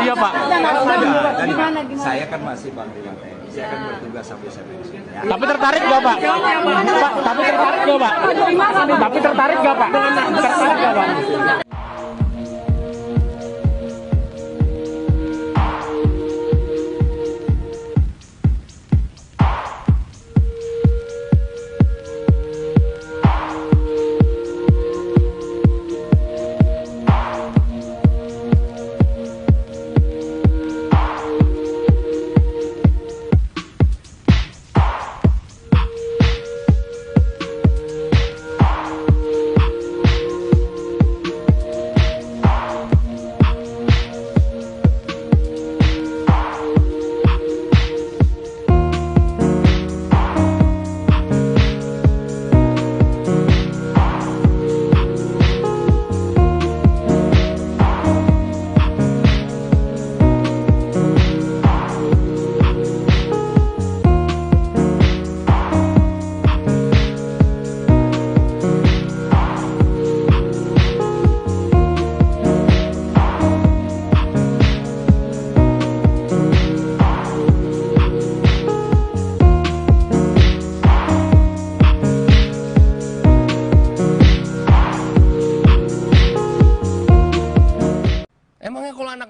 S7: Iya, Pak.
S3: Saya kan masih Panglima TNI. Saya akan bertugas sampai saya pensiun.
S7: Tapi tertarik nggak, Pak? Pak, tapi tertarik nggak, Pak? Tapi tertarik nggak, Pak? Tertarik nggak, Pak?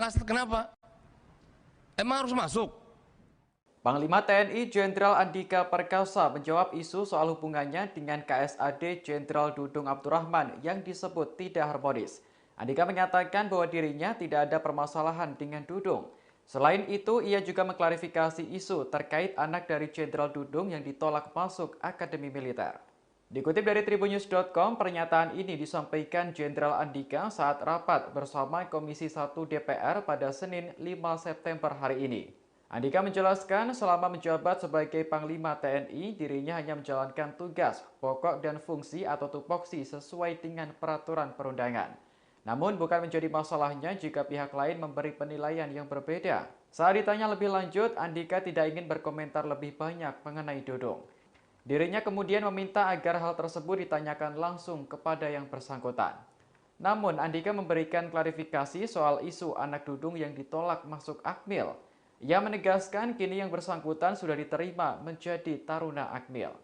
S5: kasat kenapa? Emang harus masuk?
S6: Panglima TNI Jenderal Andika Perkasa menjawab isu soal hubungannya dengan KSAD Jenderal Dudung Abdurrahman yang disebut tidak harmonis. Andika menyatakan bahwa dirinya tidak ada permasalahan dengan Dudung. Selain itu, ia juga mengklarifikasi isu terkait anak dari Jenderal Dudung yang ditolak masuk Akademi Militer. Dikutip dari tribunnews.com, pernyataan ini disampaikan Jenderal Andika saat rapat bersama Komisi 1 DPR pada Senin 5 September hari ini. Andika menjelaskan selama menjabat sebagai Panglima TNI, dirinya hanya menjalankan tugas, pokok dan fungsi atau tupoksi sesuai dengan peraturan perundangan. Namun bukan menjadi masalahnya jika pihak lain memberi penilaian yang berbeda. Saat ditanya lebih lanjut, Andika tidak ingin berkomentar lebih banyak mengenai Dudung. Dirinya kemudian meminta agar hal tersebut ditanyakan langsung kepada yang bersangkutan. Namun Andika memberikan klarifikasi soal isu anak Dudung yang ditolak masuk Akmil. Ia menegaskan kini yang bersangkutan sudah diterima menjadi Taruna Akmil.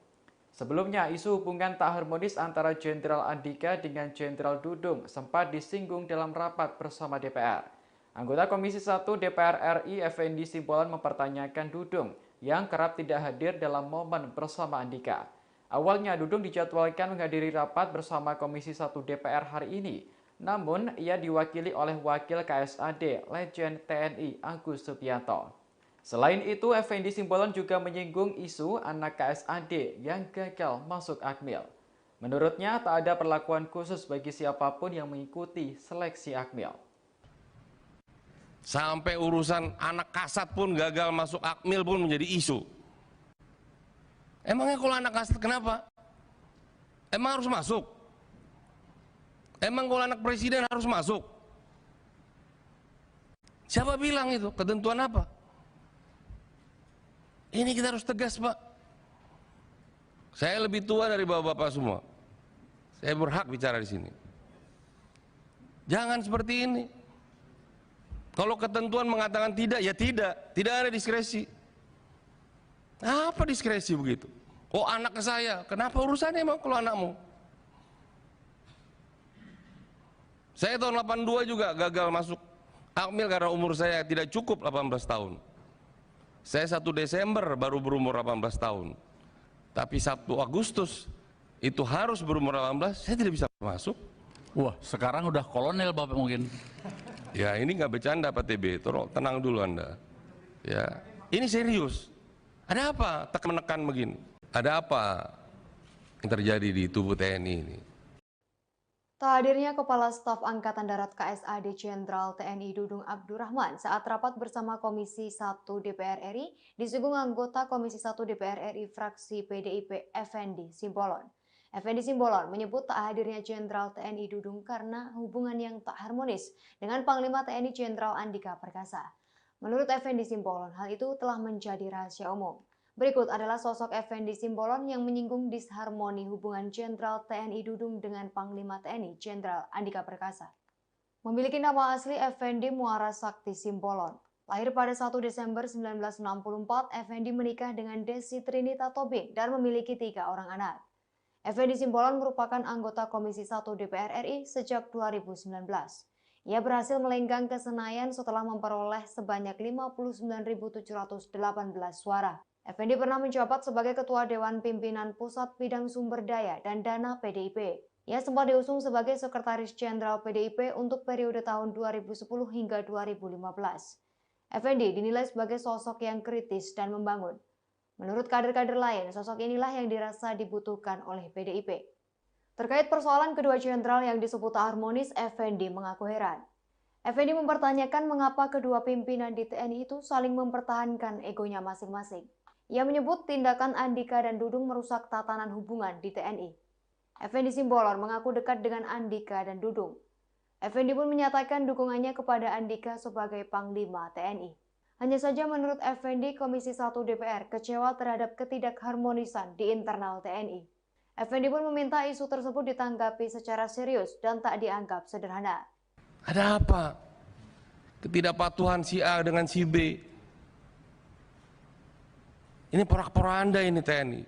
S6: Sebelumnya, isu hubungan tak harmonis antara Jenderal Andika dengan Jenderal Dudung sempat disinggung dalam rapat bersama DPR. Anggota Komisi 1 DPR RI Effendi Simbolon mempertanyakan Dudung yang kerap tidak hadir dalam momen bersama Andika. Awalnya Dudung dijadwalkan menghadiri rapat bersama Komisi 1 DPR hari ini. Namun, ia diwakili oleh Wakil KSAD, Legend TNI Agus Subianto. Selain itu, Effendi Simbolon juga menyinggung isu anak KSAD yang gagal masuk Akmil. Menurutnya, tak ada perlakuan khusus bagi siapapun yang mengikuti seleksi Akmil.
S5: Sampai urusan anak kasat pun gagal masuk Akmil pun menjadi isu. Emangnya kalau anak kasat kenapa? Emang harus masuk? Emang kalau anak presiden harus masuk? Siapa bilang itu? Ketentuan apa? Ini kita harus tegas, Pak. Saya lebih tua dari bapak-bapak semua. Saya berhak bicara di sini. Jangan seperti ini. Kalau ketentuan mengatakan tidak, ya tidak. Tidak ada diskresi. Apa diskresi begitu? Oh, anak ke saya. Kenapa urusannya emang kalau anakmu? Saya tahun 82 juga gagal masuk Akmil karena umur saya tidak cukup 18 tahun. Saya 1 Desember baru berumur 18 tahun. Tapi 1 Agustus itu harus berumur 18, saya tidak bisa masuk.
S8: Wah, sekarang udah kolonel Bapak mungkin.
S5: Ya, ini nggak bercanda Pak TB, tenang dulu Anda. Ya, ini serius. Ada apa menekan begini? Ada apa yang terjadi di tubuh TNI ini?
S9: Tak hadirnya Kepala Staf Angkatan Darat KSAD Jenderal TNI Dudung Abdurrahman saat rapat bersama Komisi 1 DPR RI disinggung anggota Komisi 1 DPR RI fraksi PDIP Effendi Simbolon. Effendi Simbolon menyebut tak hadirnya Jenderal TNI Dudung karena hubungan yang tak harmonis dengan Panglima TNI Jenderal Andika Perkasa. Menurut Effendi Simbolon, hal itu telah menjadi rahasia umum. Berikut adalah sosok Effendi Simbolon yang menyinggung disharmoni hubungan Jenderal TNI Dudung dengan Panglima TNI Jenderal Andika Perkasa. Memiliki nama asli Effendi Muara Sakti Simbolon. Lahir pada 1 Desember 1964, Effendi menikah dengan Desi Trinita Tobing dan memiliki 3 orang anak. Effendi Simbolon merupakan anggota Komisi 1 DPR RI sejak 2019. Ia berhasil melenggang ke Senayan setelah memperoleh sebanyak 59.718 suara. Effendi pernah menjabat sebagai Ketua Dewan Pimpinan Pusat Bidang Sumber Daya dan Dana PDIP. Ia sempat diusung sebagai Sekretaris Jenderal PDIP untuk periode tahun 2010 hingga 2015. Effendi dinilai sebagai sosok yang kritis dan membangun. Menurut kader-kader lain, sosok inilah yang dirasa dibutuhkan oleh PDIP. Terkait persoalan kedua jenderal yang disebut tak harmonis, Effendi mengaku heran. Effendi mempertanyakan mengapa kedua pimpinan di TNI itu saling mempertahankan egonya masing-masing. Ia menyebut tindakan Andika dan Dudung merusak tatanan hubungan di TNI. Effendi Simbolon mengaku dekat dengan Andika dan Dudung. Effendi pun menyatakan dukungannya kepada Andika sebagai Panglima TNI. Hanya saja menurut Effendi, Komisi 1 DPR kecewa terhadap ketidakharmonisan di internal TNI. Effendi pun meminta isu tersebut ditanggapi secara serius dan tak dianggap sederhana.
S5: Ada apa? Ketidakpatuhan si A dengan si B. Ini porak-poranda ini TNI.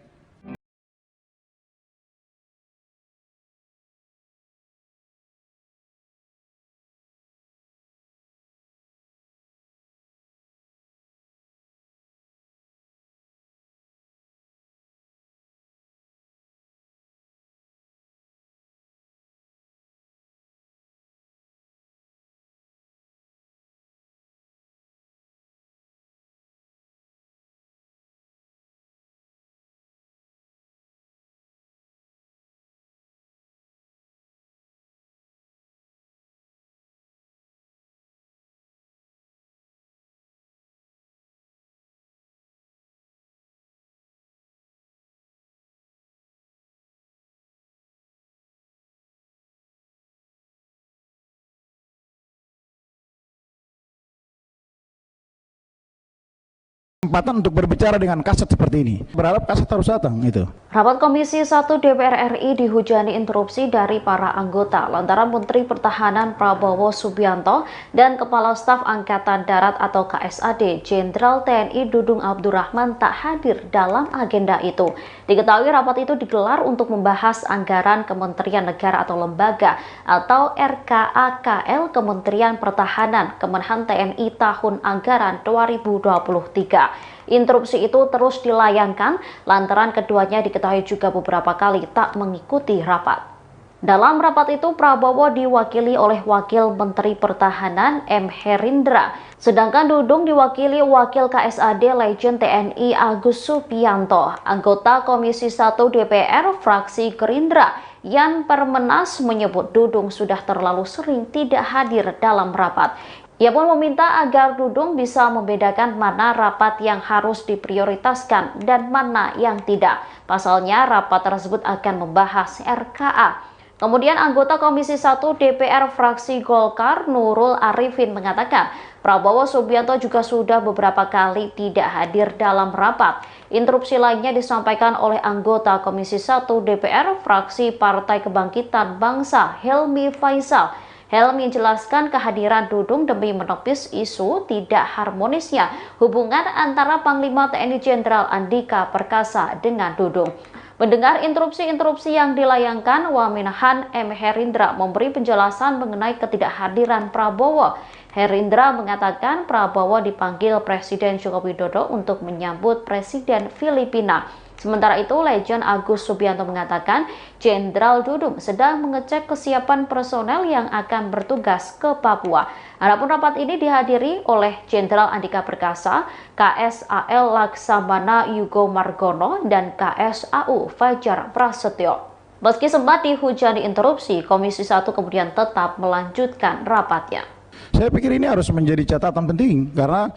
S1: kesempatan untuk berbicara dengan kasat seperti ini. Berharap kasat harus datang itu.
S2: Rapat Komisi 1 DPR RI dihujani interupsi dari para anggota lantaran Menteri Pertahanan Prabowo Subianto dan Kepala Staf Angkatan Darat atau KSAD Jenderal TNI Dudung Abdurrahman tak hadir dalam agenda itu. Diketahui rapat itu digelar untuk membahas anggaran Kementerian Negara atau Lembaga atau RKAKL Kementerian Pertahanan Kemenhan TNI tahun anggaran 2023. Interupsi itu terus dilayangkan lantaran keduanya diketahui juga beberapa kali tak mengikuti rapat. Dalam rapat itu Prabowo diwakili oleh Wakil Menteri Pertahanan M. Herindra, sedangkan Dudung diwakili Wakil KSAD Legend TNI Agus Subianto. Anggota Komisi 1 DPR fraksi Gerindra Yan Permenas menyebut Dudung sudah terlalu sering tidak hadir dalam rapat. Ia pun meminta agar Dudung bisa membedakan mana rapat yang harus diprioritaskan dan mana yang tidak. Pasalnya rapat tersebut akan membahas RKA. Kemudian anggota Komisi 1 DPR fraksi Golkar Nurul Arifin mengatakan Prabowo Subianto juga sudah beberapa kali tidak hadir dalam rapat. Interupsi lainnya disampaikan oleh anggota Komisi 1 DPR fraksi Partai Kebangkitan Bangsa Helmi Faisal. Helmi menjelaskan kehadiran Dudung demi menepis isu tidak harmonisnya hubungan antara Panglima TNI Jenderal Andika Perkasa dengan Dudung. Mendengar interupsi yang dilayangkan, Waminahan M. Herindra memberi penjelasan mengenai ketidakhadiran Prabowo. Herindra mengatakan Prabowo dipanggil Presiden Joko Widodo untuk menyambut Presiden Filipina. Sementara itu, Legend Agus Subianto mengatakan Jenderal Dudung sedang mengecek kesiapan personel yang akan bertugas ke Papua. Adapun rapat ini dihadiri oleh Jenderal Andika Perkasa, KSAL Laksamana Yugo Margono, dan KSAU Fajar Prasetyo. Meski sempat dihujani interupsi, Komisi 1 kemudian tetap melanjutkan rapatnya.
S1: Saya pikir ini harus menjadi catatan penting karena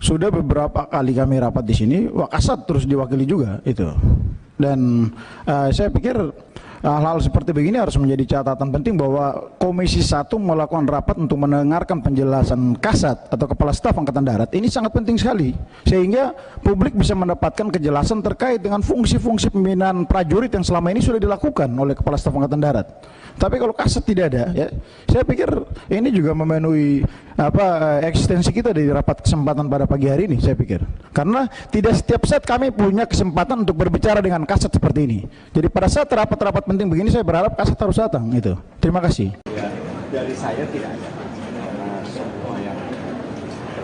S1: sudah beberapa kali kami rapat di sini, Wakasat terus diwakili juga itu. Dan saya pikir hal-hal seperti begini harus menjadi catatan penting bahwa Komisi 1 melakukan rapat untuk mendengarkan penjelasan Kasat atau Kepala Staf Angkatan Darat. Ini sangat penting sekali sehingga publik bisa mendapatkan kejelasan terkait dengan fungsi-fungsi pembinaan prajurit yang selama ini sudah dilakukan oleh Kepala Staf Angkatan Darat. Tapi kalau Kasat tidak ada, ya, saya pikir ini juga memenuhi eksistensi kita di rapat kesempatan pada pagi hari ini, saya pikir. Karena tidak setiap saat kami punya kesempatan untuk berbicara dengan Kasat seperti ini. Jadi pada saat rapat-rapat penting begini, saya berharap Kasat harus datang. Itu. Terima kasih.
S3: Ya, dari saya tidak ada. Semua yang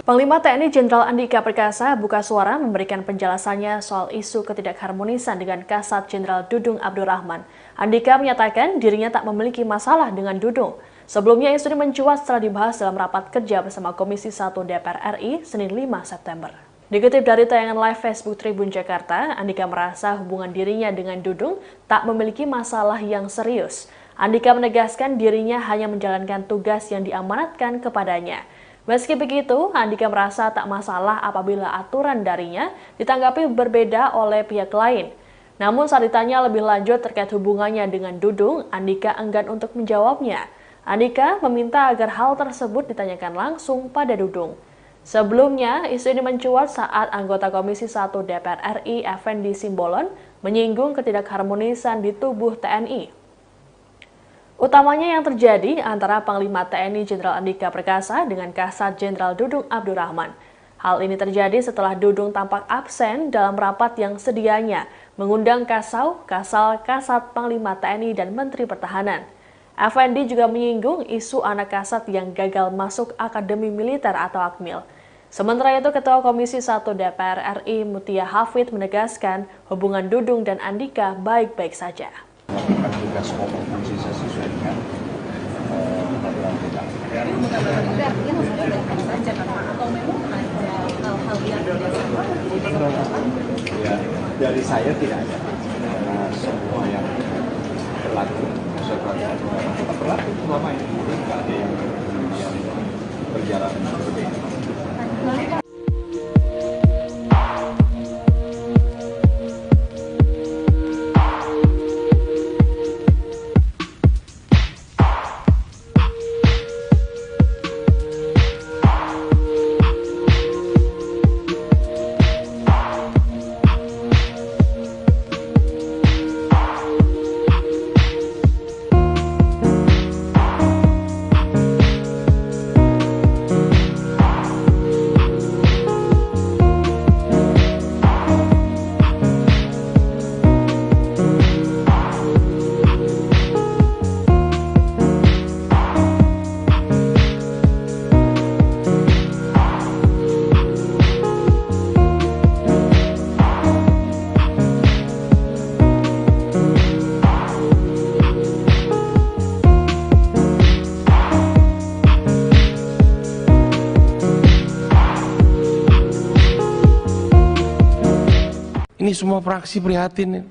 S4: Panglima TNI Jenderal Andika Perkasa buka suara memberikan penjelasannya soal isu ketidakharmonisan dengan Kasat Jenderal Dudung Abdurrahman. Andika menyatakan dirinya tak memiliki masalah dengan Dudung. Sebelumnya isu ini mencuat setelah dibahas dalam rapat kerja bersama Komisi 1 DPR RI Senin 5 September. Dikutip dari tayangan live Facebook Tribun Jakarta, Andika merasa hubungan dirinya dengan Dudung tak memiliki masalah yang serius. Andika menegaskan dirinya hanya menjalankan tugas yang diamanatkan kepadanya. Meski begitu, Andika merasa tak masalah apabila aturan darinya ditanggapi berbeda oleh pihak lain. Namun saat ditanya lebih lanjut terkait hubungannya dengan Dudung, Andika enggan untuk menjawabnya. Andika meminta agar hal tersebut ditanyakan langsung pada Dudung. Sebelumnya, isu ini mencuat saat anggota Komisi 1 DPR RI Effendi Simbolon menyinggung ketidakharmonisan di tubuh TNI. Utamanya yang terjadi antara Panglima TNI Jenderal Andika Perkasa dengan Kasat Jenderal Dudung Abdurrahman. Hal ini terjadi setelah Dudung tampak absen dalam rapat yang sedianya mengundang Kasal, Kasat Panglima TNI dan Menteri Pertahanan. Effendi juga menyinggung isu anak Kasat yang gagal masuk Akademi Militer atau AKMIL. Sementara itu, Ketua Komisi 1 DPR RI Mutia Hafid menegaskan hubungan Dudung dan Andika baik-baik saja.
S3: melakukan tugas pokok fungsi sesuai dengan peraturan kita. Ya, dari saya tidak ada. Semua yang berlaku tetap berlaku selama ini. Tidak ada yang berjalan seperti ini.
S5: semua fraksi prihatin.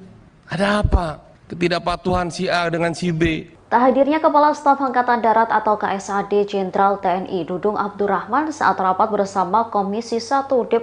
S5: Ada apa? Ketidakpatuhan si A dengan si B.
S2: Tak hadirnya Kepala Staf Angkatan Darat atau KSAD Jenderal TNI Dudung Abdurrahman saat rapat bersama Komisi 1 DPR